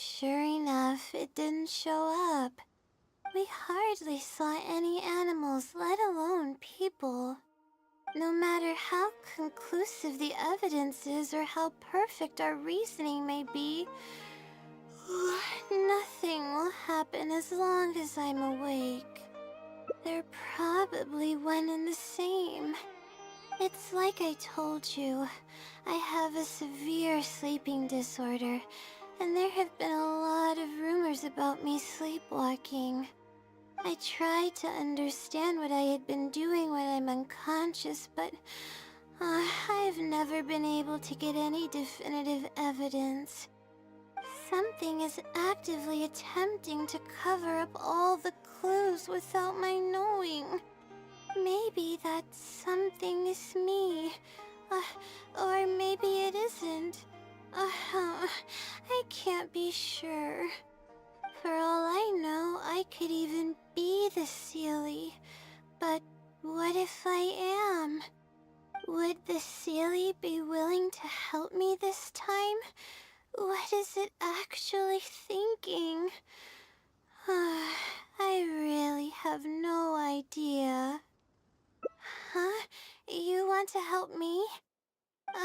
Sure enough, it didn't show up. We hardly saw any animals, let alone people. No matter how conclusive the evidence is or how perfect our reasoning may be, nothing will happen as long as I'm awake. They're probably one and the same. It's like I told you, I have a severe sleeping disorder, and there have been a lot of rumors about me sleepwalking. I tried to understand what I had been doing when I'm unconscious, but I've never been able to get any definitive evidence. Something is actively attempting to cover up all the clues without my knowing. Maybe that something is me. Or maybe it isn't. I can't be sure. For all I know, I could even be the Seelie. But what if I am? Would the Seelie be willing to help me this time? What is it actually thinking? I really have no idea. Huh? You want to help me?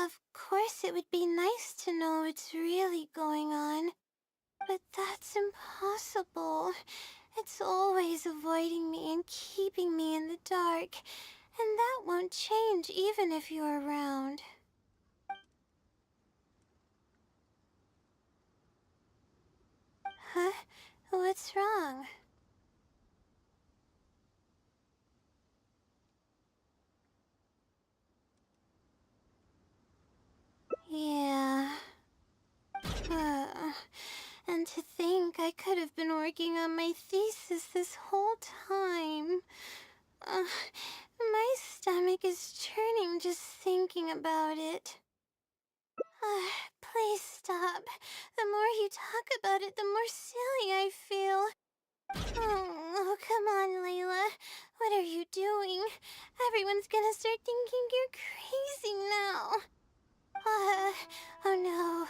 Of course it would be nice to know what's really going on. But that's impossible. It's always avoiding me and keeping me in the dark. And that won't change even if you're around. Huh? What's wrong? Yeah. And to think I could have been working on my thesis this whole time. My stomach is churning just thinking about it. Please stop. The more you talk about it, the more silly I feel. Oh, come on, Layla. What are you doing? Everyone's gonna start thinking you're crazy now. Oh no.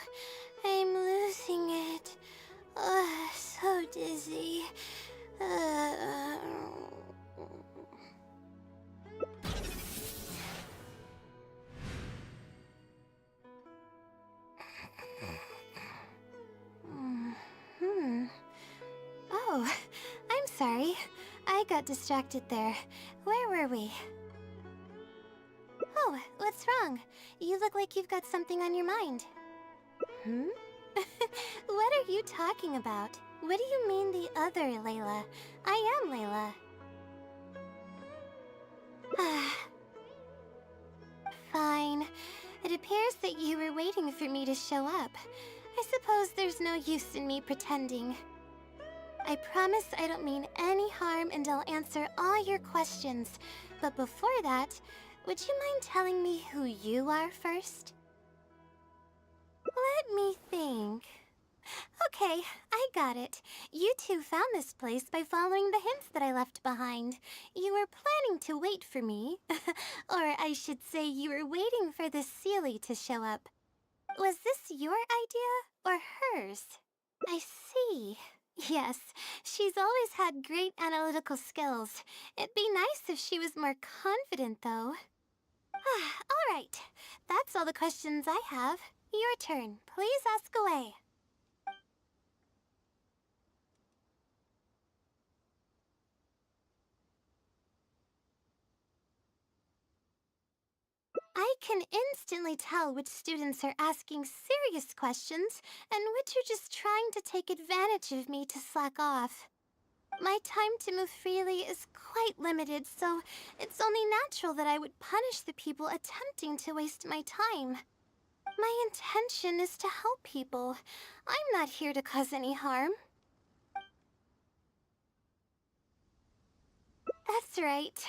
I'm losing it. So dizzy. Oh, I'm sorry. I got distracted there. Where were we? Oh, what's wrong? You look like you've got something on your mind. What are you talking about? What do you mean the other Layla? I am Layla. Fine. It appears that you were waiting for me to show up. I suppose there's no use in me pretending. I promise I don't mean any harm and I'll answer all your questions. But before that, would you mind telling me who you are first? Let me think. Okay, I got it. You two found this place by following the hints that I left behind. You were planning to wait for me. Or I should say you were waiting for the Seelie to show up. Was this your idea or hers? I see. Yes, she's always had great analytical skills. It'd be nice if she was more confident, though. All right, that's all the questions I have. Your turn. Please ask away. I can instantly tell which students are asking serious questions and which are just trying to take advantage of me to slack off. My time to move freely is quite limited, so it's only natural that I would punish the people attempting to waste my time. My intention is to help people. I'm not here to cause any harm. That's right.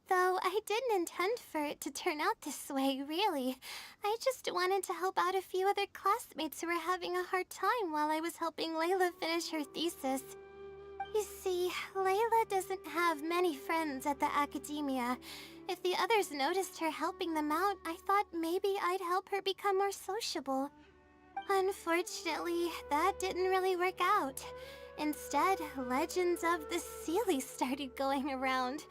Though I didn't intend for it to turn out this way, really. I just wanted to help out a few other classmates who were having a hard time while I was helping Layla finish her thesis. You see, Layla doesn't have many friends at the academia. If the others noticed her helping them out, I thought maybe I'd help her become more sociable. Unfortunately, that didn't really work out. Instead, legends of the Seelie started going around.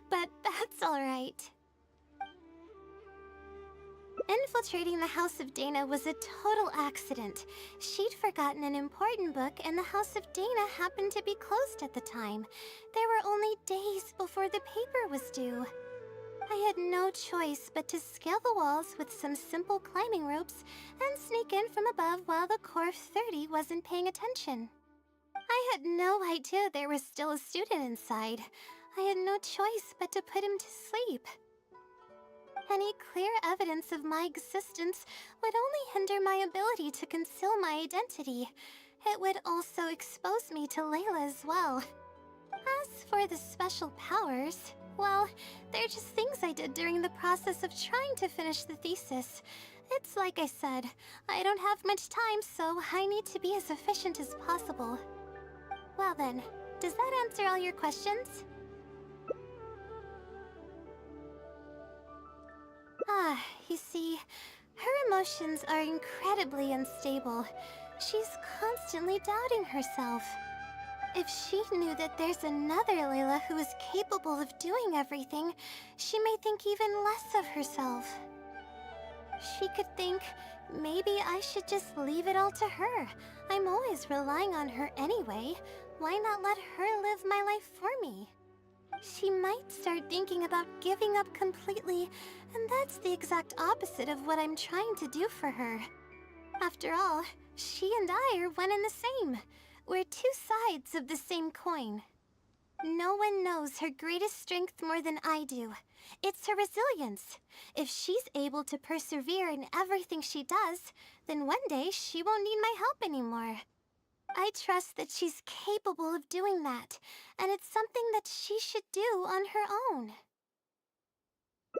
But that's alright. Infiltrating the House of Dana was a total accident. She'd forgotten an important book, and the House of Dana happened to be closed at the time. There were only days before the paper was due. I had no choice but to scale the walls with some simple climbing ropes and sneak in from above while the core of 30 wasn't paying attention. I had no idea there was still a student inside. I had no choice but to put him to sleep. Any clear evidence of my existence would only hinder my ability to conceal my identity. It would also expose me to Layla as well. As for the special powers, well, they're just things I did during the process of trying to finish the thesis. It's like I said, I don't have much time, so I need to be as efficient as possible. Well then, does that answer all your questions? You see, her emotions are incredibly unstable. She's constantly doubting herself. If she knew that there's another Layla who is capable of doing everything, she may think even less of herself. She could think, maybe I should just leave it all to her. I'm always relying on her anyway. Why not let her live my life for me? She might start thinking about giving up completely, and that's the exact opposite of what I'm trying to do for her. After all, she and I are one and the same. We're two sides of the same coin. No one knows her greatest strength more than I do. It's her resilience. If she's able to persevere in everything she does, then one day she won't need my help anymore. I trust that she's capable of doing that, and it's something that she should do on her own.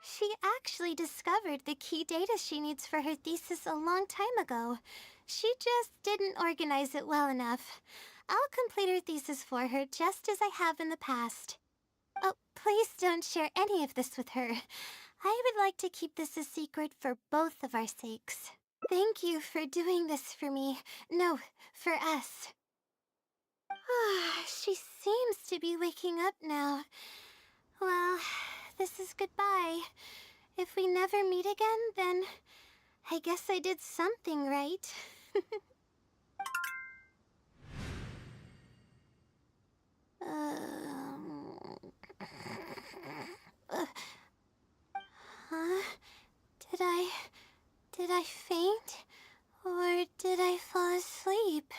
She actually discovered the key data she needs for her thesis a long time ago. She just didn't organize it well enough. I'll complete her thesis for her just as I have in the past. Oh, please don't share any of this with her. I would like to keep this a secret for both of our sakes. Thank you for doing this for me. No, for us. She seems to be waking up now. Well, this is goodbye. If we never meet again, then I guess I did something right. Huh? Did I faint? Or did I fall asleep?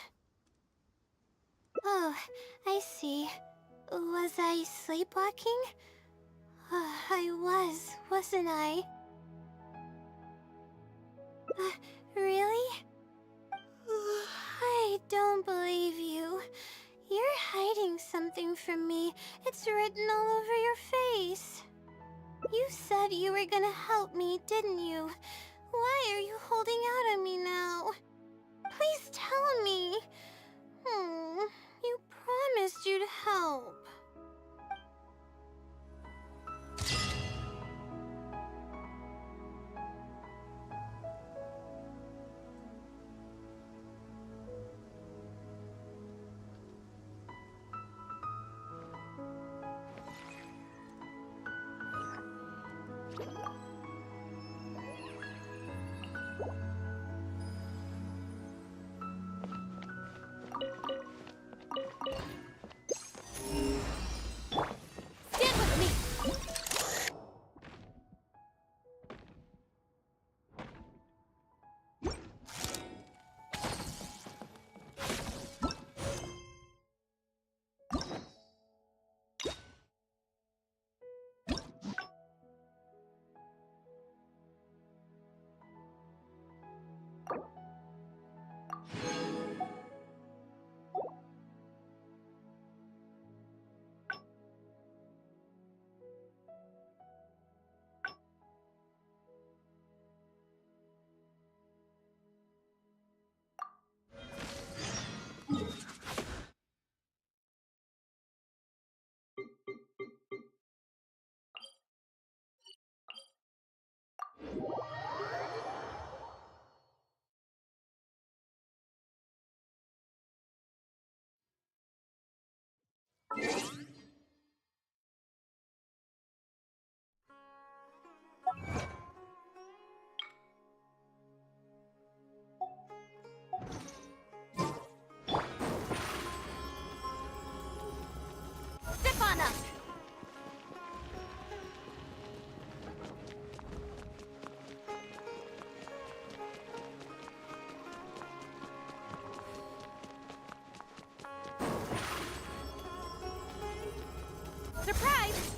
Oh, I see. Was I sleepwalking? I was, wasn't I? Really? I don't believe you. You're hiding something from me. It's written all over your face. You said you were gonna help me, didn't you? Why are you holding out on me now? Please tell me. You promised you'd help. Step on up! Surprise!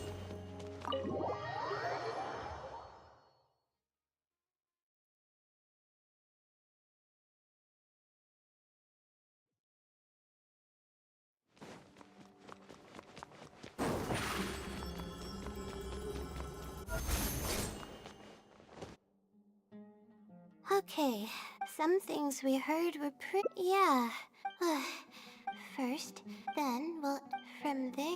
Okay, some things we heard were pretty. Yeah. First, then, well, from there.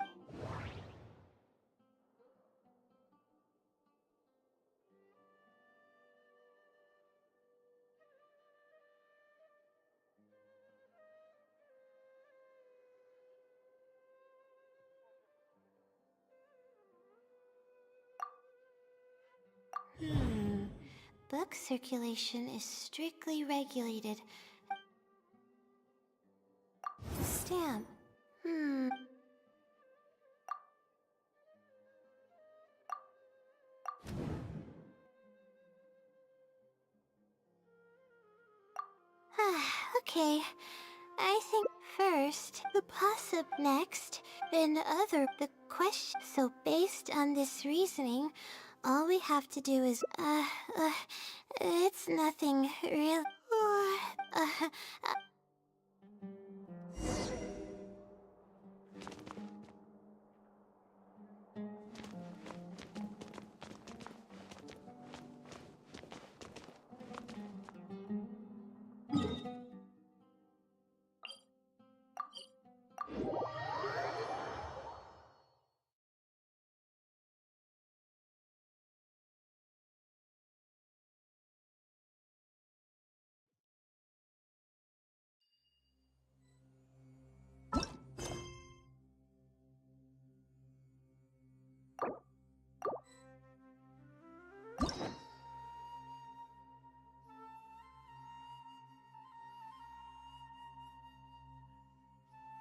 Book circulation is strictly regulated. Stamp. Okay. I think first, the possible next, then the question. So based on this reasoning, all we have to do is, it's nothing real.